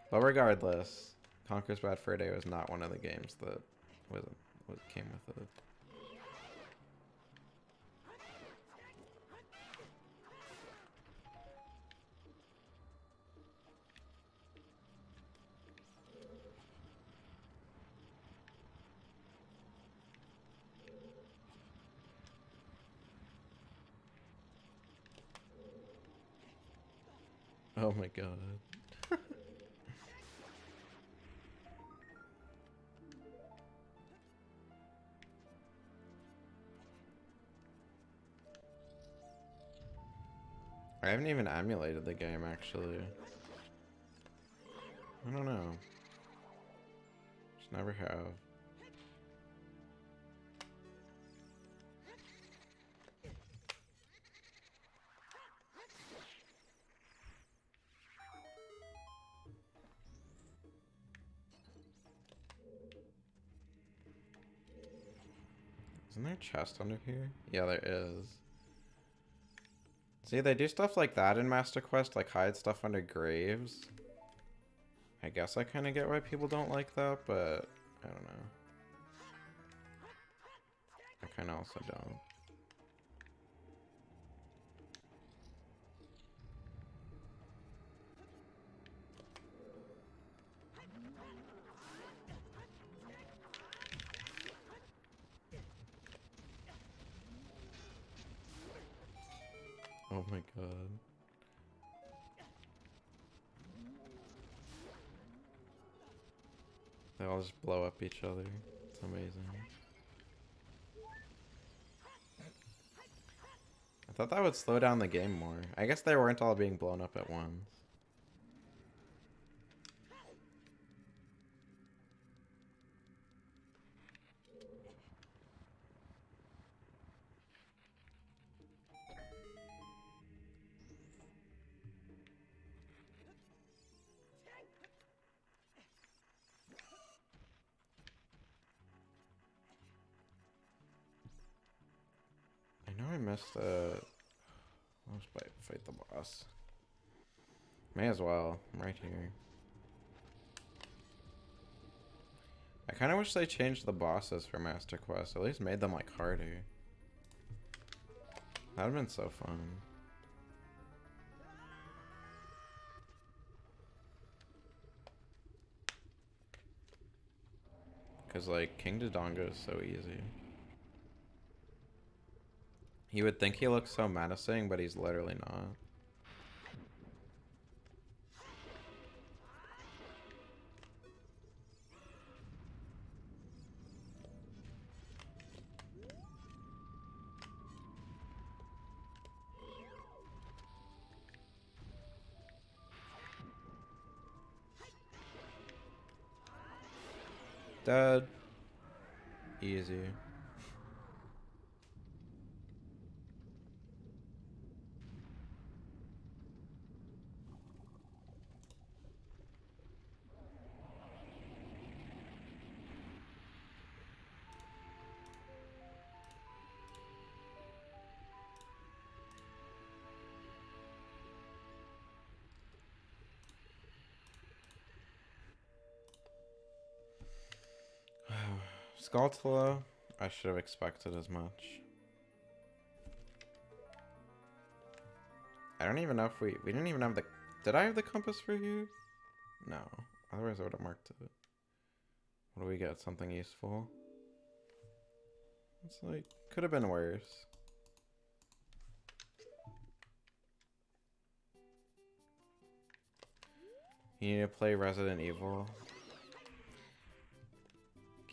But regardless, Conker's Bad Fur Day was not one of the games that came with it. Oh my god. I haven't even emulated the game, actually. I don't know. Just never have. Isn't there a chest under here? Yeah, there is. See, they do stuff like that in Master Quest, like hide stuff under graves. I guess I kind of get why people don't like that, but I don't know. I kind of also don't. Oh my god. They all just blow up each other. It's amazing. I thought that would slow down the game more. I guess they weren't all being blown up at once. I know I missed let's fight the boss. May as well. I'm right here. I kind of wish they changed the bosses for Master Quest. At least made them, like, harder. That would have been so fun. Because, like, King Dodongo is so easy. You would think he looks so menacing, but he's literally not. Dead. Easy. Skulltula, I should have expected as much. I don't even know if we didn't even have the... Did I have the compass for you? No. Otherwise I would have marked it. What do we get? Something useful? It's like, could have been worse. You need to play Resident Evil.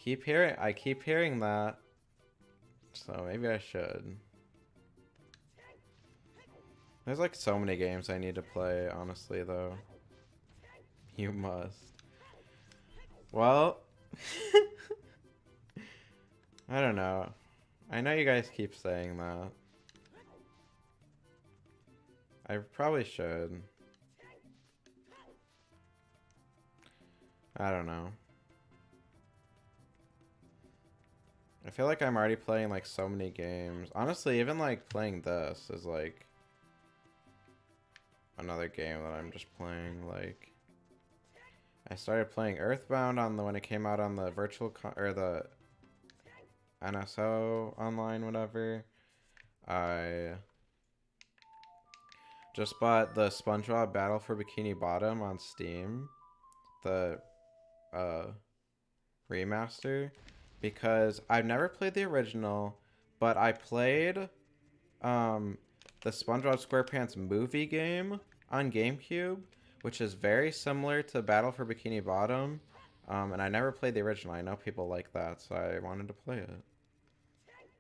I keep hearing that. So maybe I should. There's like so many games I need to play, honestly, though. You must. Well, I don't know. I know you guys keep saying that. I probably should. I don't know. I feel like I'm already playing like so many games. Honestly, even like playing this is like another game that I'm just playing. Like, I started playing Earthbound on the when it came out on the or the NSO online, whatever. I just bought the SpongeBob Battle for Bikini Bottom on Steam, the remaster, because I've never played the original, but I played the SpongeBob SquarePants movie game on GameCube, which is very similar to Battle for Bikini Bottom. And I never played the original. I know people like that, so I wanted to play it.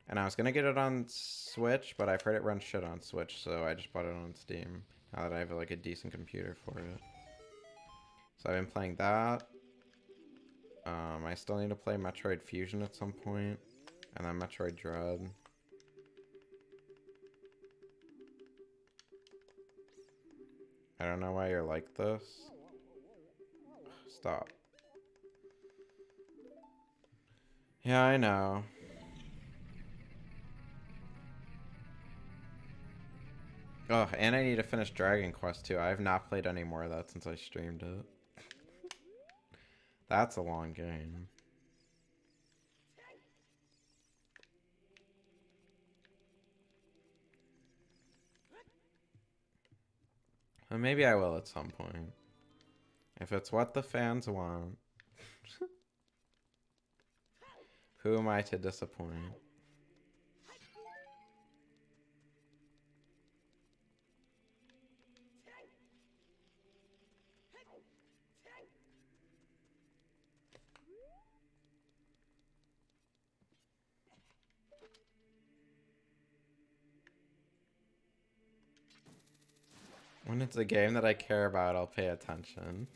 And I was gonna get it on Switch, but I've heard it runs shit on Switch, so I just bought it on Steam. Now that I have like a decent computer for it. So I've been playing that. I still need to play Metroid Fusion at some point, and then Metroid Dread. I don't know why you're like this. Stop. Yeah, I know. Oh, and I need to finish Dragon Quest too. I have not played any more of that since I streamed it. That's a long game. And maybe I will at some point. If it's what the fans want. Who am I to disappoint? When it's a game that I care about, I'll pay attention.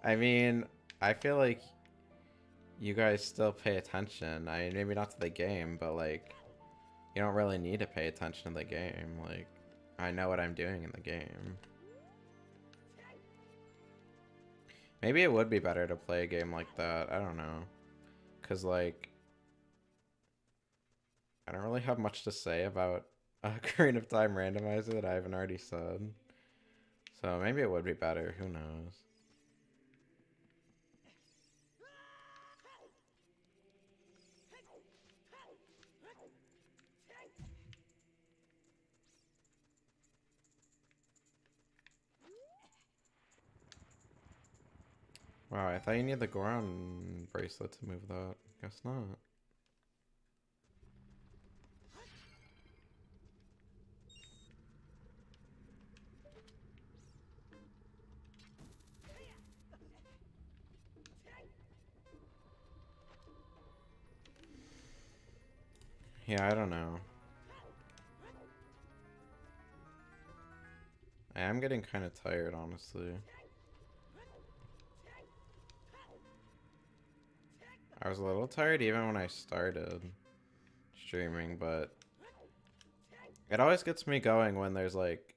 I mean, I feel like you guys still pay attention. I mean, maybe not to the game, but like, you don't really need to pay attention to the game. Like, I know what I'm doing in the game. Maybe it would be better to play a game like that. I don't know. Because, like, I don't really have much to say about Ocarina of Time Randomizer that I haven't already said. So maybe it would be better. Who knows? Wow, I thought you needed the Goron bracelet to move that. Guess not. Yeah, I don't know. I am getting kind of tired, honestly. I was a little tired even when I started streaming, but it always gets me going when there's like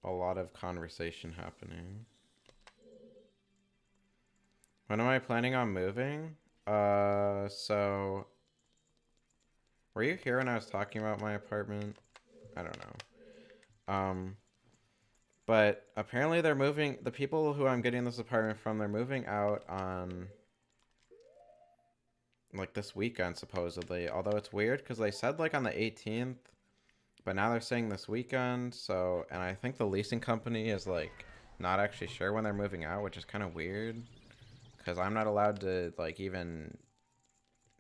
a lot of conversation happening. When am I planning on moving? So were you here when I was talking about my apartment? I don't know. But apparently they're moving, the people who I'm getting this apartment from, they're moving out on like this weekend supposedly. Although it's weird because they said like on the 18th, but now they're saying this weekend. So, and I think the leasing company is like not actually sure when they're moving out, which is kind of weird because I'm not allowed to like even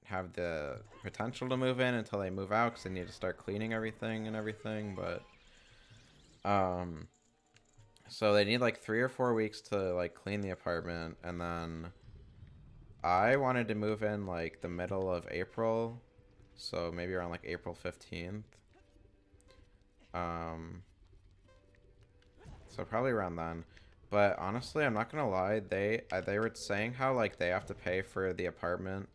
have the potential to move in until they move out because they need to start cleaning everything and everything. But so they need like 3 or 4 weeks to like clean the apartment, and then I wanted to move in like the middle of April, so maybe around like April 15th. So probably around then. But honestly, I'm not gonna lie. They were saying how like they have to pay for the apartment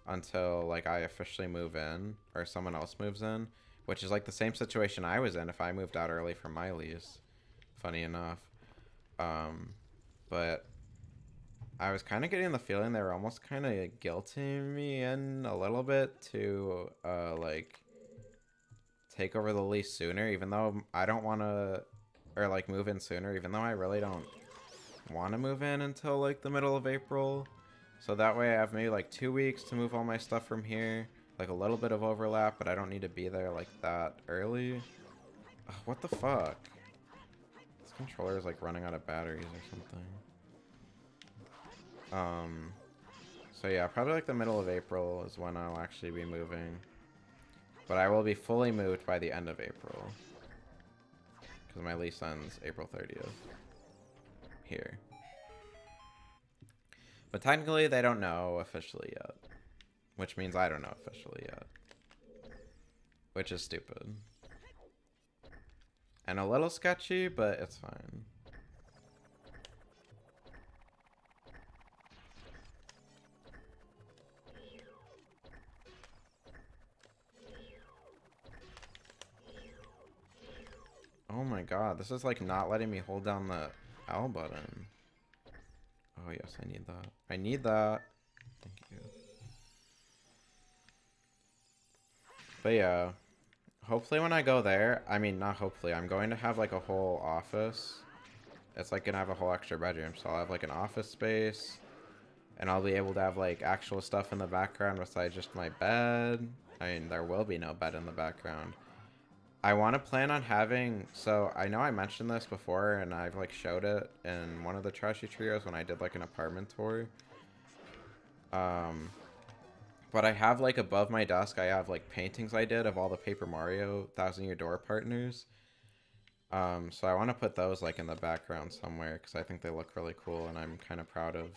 until like I officially move in or someone else moves in, which is like the same situation I was in if I moved out early from my lease. Funny enough. But I was kind of getting the feeling they were almost kind of guilting me in a little bit to like take over the lease sooner, even though I don't want to, or like move in sooner, even though I really don't want to move in until like the middle of April. So that way I have maybe like 2 weeks to move all my stuff from here, like a little bit of overlap, but I don't need to be there like that early. Ugh, what the fuck? This controller is like running out of batteries or something. So yeah, probably like the middle of April is when I'll actually be moving. But I will be fully moved by the end of April. Because my lease ends April 30th. Here. But technically they don't know officially yet. Which means I don't know officially yet. Which is stupid. And a little sketchy, but it's fine. Oh my god, this is like not letting me hold down the L button. Oh yes, I need that. I need that. Thank you. But yeah, hopefully when I go there, I mean not hopefully, I'm going to have like a whole office. It's like gonna have a whole extra bedroom, so I'll have like an office space. And I'll be able to have like actual stuff in the background besides just my bed. I mean, there will be no bed in the background. I want to plan on having, so I know I mentioned this before and I've like showed it in one of the Trashy Trios when I did like an apartment tour. But I have like above my desk, I have like paintings I did of all the Paper Mario 1000 Year Door partners. So I want to put those like in the background somewhere because I think they look really cool and I'm kind of proud of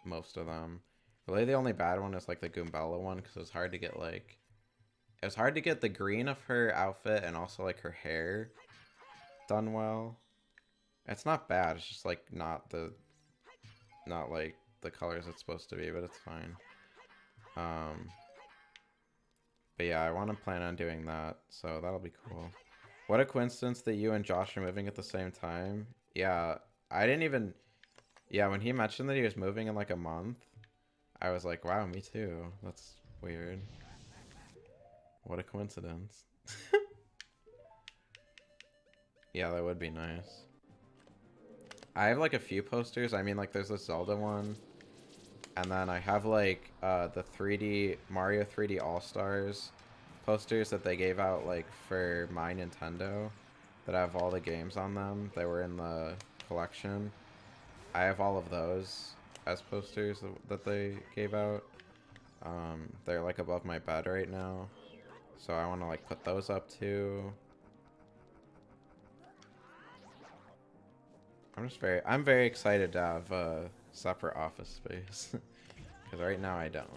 most of them. Really the only bad one is like the Goombella one because it's hard to get like, it was hard to get the green of her outfit and also like her hair done well. It's not bad, it's just like not like the colors it's supposed to be, but it's fine. But yeah, I want to plan on doing that, so that'll be cool. What a coincidence that you and Josh are moving at the same time. Yeah, I didn't even... Yeah, when he mentioned that he was moving in like a month, I was like, wow, me too. That's weird. What a coincidence. Yeah, that would be nice. I have like a few posters. I mean, like there's this Zelda one. And then I have like the 3D Mario 3D All-Stars posters that they gave out like for my Nintendo that have all the games on them that were in the collection. I have all of those as posters that they gave out. They're like above my bed right now. So I want to like put those up too. I'm very excited to have a separate office space. Because right now I don't.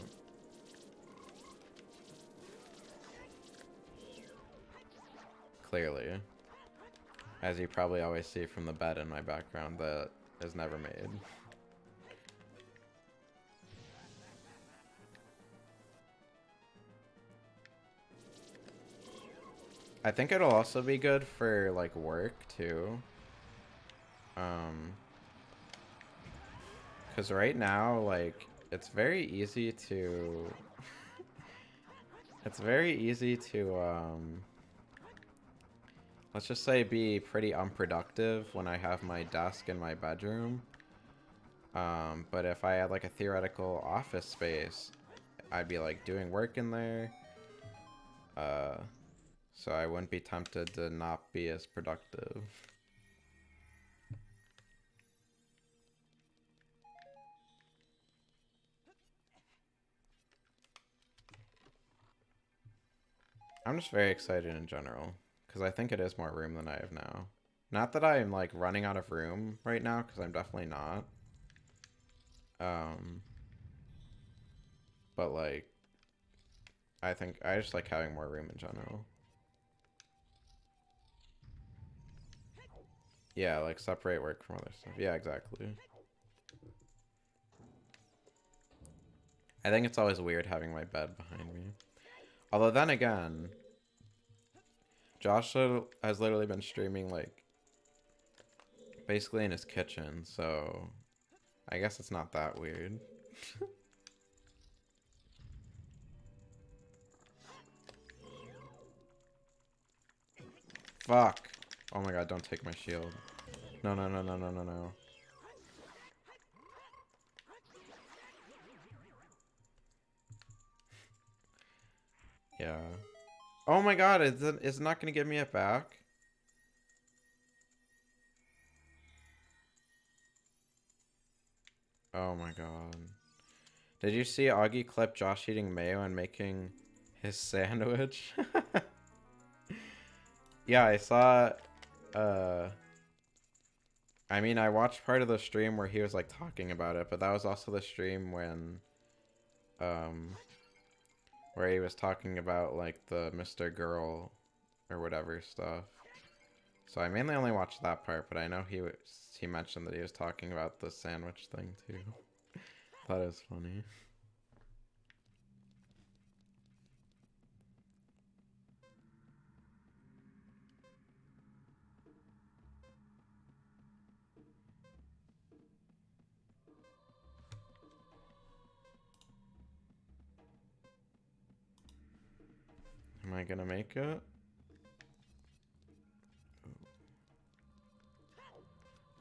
Clearly. As you probably always see from the bed in my background that is never made. I think it'll also be good for like work too. Because right now, like, it's very easy to... it's very easy to, let's just say be pretty unproductive when I have my desk in my bedroom. But if I had, like, a theoretical office space, I'd be, like, doing work in there. So I wouldn't be tempted to not be as productive. I'm just very excited in general, because I think it is more room than I have now. Not that I'm, like, running out of room right now, because I'm definitely not. But like, I think I just like having more room in general. Yeah, like separate work from other stuff. Yeah, exactly. I think it's always weird having my bed behind me. Although then again, Josh has literally been streaming like basically in his kitchen, so I guess it's not that weird. Fuck. Oh my god, don't take my shield. No, no, no, no, no, no, no. Yeah. Oh my god, is it not gonna give me it back? Oh my god. Did you see Augie clip Josh eating mayo and making his sandwich? Yeah, I saw, uh... I mean, I watched part of the stream where he was, like, talking about it, but that was also the stream when, where he was talking about, like, the Mr. Girl or whatever stuff. So I mainly only watched that part, but I know he mentioned that he was talking about the sandwich thing, too. That is funny. Am I gonna make it?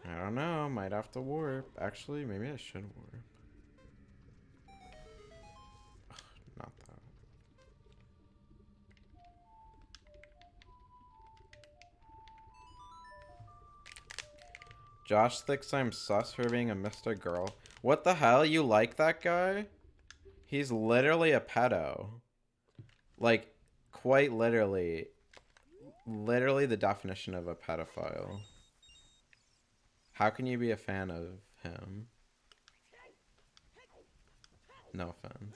I don't know. Might have to warp. Actually, maybe I should warp. Ugh, not that. Josh thinks I'm sus for being a Mr. Girl. What the hell? You like that guy? He's literally a pedo. Like, quite literally. Literally the definition of a pedophile. How can you be a fan of him? No offense.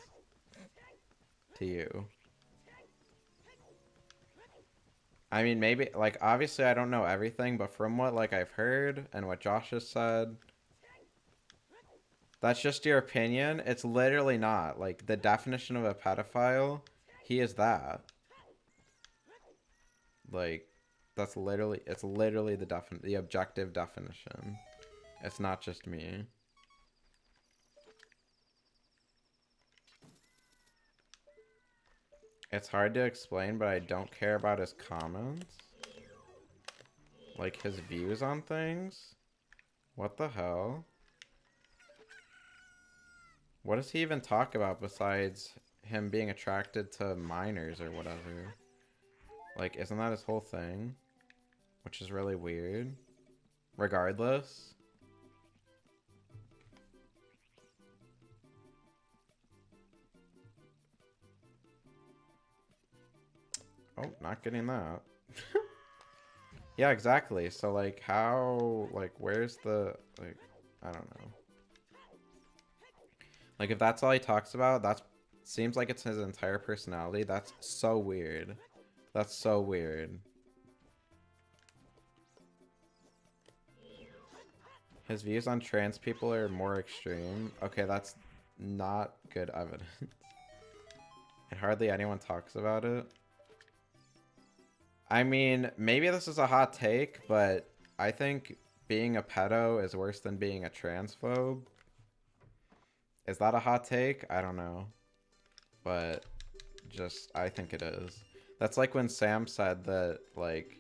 To you. I mean, maybe, like, obviously I don't know everything, but from what, like, I've heard and what Josh has said, that's just your opinion. It's literally not. Like, the definition of a pedophile, he is that. Like, that's literally, it's literally the objective definition. It's not just me. It's hard to explain, but I don't care about his comments. Like, his views on things. What the hell? What does he even talk about besides him being attracted to minors or whatever? Like, isn't that his whole thing? Which is really weird. Regardless. Oh, not getting that. Yeah, exactly. So, like, how, like, where's the, like, I don't know. Like, if that's all he talks about, that seems like it's his entire personality. That's so weird. That's so weird. His views on trans people are more extreme. Okay, that's not good evidence. And hardly anyone talks about it. I mean, maybe this is a hot take, but I think being a pedo is worse than being a transphobe. Is that a hot take? I don't know. But just, I think it is. That's like when Sam said that, like,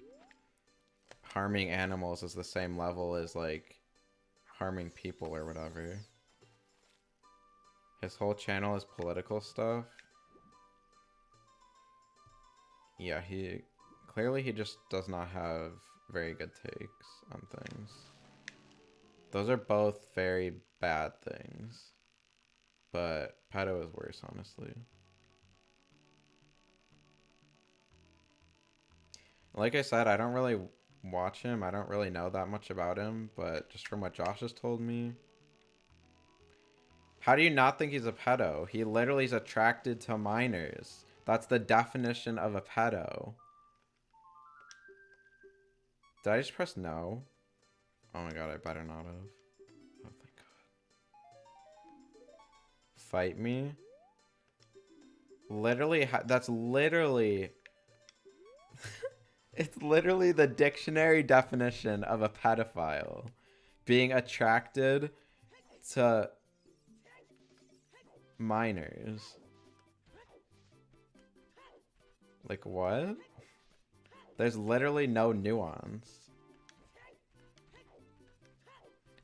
harming animals is the same level as, like, harming people or whatever. His whole channel is political stuff. Yeah, clearly he just does not have very good takes on things. Those are both very bad things. But pedo is worse, honestly. Like I said, I don't really watch him. I don't really know that much about him. But just from what Josh has told me, How do you not think he's a pedo? He literally is attracted to minors. That's the definition of a pedo. Did I just press no? Oh my god, I better not have. Oh thank god. Fight me? Literally, that's literally... It's literally the dictionary definition of a pedophile. Being attracted to minors. Like, what? There's literally no nuance.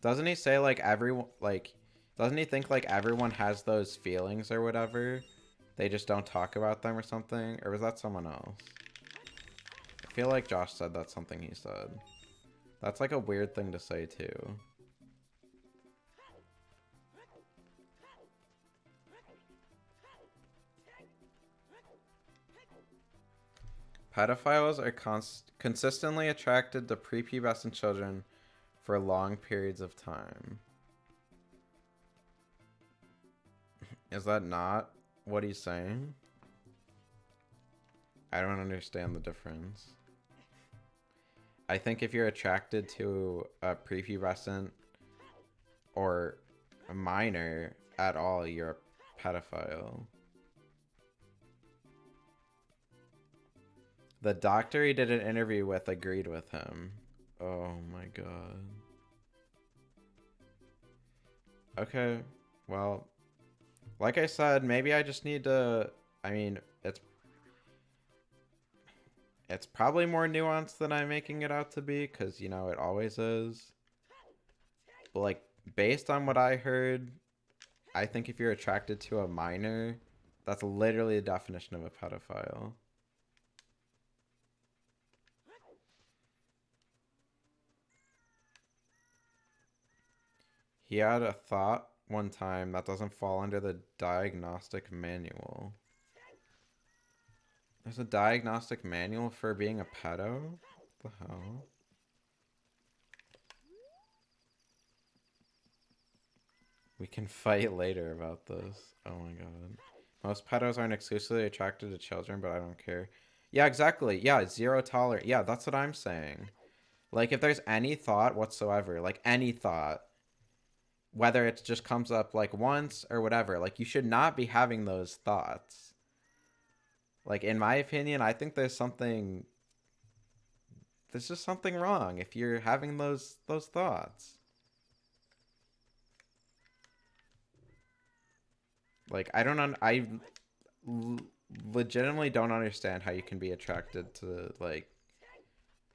Doesn't he say, like, everyone, like, doesn't he think, like, everyone has those feelings or whatever? They just don't talk about them or something? Or was that someone else? I feel like Josh said that's something he said. That's, like, a weird thing to say, too. Pedophiles are consistently attracted to prepubescent children for long periods of time. Is that not what he's saying? I don't understand the difference. I think if you're attracted to a prepubescent or a minor at all, you're a pedophile. The doctor he did an interview with agreed with him. Oh my god. Okay, well, like I said, maybe I just need to, I mean, it's probably more nuanced than I'm making it out to be, because, you know, it always is. But, like, based on what I heard, I think if you're attracted to a minor, that's literally the definition of a pedophile. He had a thought one time that doesn't fall under the diagnostic manual. There's a diagnostic manual for being a pedo? What the hell? We can fight later about this. Oh my god. Most pedos aren't exclusively attracted to children, but I don't care. Yeah, exactly. Yeah, zero tolerance. Yeah, that's what I'm saying. Like, if there's any thought whatsoever, like any thought, whether it just comes up like once or whatever, like you should not be having those thoughts. Like, in my opinion, I think there's just something wrong if you're having those thoughts. Like, I legitimately don't understand how you can be attracted to, like,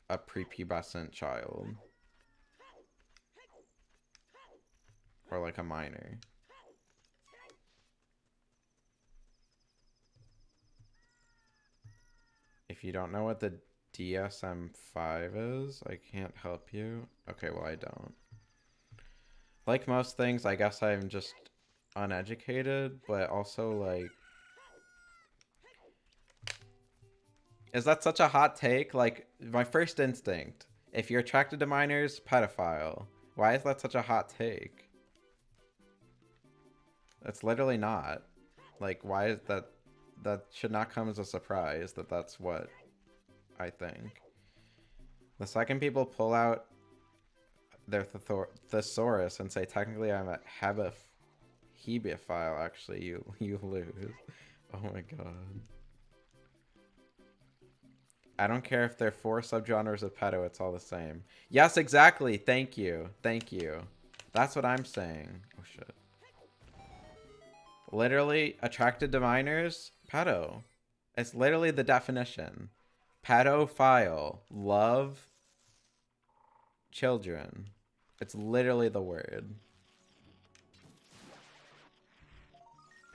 a prepubescent child. Or, like, a minor. If you don't know what the DSM-5 is, I can't help you. Okay, well, I don't. Like most things, I guess I'm just uneducated, but also, like... Is that such a hot take? Like, my first instinct, if you're attracted to minors, pedophile. Why is that such a hot take? It's literally not. Like, why is that... That should not come as a surprise that that's what I think. The second people pull out their thesaurus and say, technically I'm a hebephile, actually, you lose. Oh my god. I don't care if they're 4 subgenres of pedo, it's all the same. Yes, exactly. Thank you. Thank you. That's what I'm saying. Oh shit. Literally, attracted to minors, pedo. It's literally the definition. Pedophile. Love children. It's literally the word.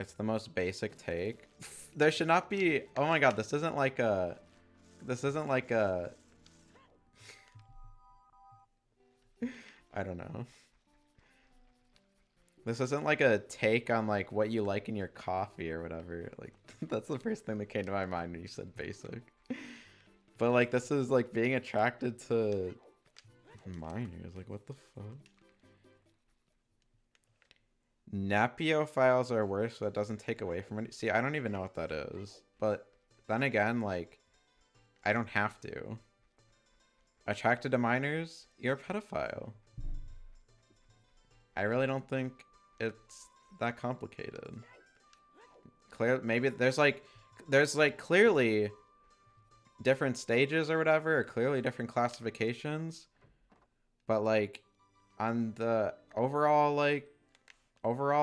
It's the most basic take. There should not be... Oh my god, this isn't like a... This isn't like a... I don't know. This isn't like a take on like what you like in your coffee or whatever. Like, that's the first thing that came to my mind when you said basic. But like, this is like being attracted to minors. Like, what the fuck? Nepiophiles are worse, so that doesn't take away from it. See, I don't even know what that is. But then again, like, I don't have to. Attracted to minors? You're a pedophile. I really don't think it's that complicated. Maybe there's clearly different stages or whatever, or clearly different classifications. But like, on the overall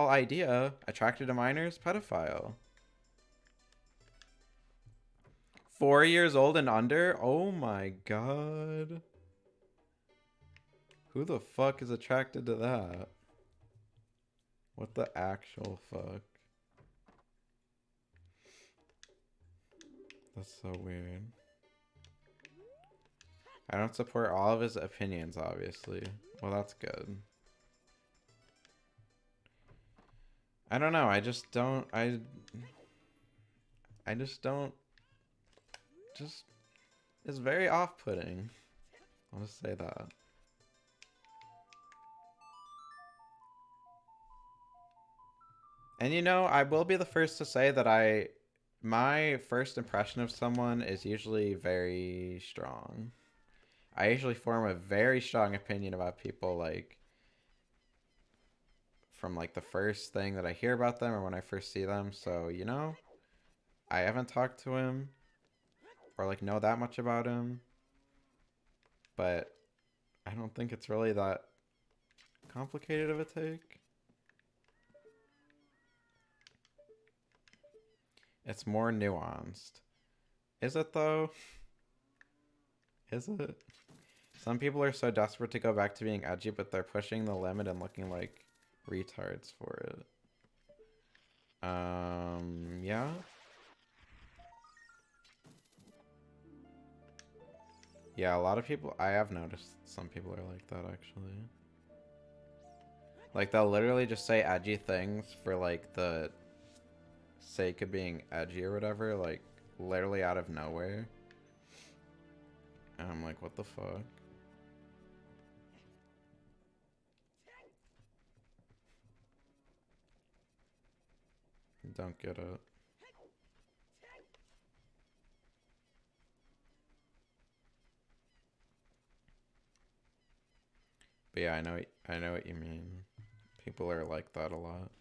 idea, attracted to minors, pedophile. 4 years old and under? Oh my god. Who the fuck is attracted to that? What the actual fuck? That's so weird. I don't support all of his opinions, obviously. Well, that's good. I don't know. I just don't. It's very off-putting. I'll just say that. And you know, I will be the first to say that my first impression of someone is usually very strong. I usually form a very strong opinion about people, like, from, like, the first thing that I hear about them or when I first see them. So, you know, I haven't talked to him or, like, know that much about him. But I don't think it's really that complicated of a take. It's more nuanced. Is it, though? Is it? Some people are so desperate to go back to being edgy, but they're pushing the limit and looking like retards for it. Yeah? Yeah, a lot of people, I have noticed some people are like that, actually. Like, they'll literally just say edgy things for, like, the sake of being edgy or whatever, like, literally out of nowhere. And I'm like, what the fuck? Don't get it. But yeah, I know what you mean. People are like that a lot.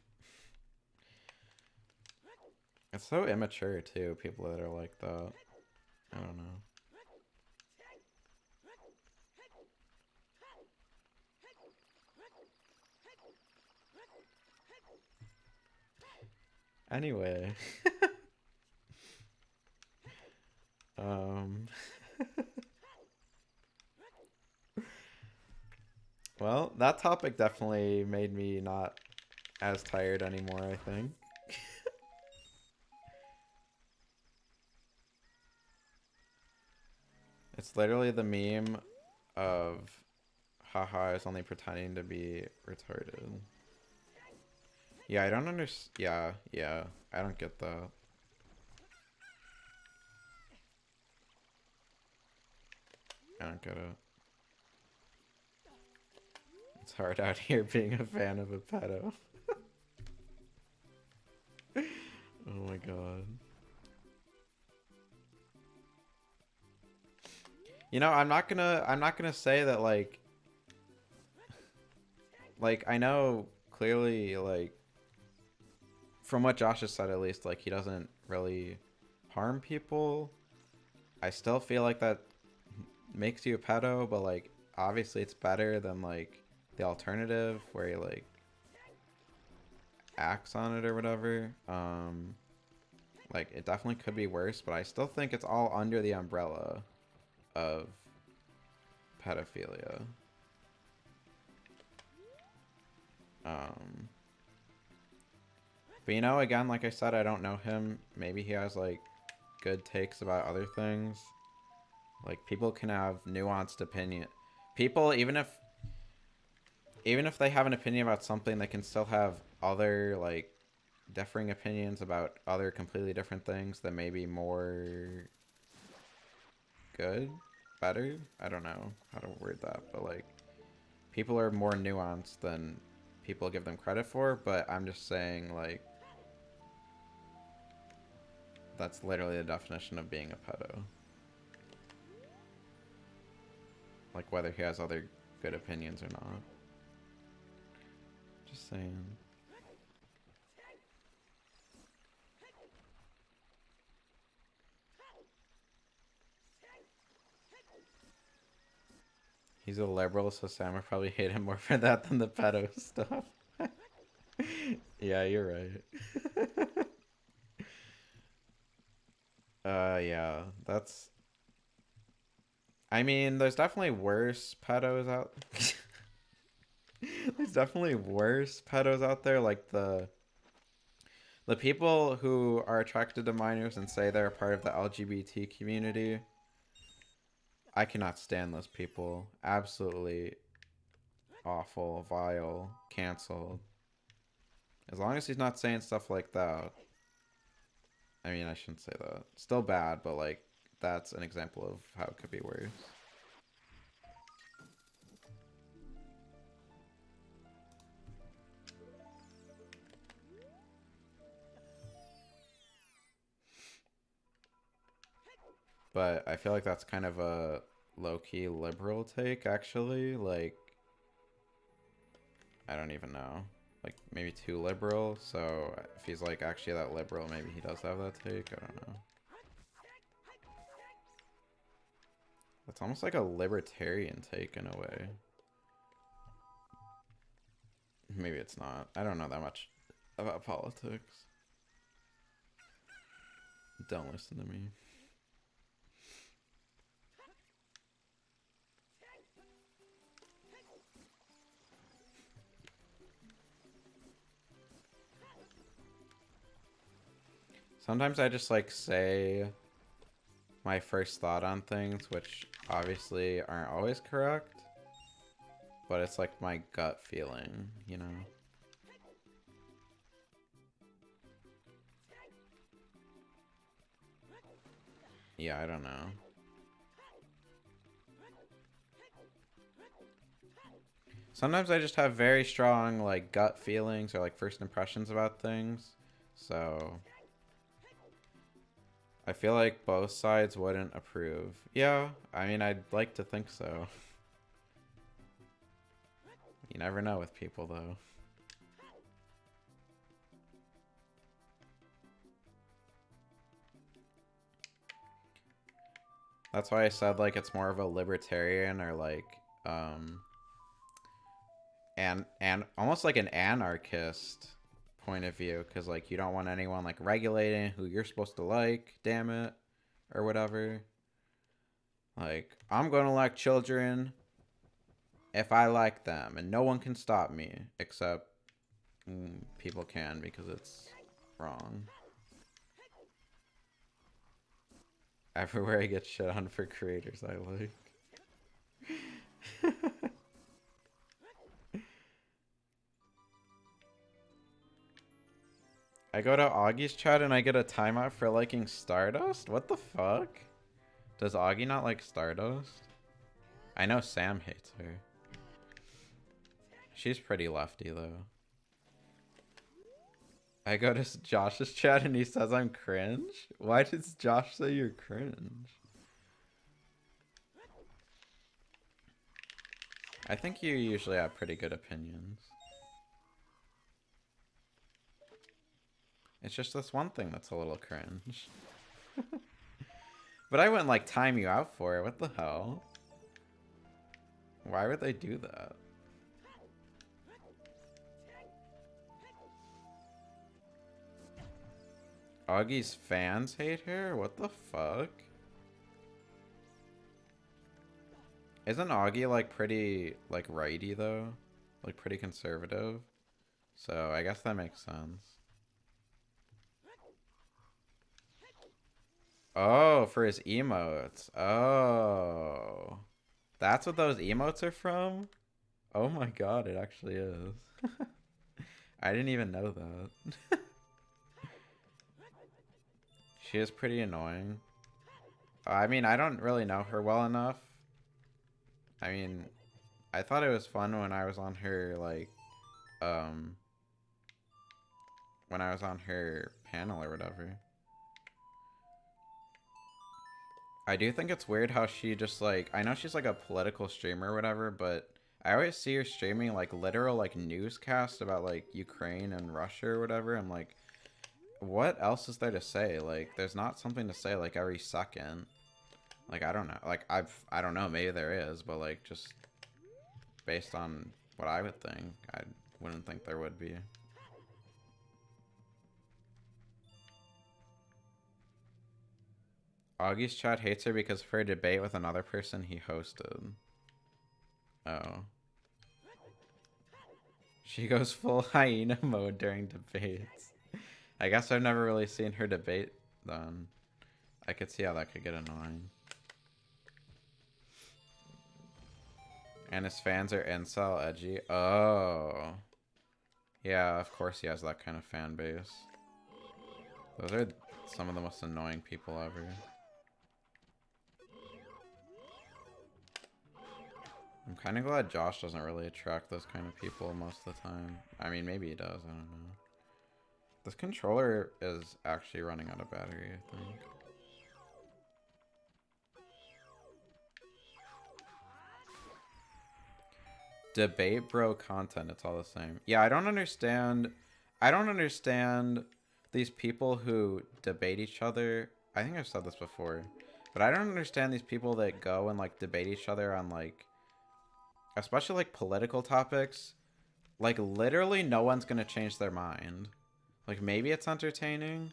It's so immature too, people that are like that. I don't know. Anyway. Well, that topic definitely made me not as tired anymore, I think. It's literally the meme of, haha, I was only pretending to be retarded. Yeah, I don't understand. Yeah, I don't get that. I don't get it. It's hard out here being a fan of a pedo. Oh my god. You know, I'm not gonna say that, like, I know clearly, like, from what Josh has said at least, like, he doesn't really harm people. I still feel like that makes you a pedo, but, like, obviously it's better than, like, the alternative where he, like, acts on it or whatever. Like, it definitely could be worse, but I still think it's all under the umbrella of pedophilia. But you know, again, like I said, I don't know him. Maybe he has, like, good takes about other things. Like, people can have nuanced opinion. People, even if they have an opinion about something, they can still have other, like, differing opinions about other completely different things that may be more good, better. I don't know how to word that, but, like, people are more nuanced than people give them credit for, but I'm just saying, like, that's literally the definition of being a pedo. Like, whether he has other good opinions or not. Just saying. He's a liberal, so Sam would probably hate him more for that than the pedo stuff. Yeah, you're right. Yeah, that's... I mean, there's definitely worse pedos out... There's definitely worse pedos out there, like the people who are attracted to minors and say they're a part of the LGBT community. I cannot stand those people. Absolutely awful, vile, canceled. As long as he's not saying stuff like that. I mean, I shouldn't say that. Still bad, but like, that's an example of how it could be worse. But I feel like that's kind of a low-key liberal take, actually. Like, I don't even know. Like, maybe too liberal. So if he's like actually that liberal, maybe he does have that take. I don't know. It's almost like a libertarian take in a way. Maybe it's not. I don't know that much about politics. Don't listen to me. Sometimes I just like say my first thought on things, which obviously aren't always correct, but it's like my gut feeling, you know? Yeah, I don't know. Sometimes I just have very strong like gut feelings or like first impressions about things, so I feel like both sides wouldn't approve. Yeah, I mean, I'd like to think so. You never know with people, though. That's why I said, like, it's more of a libertarian or, like, and almost like an anarchist point of view, because, like, you don't want anyone, like, regulating who you're supposed to like, damn it, or whatever. Like, I'm gonna like children if I like them, and no one can stop me, except people can because it's wrong. Everywhere I get shit on for creators I like. I go to Augie's chat and I get a timeout for liking Stardust? What the fuck? Does Augie not like Stardust? I know Sam hates her. She's pretty lefty though. I go to Josh's chat and he says I'm cringe? Why does Josh say you're cringe? I think you usually have pretty good opinions. It's just this one thing that's a little cringe. But I wouldn't like time you out for it. What the hell? Why would they do that? Augie's fans hate her? What the fuck? Isn't Augie like pretty like righty though? Like pretty conservative? So I guess that makes sense. Oh, for his emotes. Oh. That's what those emotes are from? Oh my god, it actually is. I didn't even know that. She is pretty annoying. I mean, I don't really know her well enough. I mean, I thought it was fun when I was on her, like, when I was on her panel or whatever. I do think it's weird how she just like, I know she's like a political streamer or whatever, but I always see her streaming like literal like newscasts about like Ukraine and Russia or whatever. I'm like, what else is there to say? Like, there's not something to say like every second. Like, I don't know. Like, I don't know. Maybe there is, but like just based on what I would think, I wouldn't think there would be. Augie's chat hates her because of her debate with another person he hosted. Oh. She goes full hyena mode during debates. I guess I've never really seen her debate then. I could see how that could get annoying. And his fans are incel edgy. Oh. Yeah, of course he has that kind of fan base. Those are some of the most annoying people ever. I'm kind of glad Josh doesn't really attract those kind of people most of the time. I mean, maybe he does. I don't know. This controller is actually running out of battery, I think. Debate bro content, it's all the same. Yeah, I don't understand these people who debate each other. I think I've said this before, but I don't understand these people that go and like debate each other on like, especially like political topics. Like literally no one's gonna change their mind. Like maybe it's entertaining,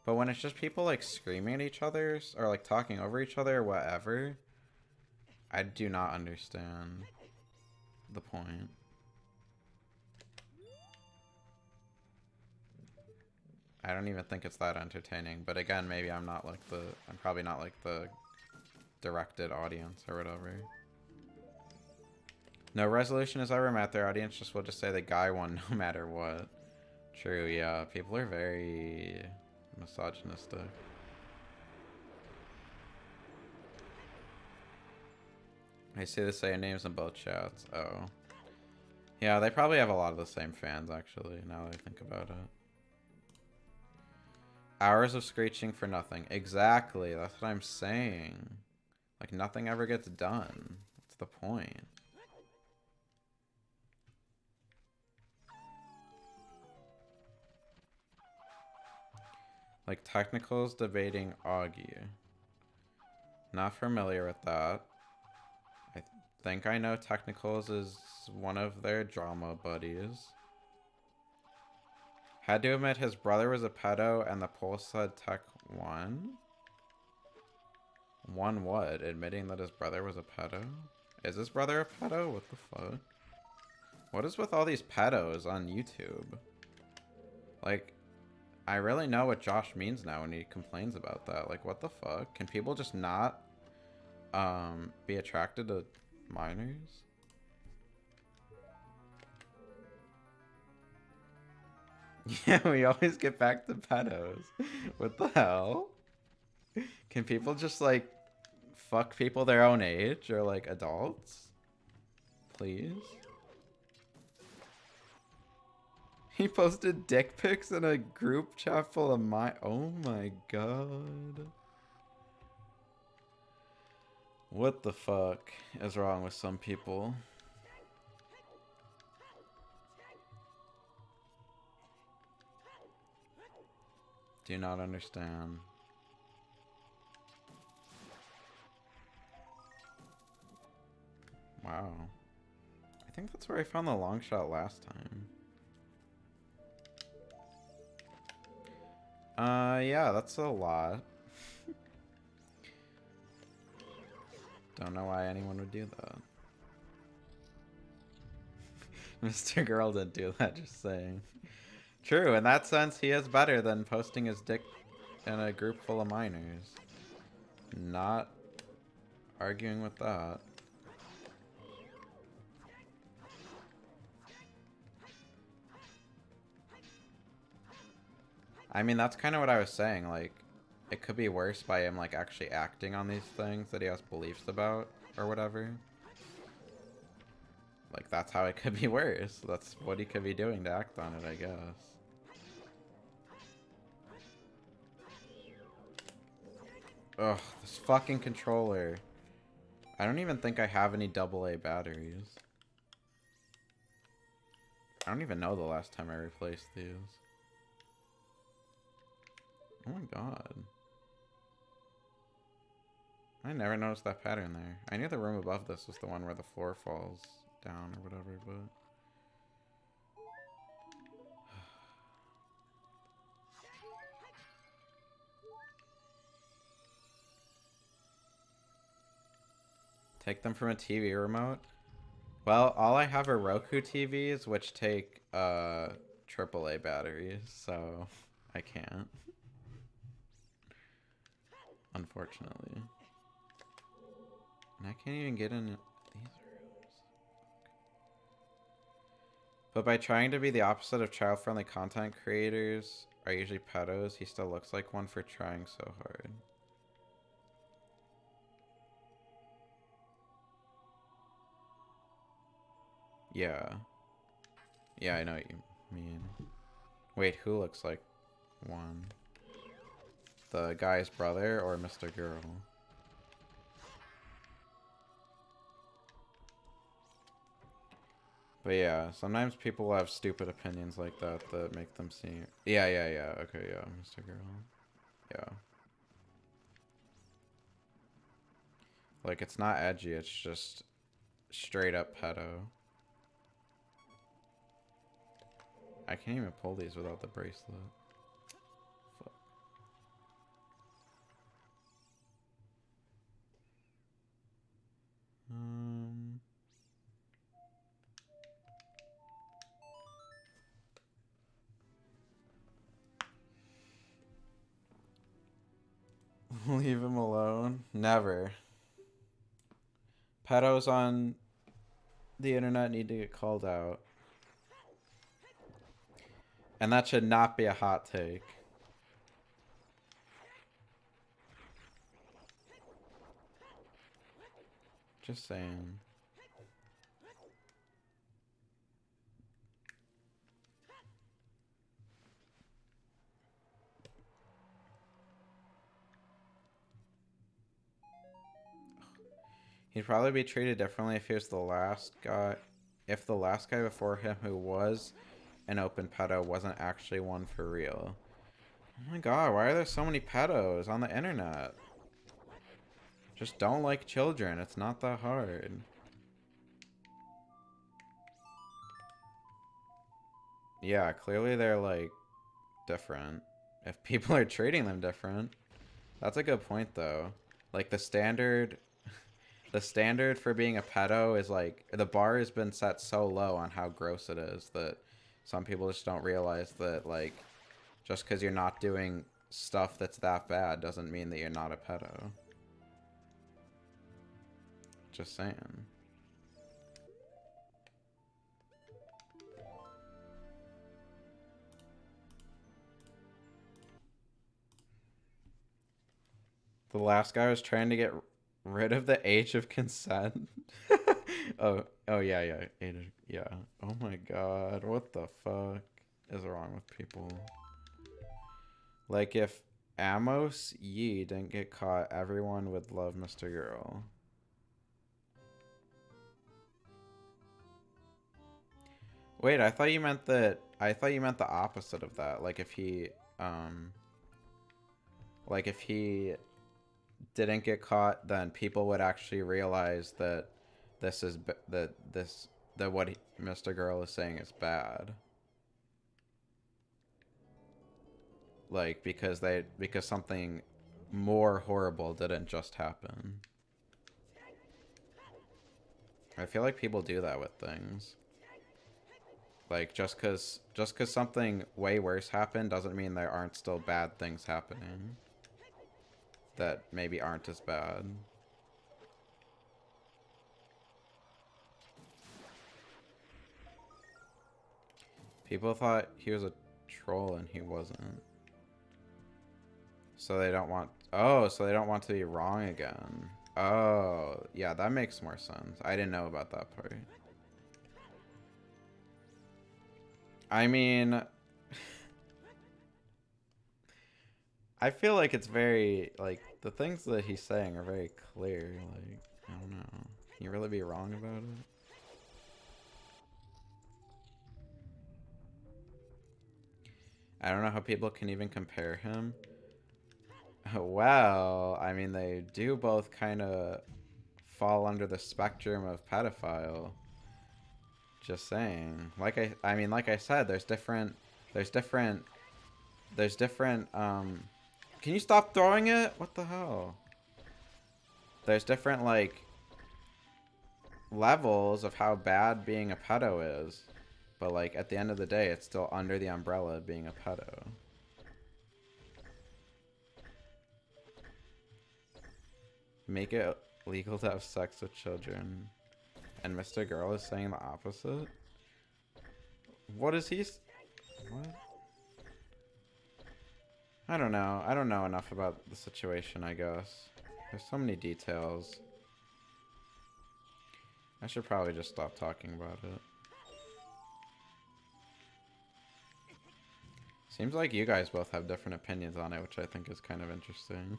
but when it's just people like screaming at each other or like talking over each other or whatever, I do not understand the point. I don't even think it's that entertaining, but again, maybe I'm probably not like the directed audience or whatever. No resolution has ever met. Their audience will just say the guy won no matter what. True, yeah. People are very misogynistic. I see the same names in both chats. Oh. Yeah, they probably have a lot of the same fans, actually, now that I think about it. Hours of screeching for nothing. Exactly, that's what I'm saying. Like, nothing ever gets done. That's the point. Like, Technicals debating Augie. Not familiar with that. I think I know Technicals is one of their drama buddies. Had to admit his brother was a pedo and the poll said Tech won? Won what? Admitting that his brother was a pedo? Is his brother a pedo? What the fuck? What is with all these pedos on YouTube? Like, I really know what Josh means now when he complains about that. Like, what the fuck? Can people just not be attracted to minors? Yeah, we always get back to pedos. What the hell? Can people just, like, fuck people their own age or, like, adults? Please? He posted dick pics in a group chat full of oh my god. What the fuck is wrong with some people? Do not understand. Wow. I think that's where I found the long shot last time. Yeah, that's a lot. Don't know why anyone would do that. Mr. Girl didn't do that, just saying. True, in that sense, he is better than posting his dick in a group full of minors. Not arguing with that. I mean, that's kind of what I was saying, like, it could be worse by him, like, actually acting on these things that he has beliefs about, or whatever. Like, that's how it could be worse. That's what he could be doing to act on it, I guess. Ugh, this fucking controller. I don't even think I have any AA batteries. I don't even know the last time I replaced these. Oh my god. I never noticed that pattern there. I knew the room above this was the one where the floor falls down or whatever, but... Take them from a TV remote? Well, all I have are Roku TVs, which take AAA batteries, so I can't. Unfortunately. And I can't even get in these rooms. But by trying to be the opposite of child-friendly content creators are usually pedos, he still looks like one for trying so hard. Yeah. Yeah, I know what you mean. Wait, who looks like one? The guy's brother or Mr. Girl? But yeah, sometimes people have stupid opinions like that that make them seem... Yeah. Okay, yeah, Mr. Girl. Yeah. Like, it's not edgy, it's just straight up pedo. I can't even pull these without the bracelet. Fuck. Leave him alone. Never. Pedos on the internet need to get called out. And that should not be a hot take. Just saying. He'd probably be treated differently if he was the last guy. If the last guy before him who was an open pedo wasn't actually one for real. Oh my god, why are there so many pedos on the internet? Just don't like children. It's not that hard. Yeah, clearly they're like different. If people are treating them different. That's a good point though. Like the standard for being a pedo is like the bar has been set so low on how gross it is that some people just don't realize that like just because you're not doing stuff that's that bad doesn't mean that you're not a pedo. Just saying. The last guy was trying to get rid of the age of consent. oh yeah. Yeah. Oh my god, what the fuck is wrong with people? Like if Amos Yee didn't get caught, everyone would love Mr. Girl. Wait, I thought you meant the opposite of that. Like if he didn't get caught, then people would actually realize that what Mr. Girl is saying is bad. Like because something more horrible didn't just happen. I feel like people do that with things. Like just cause something way worse happened doesn't mean there aren't still bad things happening that maybe aren't as bad. People thought he was a troll and he wasn't. So they don't want... Oh, so they don't want to be wrong again. Oh, yeah, that makes more sense. I didn't know about that part. I mean, I feel like it's very, like, the things that he's saying are very clear. Like, I don't know. Can you really be wrong about it? I don't know how people can even compare him. Well, I mean, they do both kind of fall under the spectrum of pedophile. Just saying. I mean, like I said, there's different, there's different, can you stop throwing it? What the hell? There's different, like, levels of how bad being a pedo is. But, like, at the end of the day, it's still under the umbrella of being a pedo. Make it legal to have sex with children. And Mr. Girl is saying the opposite? What is he... What? I don't know. I don't know enough about the situation, I guess. There's so many details. I should probably just stop talking about it. Seems like you guys both have different opinions on it, which I think is kind of interesting.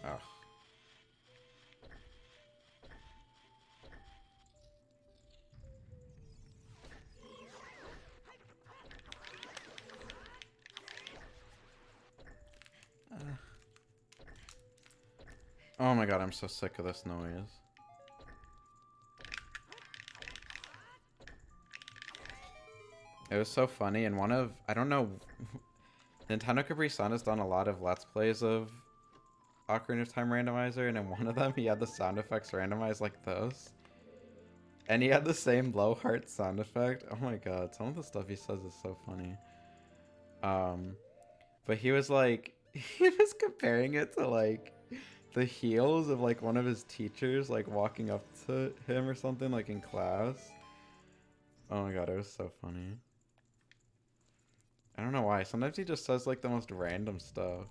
Ugh. Oh my god, I'm so sick of this noise. It was so funny, and one of... I don't know... Nintendo Capri Sun has done a lot of Let's Plays of Ocarina of Time Randomizer, and in one of them he had the sound effects randomized like this. And he had the same low heart sound effect. Oh my god, some of the stuff he says is so funny. But he was like... He was comparing it to, like... the heels of, like, one of his teachers, like, walking up to him or something, like, in class. Oh my god, it was so funny. I don't know why. Sometimes he just says, like, the most random stuff.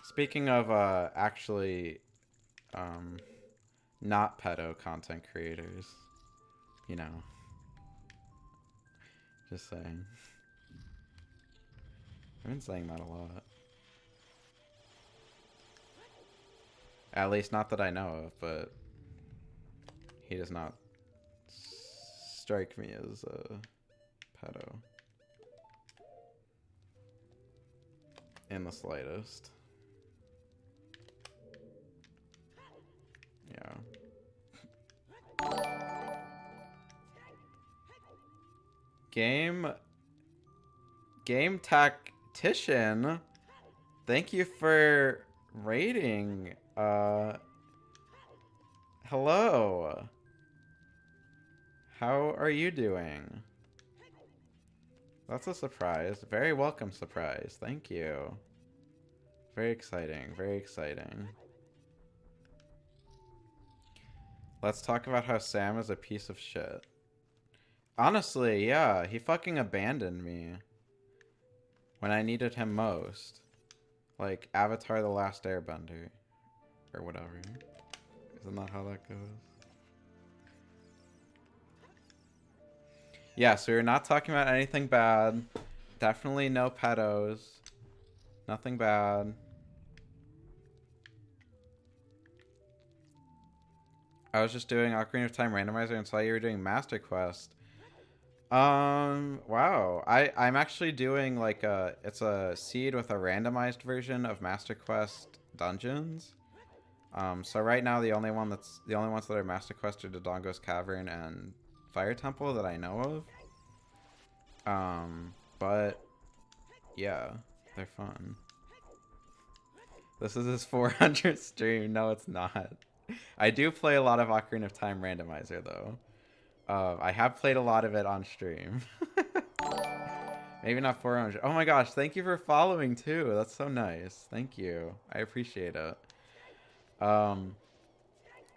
Speaking of, actually, not pedo content creators. You know. Just saying. I've been saying that a lot. At least not that I know of, but he does not strike me as a pedo. In the slightest. Yeah. Game Tactician. Thank you for rating. Hello. How are you doing? That's a surprise. Very welcome surprise. Thank you. Very exciting. Very exciting. Let's talk about how Sam is a piece of shit. Honestly, yeah. He fucking abandoned me. When I needed him most. Like, Avatar: The Last Airbender. Or whatever. Isn't that how that goes? Yeah, so we're not talking about anything bad. Definitely no pedos. Nothing bad. I was just doing Ocarina of Time Randomizer and saw you were doing Master Quest. Wow. I'm actually doing like it's a seed with a randomized version of Master Quest Dungeons. So right now the only ones that are Master Quest are Dodongo's Cavern and Fire Temple that I know of. But yeah, they're fun. This is his 400th stream. No, it's not. I do play a lot of Ocarina of Time Randomizer though. I have played a lot of it on stream. Maybe not 400. Oh my gosh, thank you for following too. That's so nice. Thank you. I appreciate it.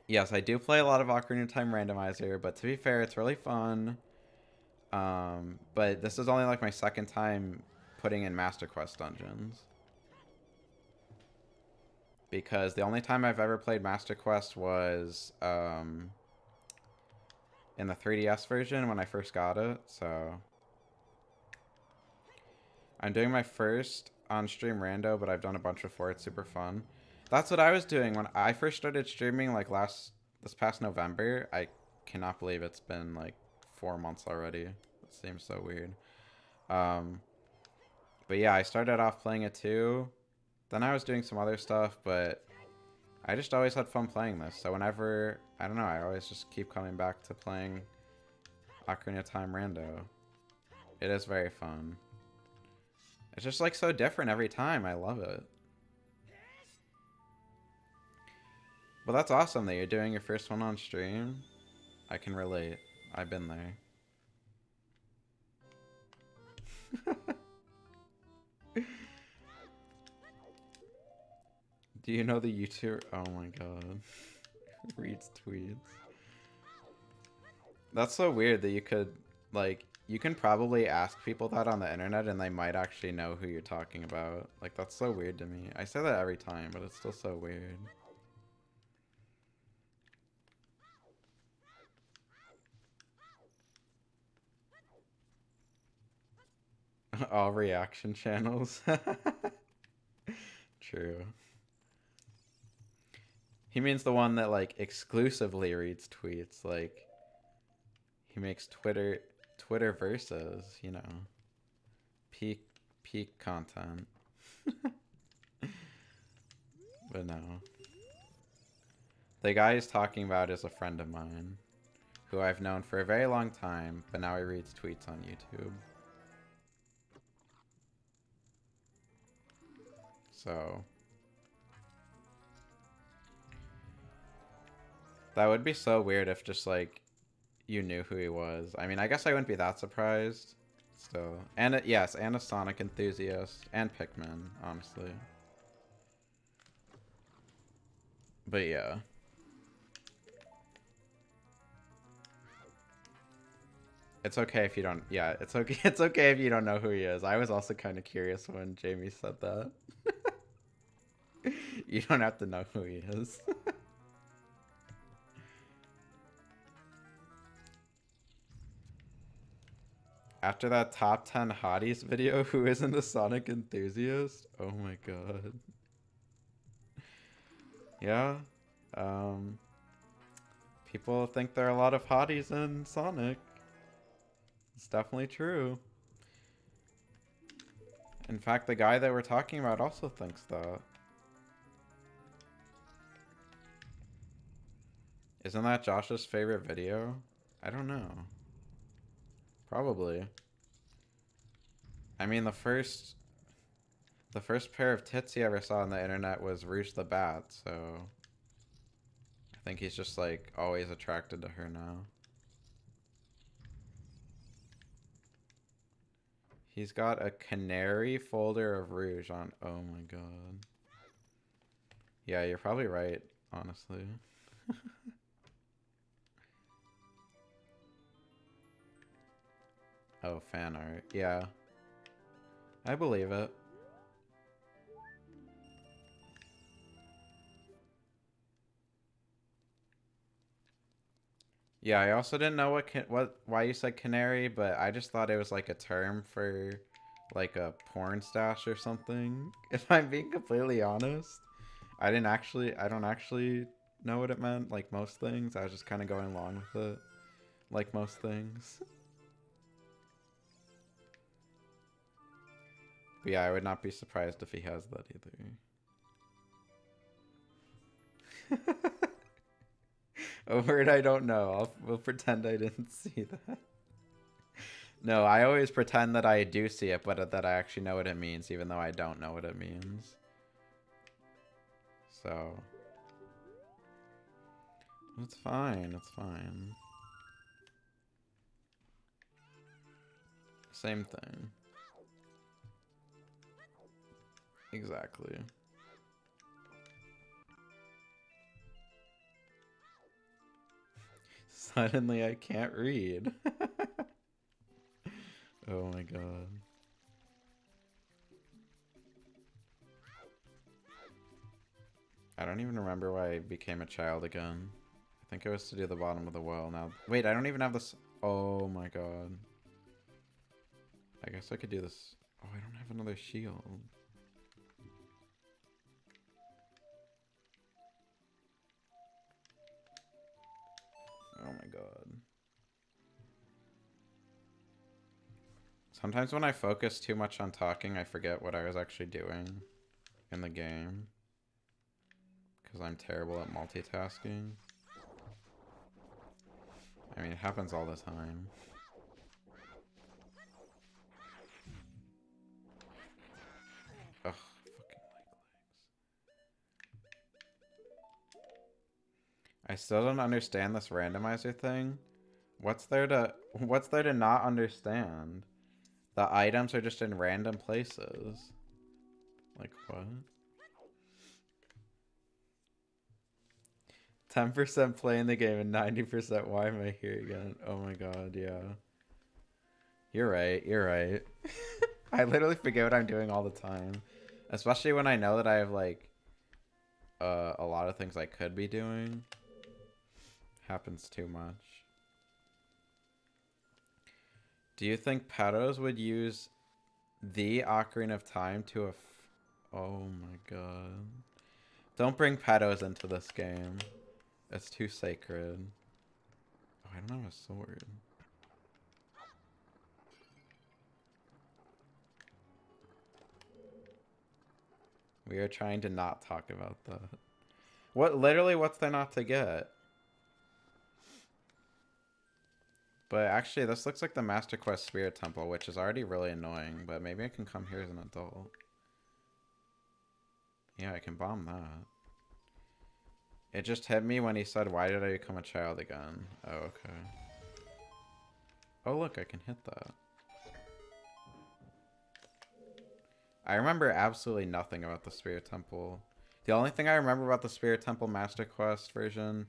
Yes, I do play a lot of Ocarina of Time Randomizer, but to be fair, it's really fun. But this is only like my second time putting in Master Quest dungeons. Because the only time I've ever played Master Quest was in the 3DS version when I first got it. So I'm doing my first on-stream rando, but I've done a bunch before. It's super fun. That's what I was doing when I first started streaming, like this past November. I cannot believe it's been like 4 months already. It seems so weird. But yeah, I started off playing it too. Then I was doing some other stuff, but I just always had fun playing this. So whenever, I don't know, I always just keep coming back to playing Ocarina of Time Rando. It is very fun. It's just like so different every time. I love it. Well, that's awesome that you're doing your first one on stream. I can relate. I've been there. Do you know the YouTuber? Oh my god. Reads tweets. That's so weird that you could, like, you can probably ask people that on the internet and they might actually know who you're talking about. Like, that's so weird to me. I say that every time, but it's still so weird. All reaction channels. True. He means the one that, like, exclusively reads tweets. Like, he makes Twitter verses, you know. Peak content. But no. The guy he's talking about is a friend of mine who I've known for a very long time, but now he reads tweets on YouTube. So that would be so weird if just like you knew who he was. I mean, I guess I wouldn't be that surprised still. And yes, and a Sonic enthusiast and Pikmin, honestly. But yeah. It's okay if you don't. Yeah, it's okay. It's okay if you don't know who he is. I was also kind of curious when Jamie said that. You don't have to know who he is. After that top 10 hotties video, who isn't a Sonic enthusiast? Oh my god. Yeah. People think there are a lot of hotties in Sonic. It's definitely true. In fact, the guy that we're talking about also thinks that. Isn't that Josh's favorite video? I don't know. Probably. I mean, the first pair of tits he ever saw on the internet was Rouge the Bat, so I think he's just like always attracted to her now. He's got a canary folder of Rouge on. Oh my god. Yeah, you're probably right, honestly. Oh, fan art. Yeah. I believe it. Yeah, I also didn't know why you said canary, but I just thought it was like a term for like a porn stash or something. If I'm being completely honest, I don't actually know what it meant, like most things. I was just kind of going along with it, like most things. But yeah, I would not be surprised if he has that either. A word I don't know. We'll pretend I didn't see that. No, I always pretend that I do see it, but that I actually know what it means, even though I don't know what it means. So it's fine. It's fine. Same thing. Exactly. Suddenly I can't read. Oh my god. I don't even remember why I became a child again. I think it was to do the bottom of the well now. Wait, I don't even have this. Oh my god. I guess I could do this. Oh, I don't have another shield. Oh my god. Sometimes when I focus too much on talking, I forget what I was actually doing in the game. Because I'm terrible at multitasking. I mean, it happens all the time. Ugh, fucking leg legs. I still don't understand this randomizer thing. What's there to not understand? The items are just in random places. Like what? 10% playing the game and 90% why am I here again? Oh my god, yeah. You're right, you're right. I literally forget what I'm doing all the time. Especially when I know that I have like a lot of things I could be doing. Happens too much. Do you think pedos would use the Ocarina of Time to oh my god. Don't bring pedos into this game. It's too sacred. Oh, I don't have a sword. We are trying to not talk about that. What's there not to get? But actually, this looks like the Master Quest Spirit Temple, which is already really annoying, but maybe I can come here as an adult. Yeah, I can bomb that. It just hit me when he said, why did I become a child again? Oh, okay. Oh, look, I can hit that. I remember absolutely nothing about the Spirit Temple. The only thing I remember about the Spirit Temple Master Quest version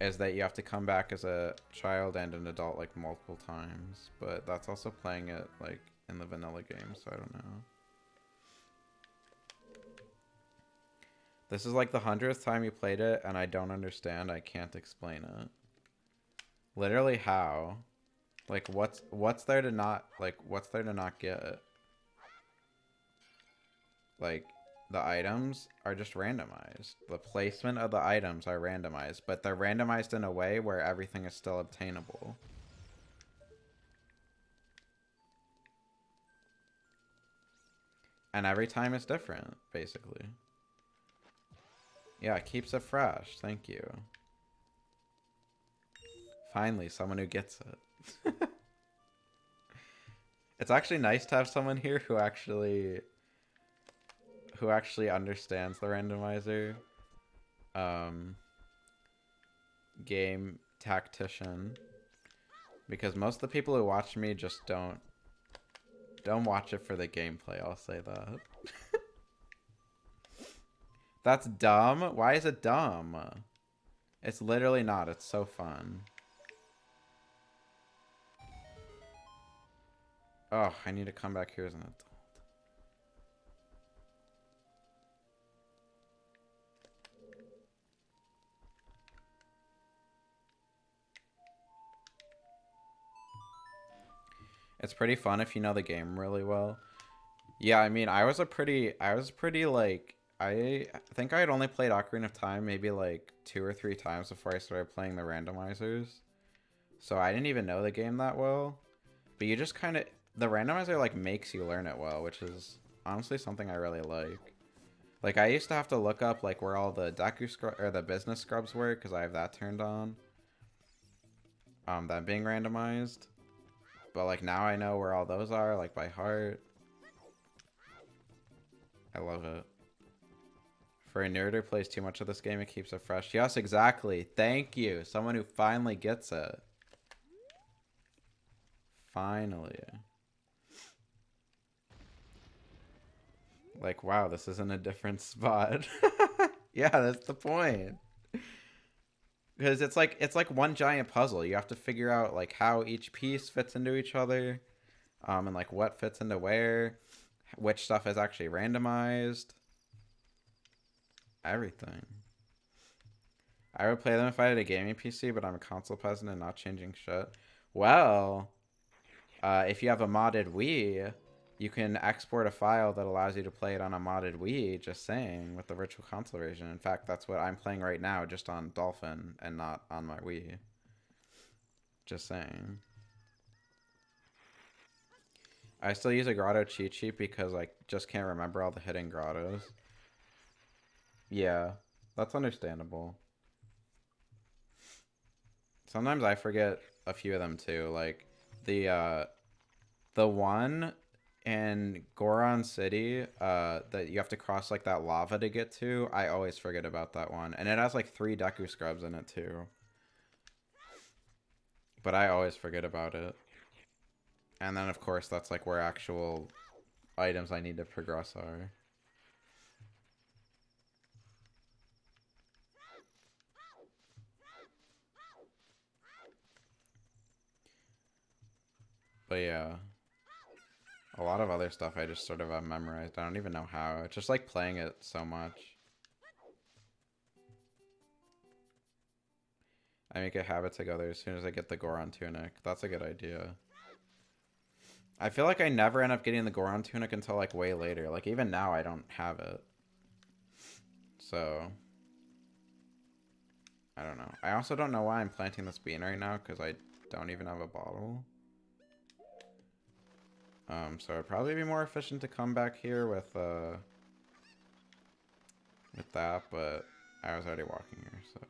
is that you have to come back as a child and an adult like multiple times. But that's also playing it like in the vanilla game, so I don't know. This is like the 100th time you played it and I don't understand. I can't explain it. Literally how? Like what's there to not get? Like the items are just randomized. The placement of the items are randomized, but they're randomized in a way where everything is still obtainable. And every time it's different, basically. Yeah, it keeps it fresh. Thank you. Finally, someone who gets it. It's actually nice to have someone here who actually understands the randomizer. Game tactician. Because most of the people who watch me just don't watch it for the gameplay, I'll say that. That's dumb? Why is it dumb? It's literally not. It's so fun. Oh, I need to come back here as an adult. It's pretty fun if you know the game really well. Yeah, I mean, I was pretty like, I think I had only played Ocarina of Time maybe like 2 or 3 times before I started playing the randomizers. So I didn't even know the game that well. But you just kind of, the randomizer like makes you learn it well, which is honestly something I really like. Like I used to have to look up like where all the Deku or the business scrubs were because I have that turned on. That being randomized. But like now I know where all those are like by heart. I love it. For a nerd who plays too much of this game, it keeps it fresh. Yes, exactly. Thank you. Someone who finally gets it. Finally. Like, wow, this isn't a different spot. Yeah, that's the point. Because it's like one giant puzzle. You have to figure out like how each piece fits into each other. and like what fits into where, which stuff is actually randomized, everything. I would play them if I had a gaming PC, but I'm a console peasant and not changing shit. Well, if you have a modded Wii, you can export a file that allows you to play it on a modded Wii, just saying, with the Virtual Console version. In fact, that's what I'm playing right now, just on Dolphin and not on my Wii. Just saying. I still use a grotto cheat sheet because I just can't remember all the hidden grottos. Yeah, that's understandable. Sometimes I forget a few of them too, like the one in Goron City that you have to cross like that lava to get to. I always forget about that one, and it has like 3 Deku Scrubs in it too. But I always forget about it. And then of course that's like where actual items I need to progress are. But yeah. A lot of other stuff I just sort of have memorized. I don't even know how. It's just like playing it so much. I make a habit to go there as soon as I get the Goron tunic. That's a good idea. I feel like I never end up getting the Goron tunic until like way later. Like even now I don't have it. So I don't know. I also don't know why I'm planting this bean right now because I don't even have a bottle. So it'd probably be more efficient to come back here with that, but I was already walking here, so.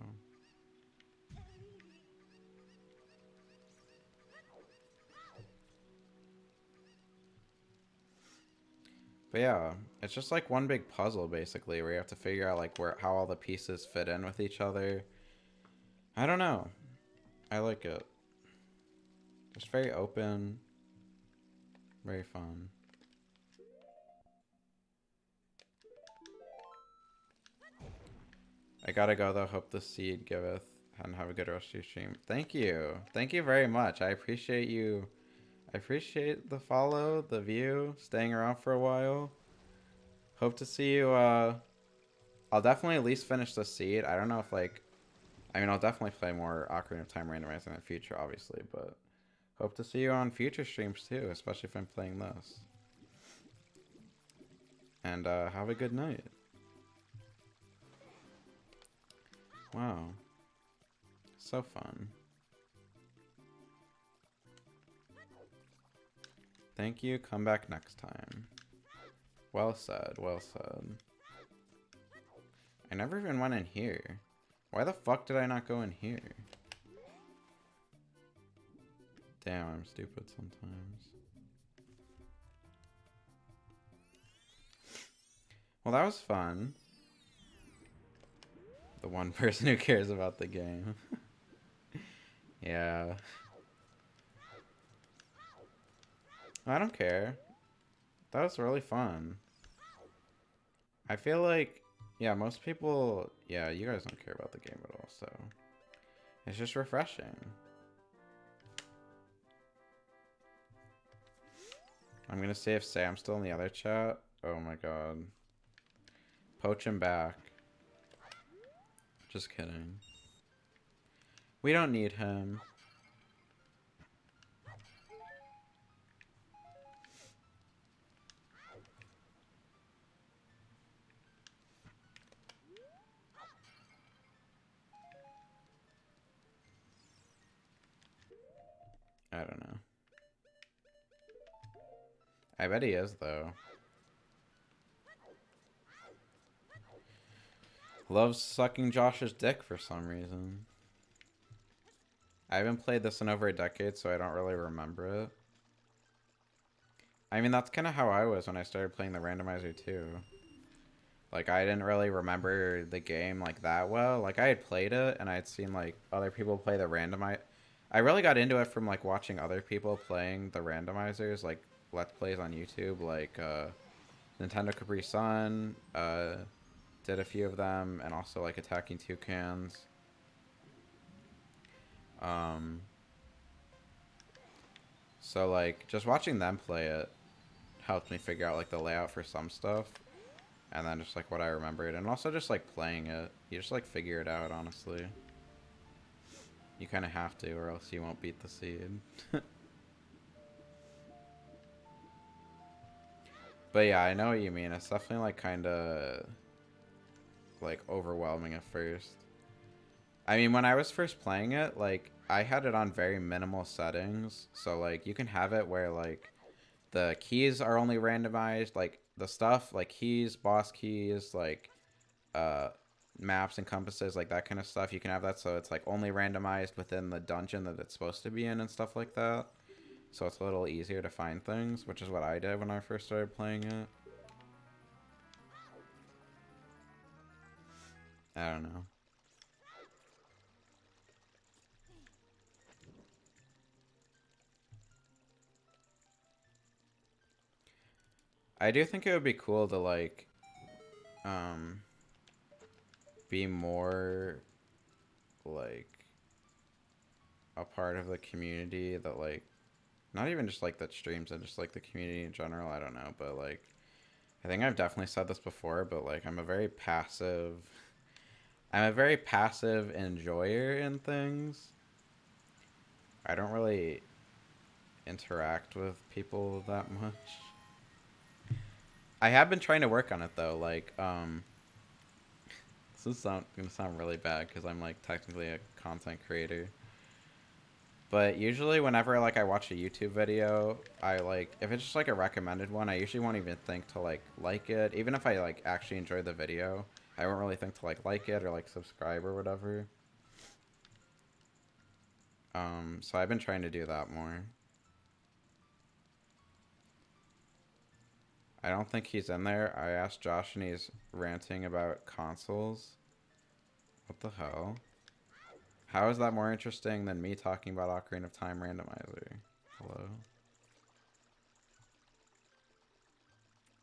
But yeah, it's just like one big puzzle basically where you have to figure out like how all the pieces fit in with each other. I don't know. I like it. Just very open. Very fun. I gotta go though. Hope the seed giveth and have a good rest of your stream. Thank you. Thank you very much. I appreciate you. I appreciate the follow, the view, staying around for a while. Hope to see you. I'll definitely at least finish the seed. I don't know if like, I mean, I'll definitely play more Ocarina of Time randomized in the future, obviously, but hope to see you on future streams too, especially if I'm playing this. And have a good night. Wow. So fun. Thank you. Come back next time. Well said. Well said. I never even went in here. Why the fuck did I not go in here? Damn, I'm stupid sometimes. Well, that was fun. The one person who cares about the game. Yeah. I don't care. That was really fun. I feel like, yeah, most people, yeah, you guys don't care about the game at all, so it's just refreshing. I'm gonna see if Sam's still in the other chat. Oh my god. Poach him back. Just kidding. We don't need him. I don't know. I bet he is, though. Loves sucking Josh's dick for some reason. I haven't played this in over a decade, so I don't really remember it. I mean, that's kind of how I was when I started playing the randomizer, too. Like, I didn't really remember the game, like, that well. Like, I had played it, and I had seen, like, other people play the randomizer. I really got into it from, like, watching other people playing the randomizers, like, Let's Plays on YouTube, like, Nintendo Capri Sun, did a few of them, and also, like, Attacking Toucans. So like just watching them play it helped me figure out like the layout for some stuff, and then just like what I remembered, and also just like playing it, you just like figure it out. Honestly, you kind of have to, or else you won't beat the seed. But yeah, I know what you mean. It's definitely like kind of like overwhelming at first. I mean, when I was first playing it, like I had it on very minimal settings, so like you can have it where like the keys are only randomized, like the stuff like keys, boss keys, like uh maps and compasses, like that kind of stuff. You can have that so it's like only randomized within the dungeon that it's supposed to be in and stuff like that. So it's a little easier to find things, which is what I did when I first started playing it. I don't know. I do think it would be cool to like um be more like a part of the community that like not even just like that streams and just like the community in general. I don't know, but like I think I've definitely said this before, but like I'm a very passive enjoyer in things. I don't really interact with people that much. I have been trying to work on it though. Like this is gonna sound really bad because I'm like technically a content creator. But usually whenever like I watch a YouTube video, I like if it's just like a recommended one, I usually won't even think to like it. Even if I like actually enjoy the video, I won't really think to like it or like subscribe or whatever. So I've been trying to do that more. I don't think he's in there. I asked Josh and he's ranting about consoles. What the hell? How is that more interesting than me talking about Ocarina of Time randomizer? Hello?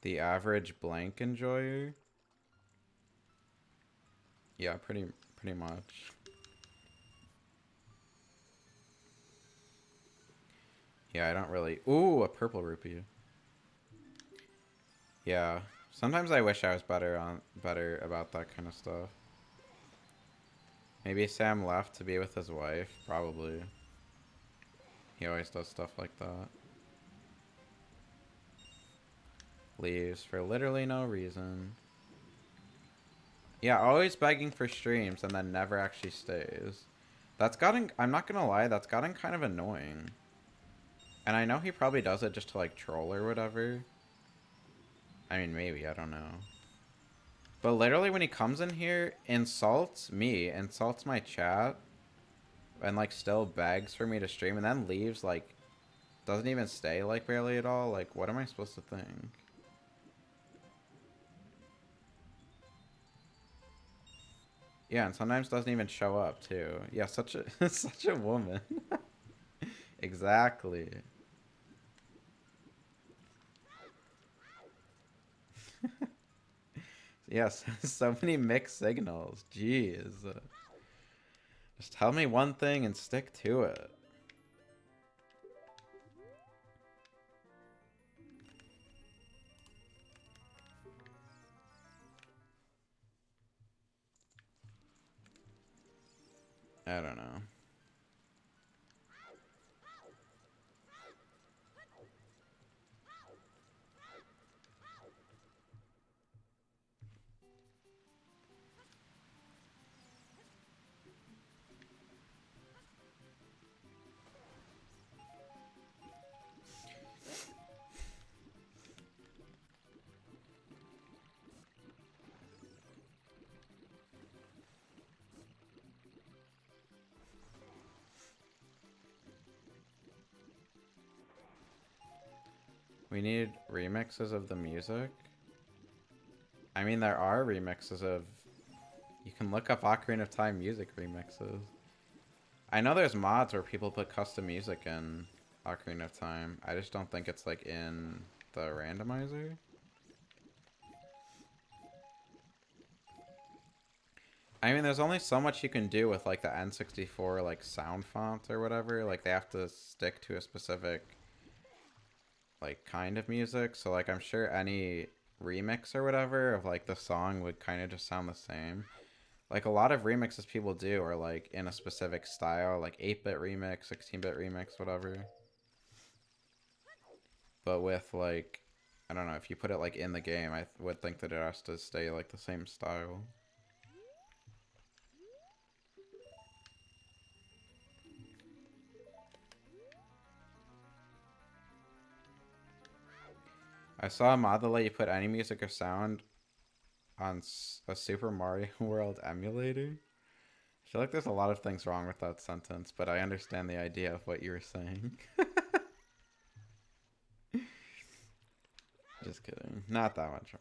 The average blank enjoyer? Yeah, pretty much. Yeah, I don't really... Ooh, a purple rupee. Yeah. Sometimes I wish I was better about that kind of stuff. Maybe Sam left to be with his wife. Probably. He always does stuff like that. Leaves for literally no reason. Yeah, always begging for streams and then never actually stays. That's gotten... I'm not gonna lie, that's gotten kind of annoying. And I know he probably does it just to like troll or whatever. I mean, maybe, I don't know. But literally when he comes in here, insults me, insults my chat, and like still begs for me to stream and then leaves, like doesn't even stay like barely at all. Like what am I supposed to think? Yeah, and sometimes doesn't even show up too. Yeah, such a such a woman. Exactly. Yes, so many mixed signals. Jeez. Just tell me one thing and stick to it. I don't know. We need remixes of the music. I mean, there are remixes of... You can look up Ocarina of Time music remixes. I know there's mods where people put custom music in Ocarina of Time. I just don't think it's, like, in the randomizer. I mean, there's only so much you can do with, like, the N64, like, sound font or whatever. Like, they have to stick to a specific like kind of music. So like I'm sure any remix or whatever of like the song would kind of just sound the same. Like a lot of remixes people do are like in a specific style, like 8-bit remix, 16-bit remix, whatever. But with like, I don't know, if you put it like in the game, I would think that it has to stay like the same style. I saw a mod that let you put any music or sound on a Super Mario World emulator. I feel like there's a lot of things wrong with that sentence, but I understand the idea of what you were saying. Just kidding. Not that much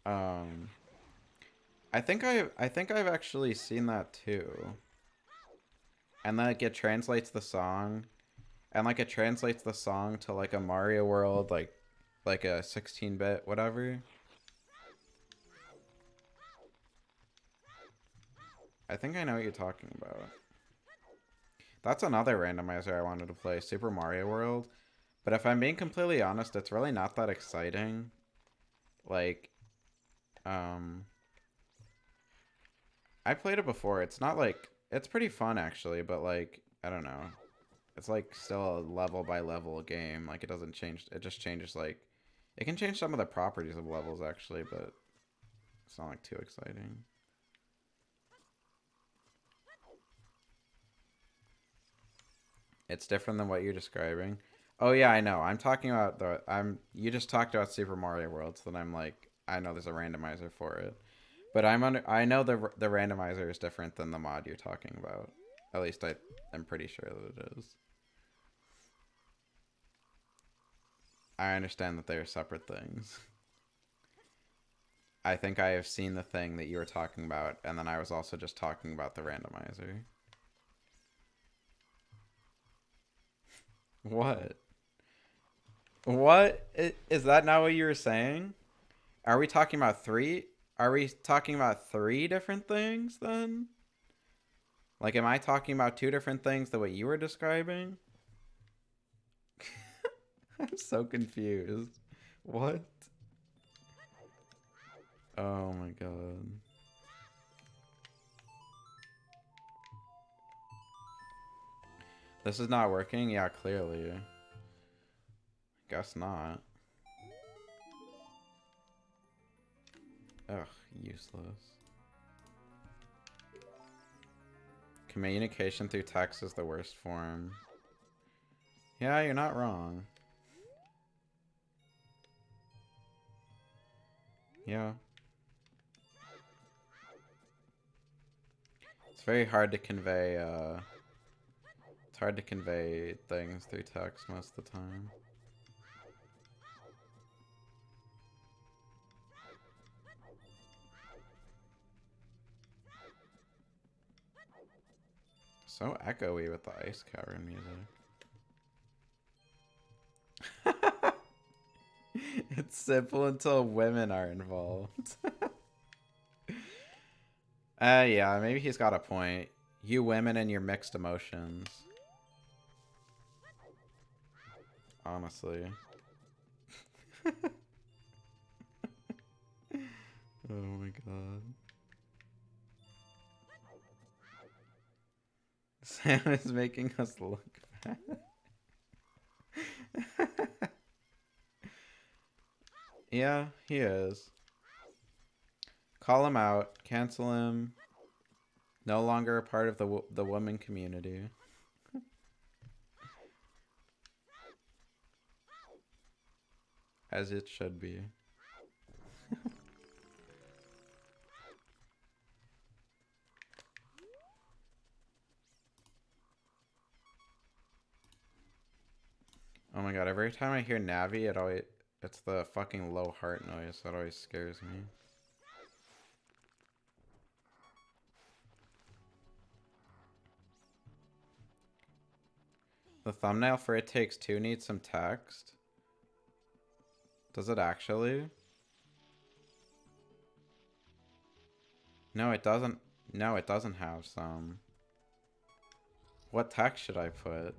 wrong. I think I've actually seen that too. And then like, it translates the song, and like it translates the song to like a Mario World, like a 16-bit whatever. I think I know what you're talking about. That's another randomizer I wanted to play, Super Mario World. But if I'm being completely honest, it's really not that exciting. Like, I played it before. It's not like, it's pretty fun actually, but like, I don't know. It's like still a level by level game. Like it doesn't change, it just changes like, it can change some of the properties of levels actually, but it's not like too exciting. It's different than what you're describing. Oh yeah, I know. I'm talking about you just talked about Super Mario World, so then I'm like, I know there's a randomizer for it. But I know the randomizer is different than the mod you're talking about. At least I'm pretty sure that it is. I understand that they are separate things. I think I have seen the thing that you were talking about, and then I was also just talking about the randomizer. What? What? Is that not what you were saying? Are we talking about three? Are we talking about three different things then? Like, am I talking about two different things than what you were describing? I'm so confused. What? Oh my god. This is not working? Yeah, clearly. Guess not. Ugh, useless. Communication through text is the worst form. Yeah, you're not wrong. Yeah. It's very hard to convey, it's hard to convey things through text most of the time. So echoey with the ice cavern music. It's simple until women are involved. Yeah, maybe he's got a point. You women and your mixed emotions. Honestly. Oh my god. Sam is making us look bad. Yeah, he is. Call him out. Cancel him. No longer a part of the woman community. As it should be. Oh my god, every time I hear Navi, it's the fucking low heart noise that always scares me. The thumbnail for It Takes Two needs some text. Does it actually? No, it doesn't. No, it doesn't have some. What text should I put?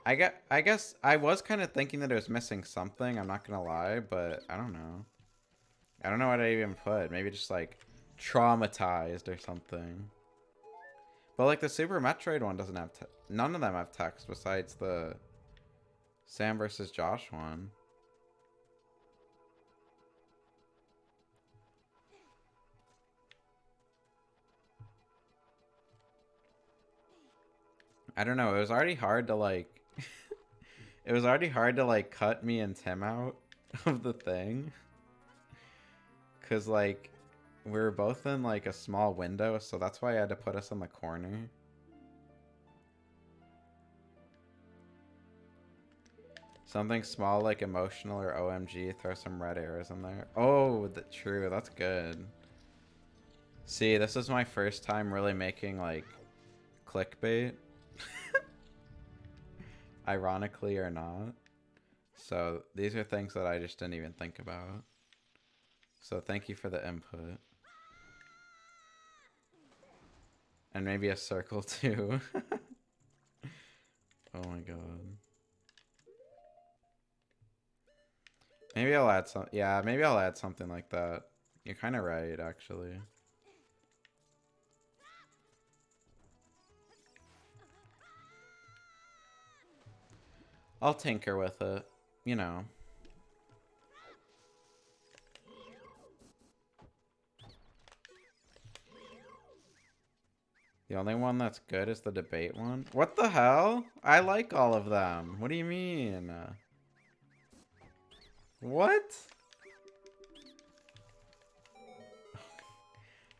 I guess I was kind of thinking that it was missing something. I'm not gonna lie, but I don't know. I don't know what I even put. Maybe just like traumatized or something. But like the Super Metroid one doesn't have none of them have text besides the Sam versus Josh one. I don't know. It was already hard to like. It was already hard to like cut me and Tim out of the thing, cause like we were both in like a small window, so that's why I had to put us in the corner. Something small like emotional or OMG. Throw some red arrows in there. Oh, true. That's good. See, this is my first time really making like clickbait. Ironically or not. So these are things that I just didn't even think about. So thank you for the input. And maybe a circle too. Oh my god. Maybe I'll add some. Yeah, maybe I'll add something like that. You're kind of right, actually. I'll tinker with it. You know. The only one that's good is the debate one. What the hell? I like all of them. What do you mean? What?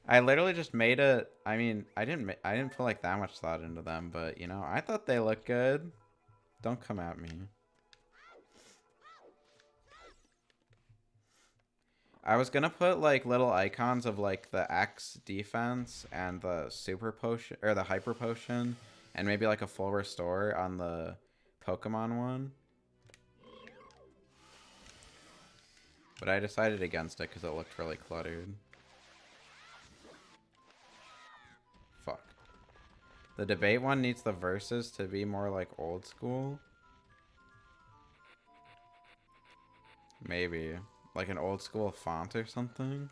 I literally just made it. I mean, I didn't put like that much thought into them, but you know, I thought they looked good. Don't come at me. I was gonna put like little icons of like the X defense and the super potion or the hyper potion and maybe like a full restore on the Pokemon one. But I decided against it because it looked really cluttered. Fuck. The debate one needs the verses to be more like old school. Maybe. Like an old school font or something.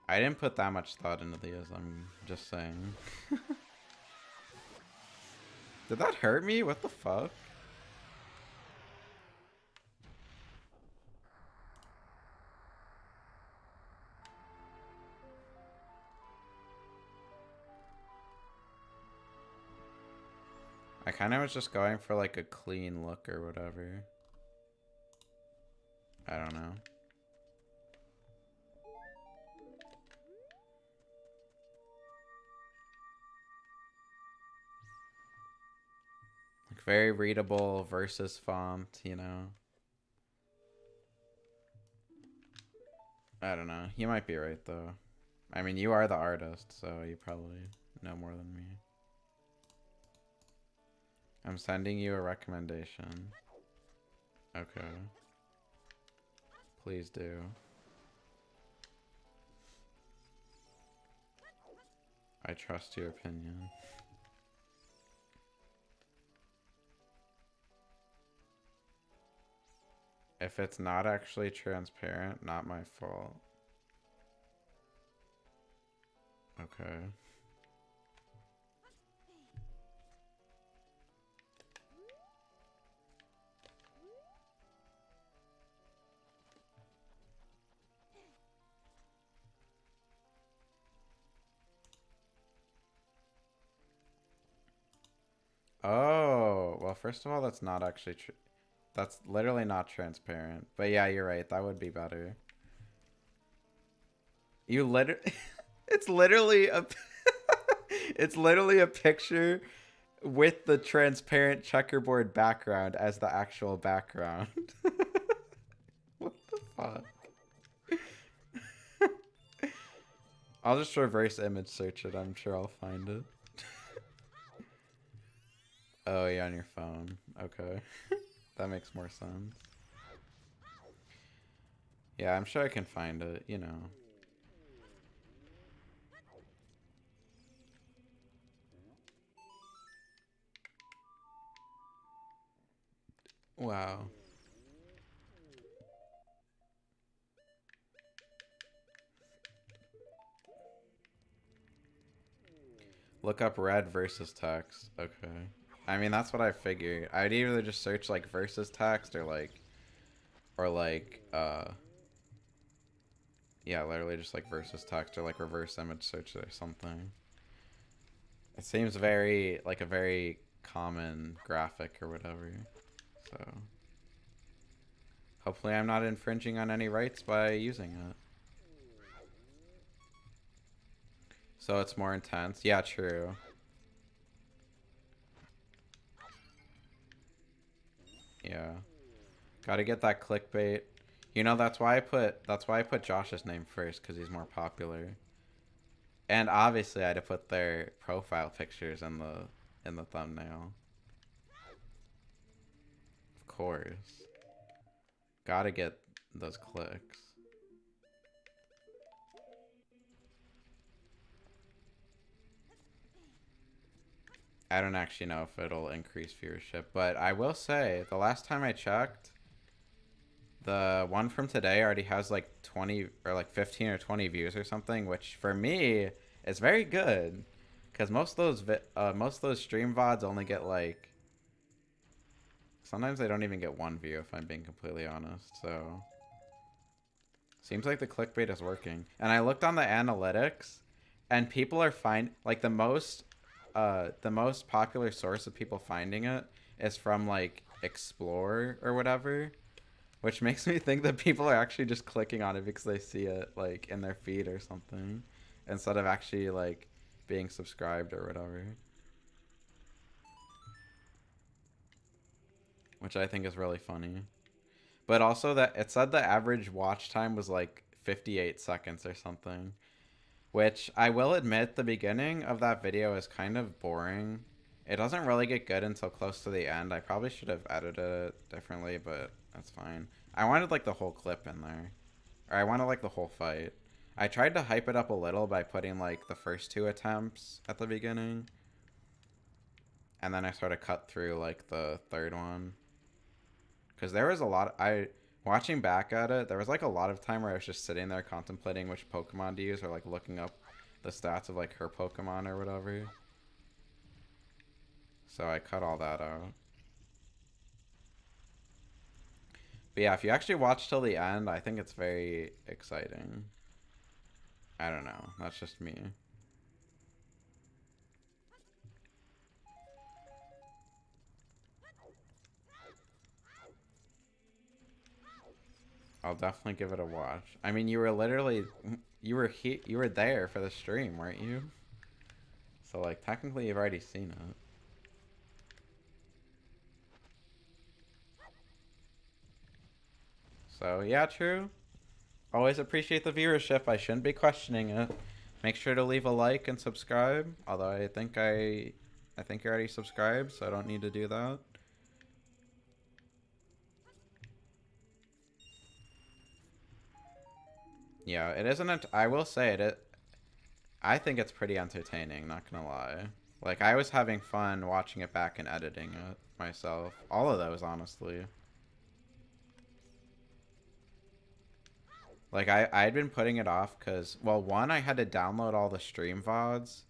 I didn't put that much thought into these, I'm just saying. Did that hurt me? What the fuck? I kind of was just going for like a clean look or whatever. I don't know. Like very readable versus font, you know. I don't know. You might be right though. I mean, you are the artist, so you probably know more than me. I'm sending you a recommendation. Okay. Please do. I trust your opinion. If it's not actually transparent, not my fault. Okay. Oh, well, first of all, that's not actually true. That's literally not transparent. But yeah, you're right. That would be better. You literally... it's literally a... it's literally a picture with the transparent checkerboard background as the actual background. What the fuck? I'll just reverse image search it. I'm sure I'll find it. Oh, yeah, on your phone. Okay. That makes more sense. Yeah, I'm sure I can find it, you know. Wow. Look up red versus text. Okay. I mean, that's what I figured. I'd either just search like versus text or like, yeah, literally just like versus text or like reverse image search or something. It seems very, like a very common graphic or whatever. So, hopefully I'm not infringing on any rights by using it. So it's more intense. Yeah, true. Yeah. Gotta get that clickbait. You know, that's why I put Josh's name first, because he's more popular. And obviously I had to put their profile pictures in the thumbnail. Of course. Gotta get those clicks. I don't actually know if it'll increase viewership, but I will say the last time I checked, the one from today already has like 20 or like 15 or 20 views or something, which for me is very good, because most of those stream vods only get like, sometimes they don't even get one view if I'm being completely honest. So seems like the clickbait is working. And I looked on the analytics, and people are like the most popular source of people finding it is from like Explore or whatever, which makes me think that people are actually just clicking on it because they see it like in their feed or something, instead of actually like being subscribed or whatever. Which I think is really funny. But also that it said the average watch time was like 58 seconds or something. Which I will admit the beginning of that video is kind of boring. It doesn't really get good until close to the end. I probably should have edited it differently, but that's fine. I wanted like the whole clip in there. Or I wanted like the whole fight. I tried to hype it up a little by putting like the first two attempts at the beginning. And then I sort of cut through like the third one. Because there was a lot. Watching back at it, there was like a lot of time where I was just sitting there contemplating which Pokemon to use, or like looking up the stats of like her Pokemon or whatever. So I cut all that out. But yeah, if you actually watch till the end, I think it's very exciting. I don't know. That's just me. I'll definitely give it a watch. I mean, you were literally you were there for the stream, weren't you? So like technically you've already seen it. So yeah, true. Always appreciate the viewership. I shouldn't be questioning it. Make sure to leave a like and subscribe. Although I think you're already subscribed, so I don't need to do that. Yeah, it isn't. I will say it. I think it's pretty entertaining. Not gonna lie. Like I was having fun watching it back and editing it myself. All of those, honestly. Like I'd been putting it off because, well, one, I had to download all the stream VODs,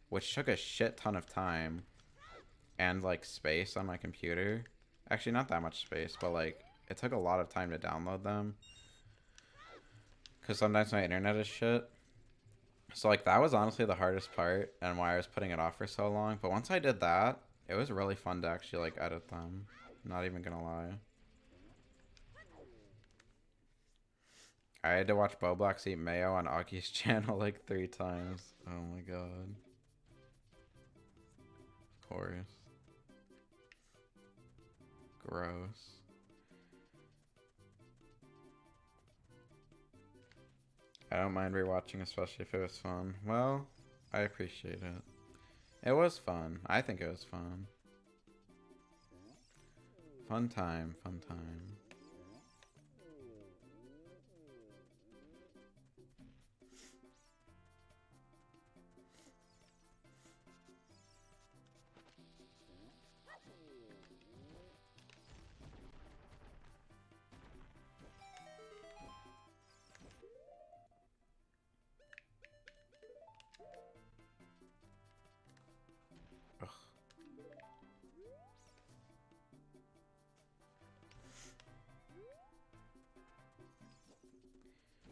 which took a shit ton of time and like space on my computer. Actually, not that much space, but like it took a lot of time to download them because sometimes my internet is shit. So like that was honestly the hardest part and why I was putting it off for so long. But once I did that, it was really fun to actually like edit them. Not even gonna lie. I had to watch Boblox eat mayo on Aki's channel like 3 times. Oh my god. Of course. Gross. I don't mind rewatching, especially if it was fun. Well, I appreciate it. It was fun. I think it was fun. Fun time, fun time.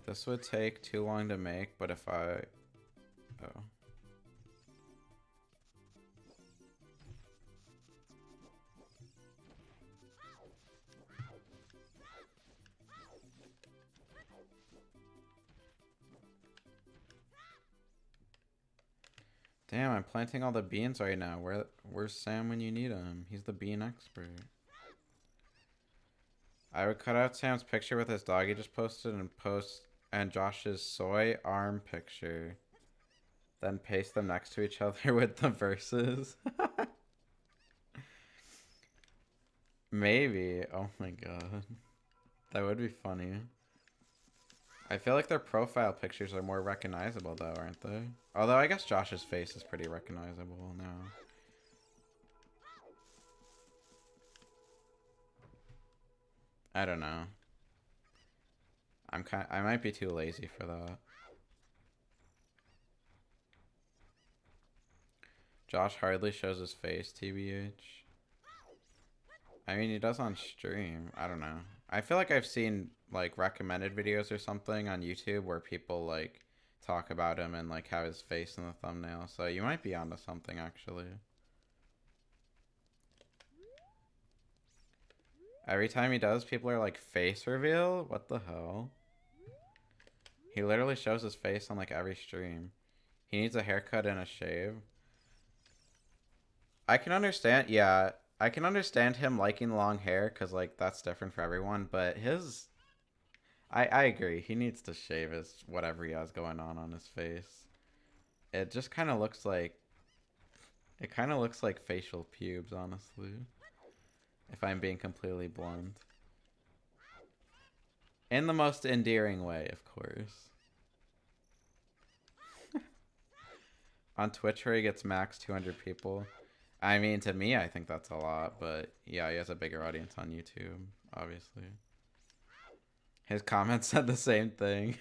This would take too long to make, but if I... Oh. Damn, I'm planting all the beans right now. Where's Sam when you need him? He's the bean expert. I would cut out Sam's picture with his dog he just posted and Josh's soy arm picture. Then paste them next to each other with the verses. Maybe. Oh my god. That would be funny. I feel like their profile pictures are more recognizable though, aren't they? Although I guess Josh's face is pretty recognizable now. I don't know. I might be too lazy for that. Josh hardly shows his face, TBH. I mean, he does on stream. I don't know. I feel like I've seen, like, recommended videos or something on YouTube where people, like, talk about him and, like, have his face in the thumbnail. So you might be onto something, actually. Every time he does, people are like, face reveal? What the hell? He literally shows his face on, like, every stream. He needs a haircut and a shave. I can understand, yeah, I can understand him liking long hair because, like, that's different for everyone, but his... I agree. He needs to shave his whatever he has going on his face. It just kind of looks like... It kind of looks like facial pubes, honestly. If I'm being completely blunt. In the most endearing way, of course. On Twitch where he gets max 200 people. I mean, to me, I think that's a lot, but yeah, he has a bigger audience on YouTube, obviously. His comments said the same thing.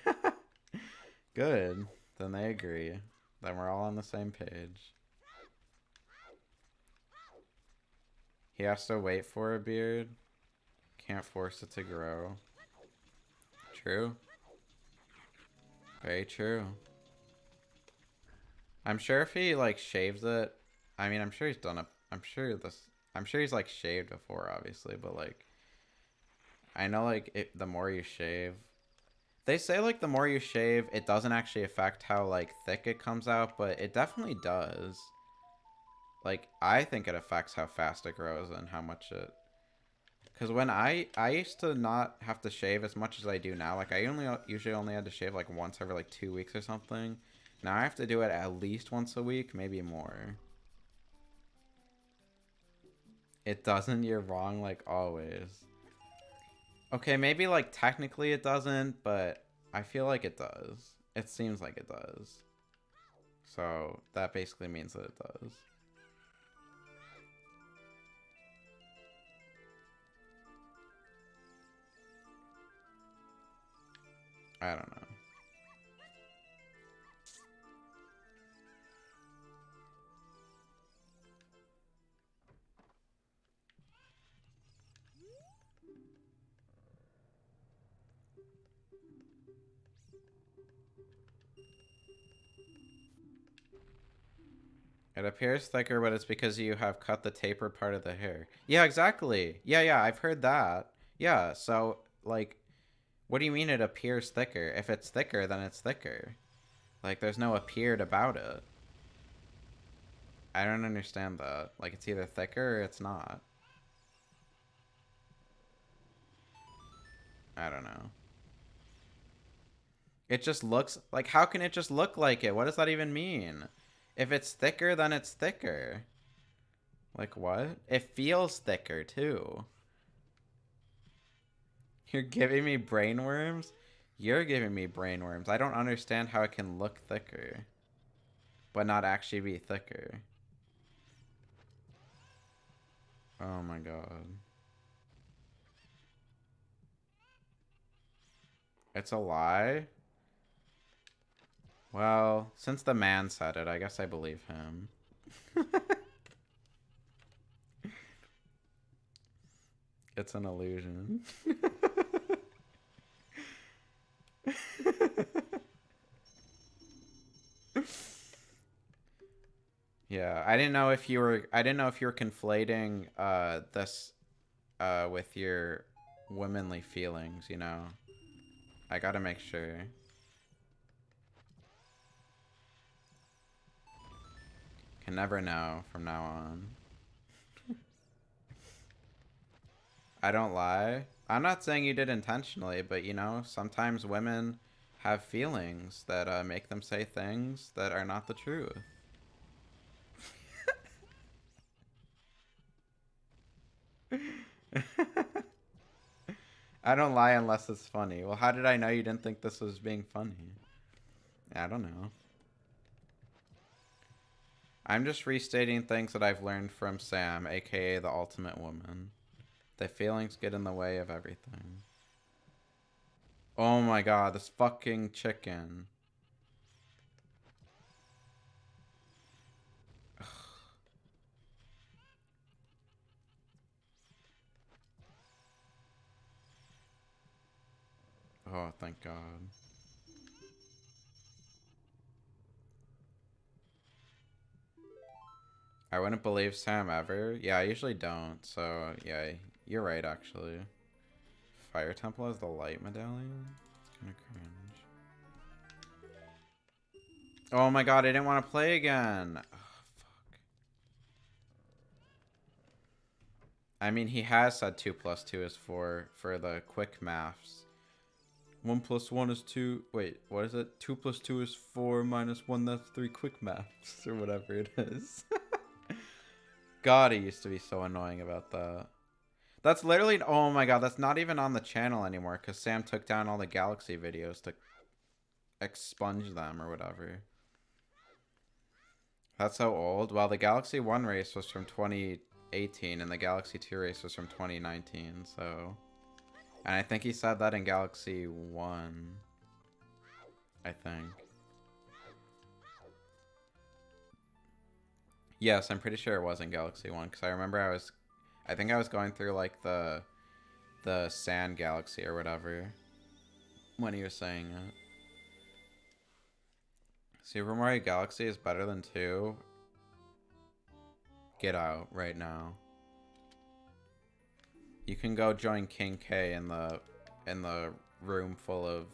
Good. Then they agree. Then we're all on the same page. He has to wait for a beard. Can't force it to grow. True. Very true. I'm sure if he, like, shaves it... I mean, I'm sure he's done a... I'm sure he's, like, shaved before, obviously, but, like... I know, like, the more you shave... They say, like, the more you shave, it doesn't actually affect how, like, thick it comes out, but it definitely does. Like, I think it affects how fast it grows and how much it... Because when I used to not have to shave as much as I do now. Like, I usually only had to shave, like, once every, like, 2 weeks or something. Now I have to do it at least once a week, maybe more. It doesn't, you're wrong, like, always. Okay, maybe, like, technically it doesn't, but I feel like it does. It seems like it does. So, that basically means that it does. I don't know. It appears thicker, but it's because you have cut the tapered part of the hair. Yeah, exactly. Yeah, I've heard that. Yeah, so, like, what do you mean it appears thicker? If it's thicker, then it's thicker. Like, there's no appeared about it. I don't understand that. Like, it's either thicker or it's not. I don't know. It just looks... Like, how can it just look like it? What does that even mean? If it's thicker, then it's thicker. Like, what? It feels thicker, too. You're giving me brainworms? You're giving me brainworms. I don't understand how it can look thicker, but not actually be thicker. Oh my god. It's a lie? Well, since the man said it, I guess I believe him. It's an illusion. I didn't know if you were conflating this with your womanly feelings, you know. I gotta make sure. Can never know from now on. I don't lie. I'm not saying you did intentionally, but you know, sometimes women have feelings that make them say things that are not the truth. I don't lie unless it's funny. Well, how did I know you didn't think this was being funny? I don't know. I'm just restating things that I've learned from Sam, aka the ultimate woman. The feelings get in the way of everything. Oh my god, this fucking chicken. Oh, thank god. I wouldn't believe Sam ever. Yeah, I usually don't. So, yeah, you're right, actually. Fire Temple has the light medallion? It's kind of cringe. Oh my god, I didn't want to play again. Oh, fuck. I mean, he has said 2 plus 2 is 4 for the quick maths. 1 plus 1 is 2. Wait, what is it? 2 plus 2 is 4 minus 1, that's 3 quick maths. Or whatever it is. God, he used to be so annoying about that. That's literally, oh my god, that's not even on the channel anymore because Sam took down all the Galaxy videos to expunge them or whatever. That's so old. Well, the Galaxy 1 race was from 2018 and the Galaxy 2 race was from 2019, so... And I think he said that in Galaxy 1. I think. Yes, I'm pretty sure it was in Galaxy 1 because I remember I think I was going through like the Sand Galaxy or whatever when he was saying it. Super Mario Galaxy is better than 2. Get out right now. You can go join King K in the room full of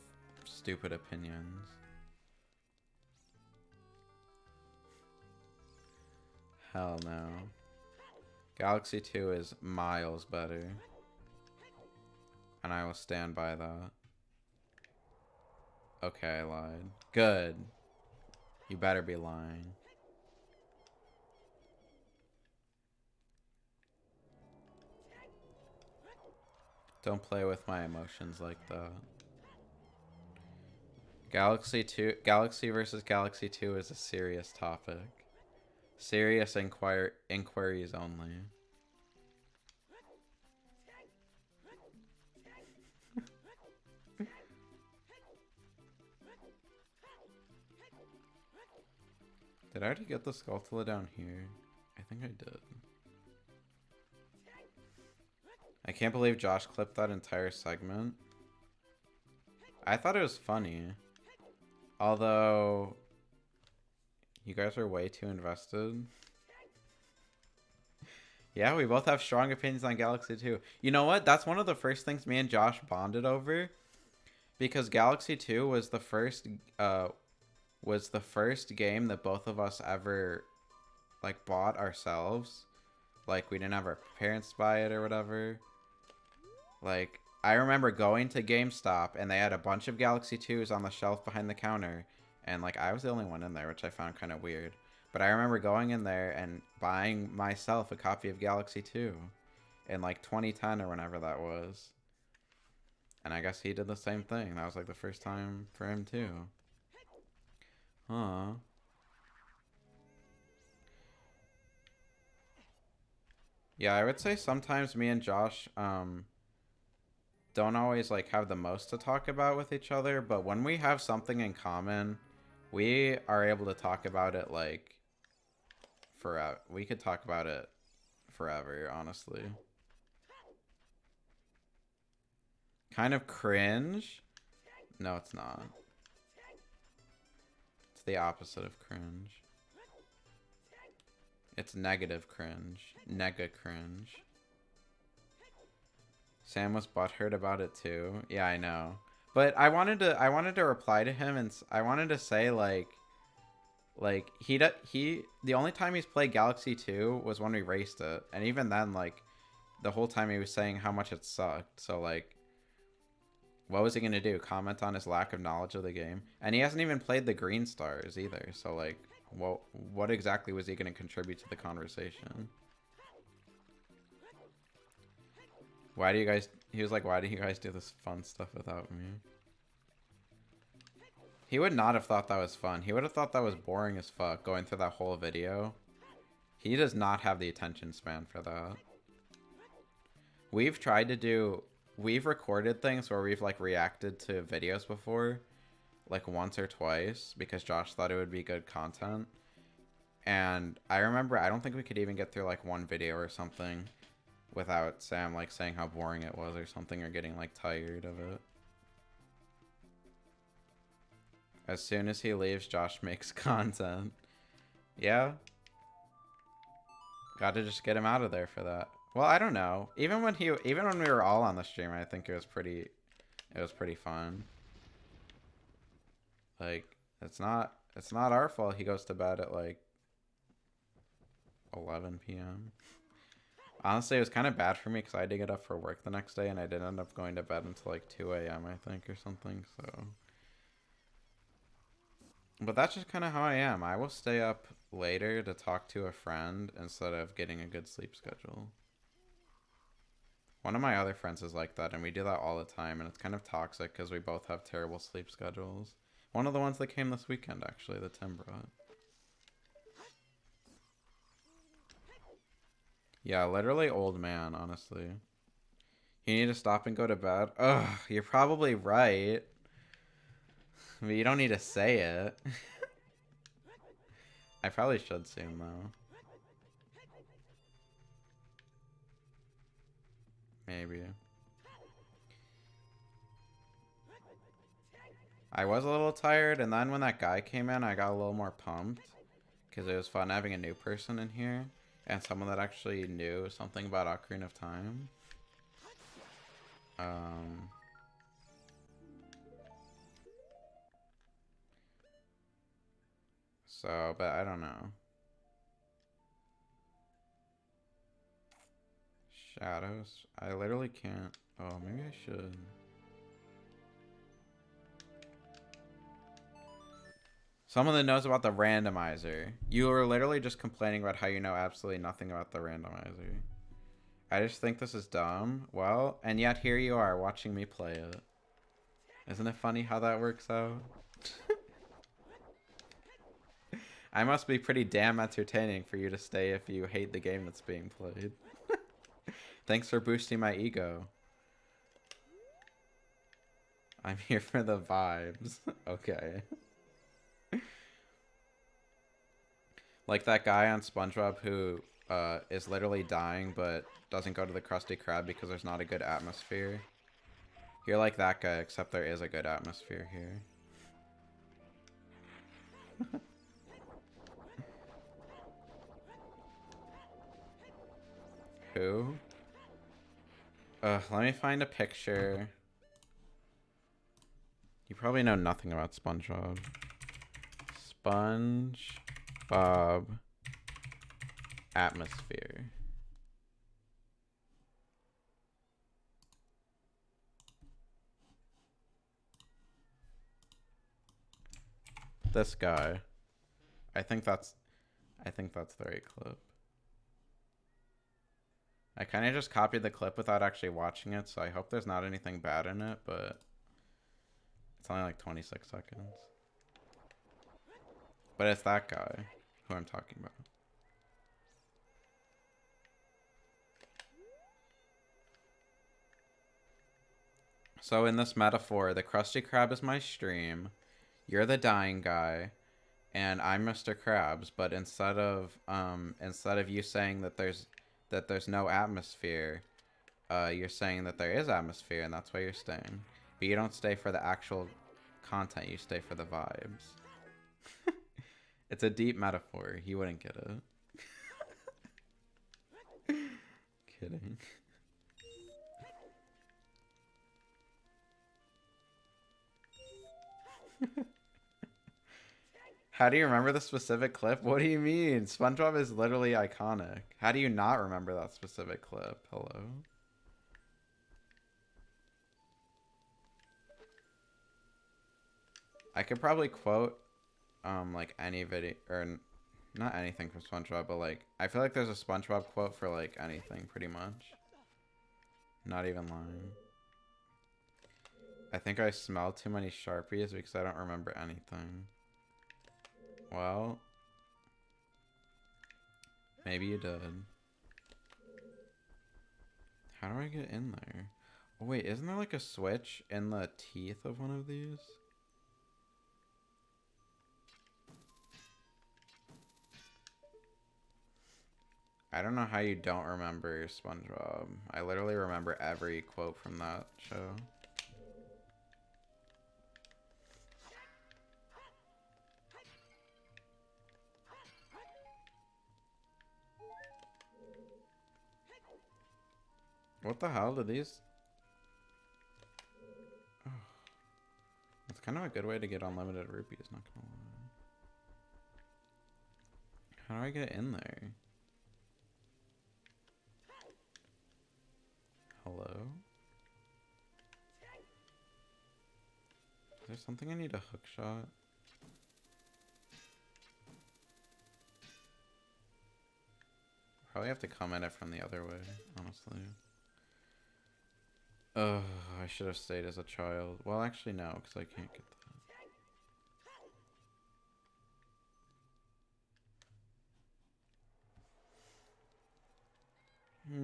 stupid opinions. Hell no. Galaxy 2 is miles better. And I will stand by that. Okay, I lied. Good. You better be lying. Don't play with my emotions like that. Galaxy versus Galaxy 2 is a serious topic. Serious inquiries only. Did I already get the Skulltula down here? I think I did. I can't believe Josh clipped that entire segment. I thought it was funny. Although, you guys are way too invested. Yeah, we both have strong opinions on Galaxy 2. You know what? That's one of the first things me and Josh bonded over. Because Galaxy 2 was the first game that both of us ever like bought ourselves. Like we didn't have our parents buy it or whatever. Like I remember going to GameStop and they had a bunch of Galaxy 2s on the shelf behind the counter and like I was the only one in there, which I found kind of weird. But I remember going in there and buying myself a copy of Galaxy 2 in like 2010 or whenever that was. And I guess he did the same thing. That was like the first time for him too. Huh. Yeah, I would say sometimes me and Josh don't always like have the most to talk about with each other, but when we have something in common, we are able to talk about it like forever. We could talk about it forever, honestly. Kind of cringe? No, it's not. It's the opposite of cringe. It's negative cringe. Nega cringe. Sam was butthurt about it too. Yeah, I know. But I wanted to reply to him, and I wanted to say like the only time he's played Galaxy 2 was when we raced it, and even then like the whole time he was saying how much it sucked. So like, what was he gonna do? Comment on his lack of knowledge of the game? And he hasn't even played the Green Stars either. So like, well, what exactly was he gonna contribute to the conversation? Why do you guys... He was like, why do you guys do this fun stuff without me? He would not have thought that was fun. He would have thought that was boring as fuck, going through that whole video. He does not have the attention span for that. We've tried to do... We've recorded things where we've, like, reacted to videos before. Like, once or twice, because Josh thought it would be good content. And I remember, I don't think we could even get through, like, one video or something without Sam, like, saying how boring it was or something, or getting, like, tired of it. As soon as he leaves, Josh makes content. Yeah. Gotta just get him out of there for that. Well, I don't know. Even when we were all on the stream, I think it was pretty fun. Like, it's not our fault he goes to bed at, like, 11 p.m. Honestly, it was kind of bad for me because I had to get up for work the next day, and I did end up going to bed until like 2 a.m. I think, or something, so. But that's just kind of how I am. I will stay up later to talk to a friend instead of getting a good sleep schedule. One of my other friends is like that, and we do that all the time, and it's kind of toxic because we both have terrible sleep schedules. One of the ones that came this weekend, actually, that Tim brought. Yeah, literally old man, honestly. You need to stop and go to bed? Ugh, you're probably right. But you don't need to say it. I probably should soon, though. Maybe. I was a little tired, and then when that guy came in, I got a little more pumped. Because it was fun having a new person in here. And someone that actually knew something about Ocarina of Time. So, but I don't know. Shadows? I literally can't. Oh, maybe I should. Someone that knows about the randomizer. You are literally just complaining about how you know absolutely nothing about the randomizer. I just think this is dumb. Well, and yet here you are watching me play it. Isn't it funny how that works out? I must be pretty damn entertaining for you to stay if you hate the game that's being played. Thanks for boosting my ego. I'm here for the vibes. Okay. Like that guy on SpongeBob who is literally dying but doesn't go to the Krusty Krab because there's not a good atmosphere. You're like that guy, except there is a good atmosphere here. Who? Let me find a picture. You probably know nothing about SpongeBob. SpongeBob atmosphere. This guy. I think that's the right clip. I kind of just copied the clip without actually watching it, so I hope there's not anything bad in it, but it's only like 26 seconds. But it's that guy who I'm talking about. So in this metaphor, the Krusty Krab is my stream, you're the dying guy, and I'm Mr. Krabs, but instead of you saying that there's no atmosphere, you're saying that there is atmosphere, and that's why you're staying. But you don't stay for the actual content, you stay for the vibes. It's a deep metaphor. You wouldn't get it. kidding. How do you remember the specific clip? What do you mean? SpongeBob is literally iconic. How do you not remember that specific clip? Hello? I could probably quote, like, any video, or not anything from SpongeBob, but, like, I feel like there's a SpongeBob quote for, like, anything, pretty much. Not even lying. I think I smelled too many Sharpies because I don't remember anything. Well, maybe you did. How do I get in there? Oh, wait, isn't there like a switch in the teeth of one of these? I don't know how you don't remember SpongeBob. I literally remember every quote from that show. What the hell did these... Oh. That's kind of a good way to get unlimited rupees, not gonna lie. How do I get in there? Hello? Is there something I need a hook shot? Probably have to come at it from the other way, honestly. Ugh, I should have stayed as a child. Well, actually, no, because I can't get that.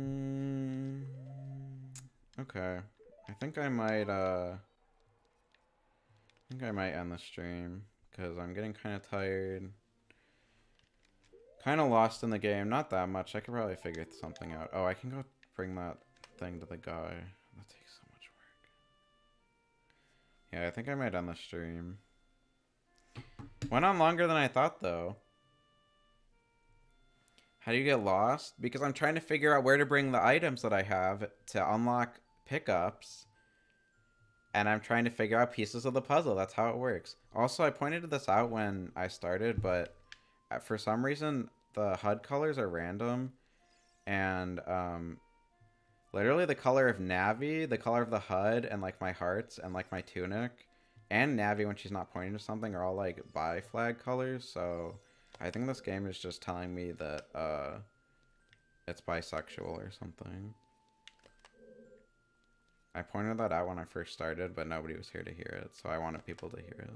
Okay. I think I might end the stream, because I'm getting kind of tired. Kind of lost in the game. Not that much. I could probably figure something out. Oh, I can go bring that thing to the guy. That takes so much work. Yeah, I think I might end the stream. Went on longer than I thought, though. How do you get lost? Because I'm trying to figure out where to bring the items that I have to unlock pickups. And I'm trying to figure out pieces of the puzzle. That's how it works. Also, I pointed this out when I started, but for some reason, the HUD colors are random. And literally the color of Navi, the color of the HUD, and like my hearts, and like my tunic, and Navi when she's not pointing to something are all like bi flag colors. So I think this game is just telling me that it's bisexual or something. I pointed that out when I first started, but nobody was here to hear it, so I wanted people to hear it.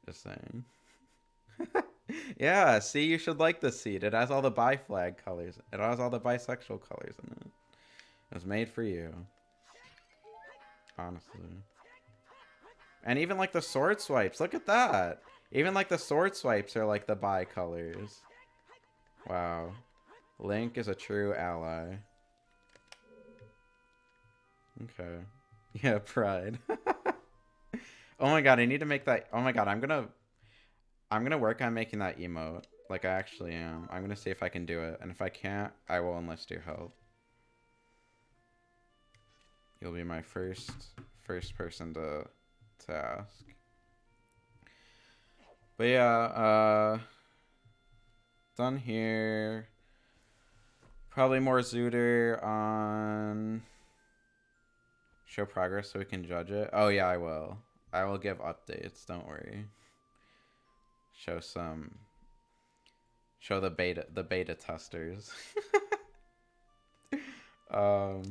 Just saying. Yeah, see, you should like this seed. It has all the bi flag colors. It has all the bisexual colors in it. It was made for you. Honestly. And even like the sword swipes. Look at that. Even like the sword swipes are like the bi colors. Wow. Link is a true ally. Okay. Yeah, pride. Oh my god, I need to make that. Oh my god, I'm gonna work on making that emote. Like I actually am. I'm gonna see if I can do it. And if I can't, I will enlist your help. You'll be my first person to ask. But yeah, done here. Probably more ZOoTR on show progress so we can judge it. Oh yeah, I will. I will give updates, don't worry. Show the beta testers. I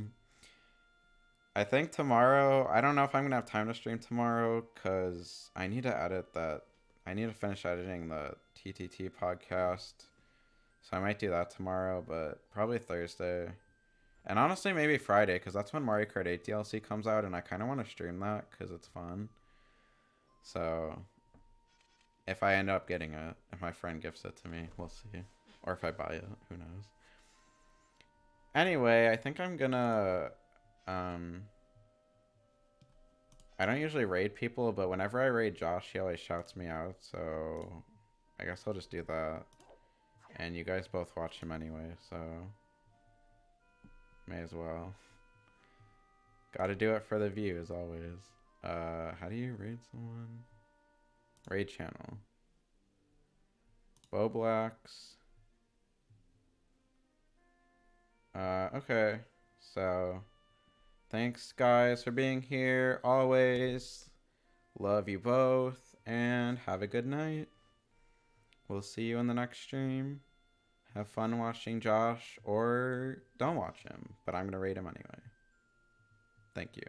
think tomorrow, I don't know if I'm gonna have time to stream tomorrow because I need to edit that. I need to finish editing the TTT podcast. So I might do that tomorrow, but probably Thursday. And honestly, maybe Friday, because that's when Mario Kart 8 DLC comes out, and I kind of want to stream that because it's fun. So if I end up getting it, if my friend gifts it to me, we'll see. Or if I buy it, who knows. Anyway, I think I'm gonna... I don't usually raid people, but whenever I raid Josh, he always shouts me out, so I guess I'll just do that. And you guys both watch him anyway, so May as well. Gotta do it for the views, always. How do you raid someone? Raid channel. Bo Blacks. Okay. So, thanks guys for being here. Always. Love you both. And have a good night. We'll see you in the next stream. Have fun watching Josh, or don't watch him, but I'm going to rate him anyway. Thank you.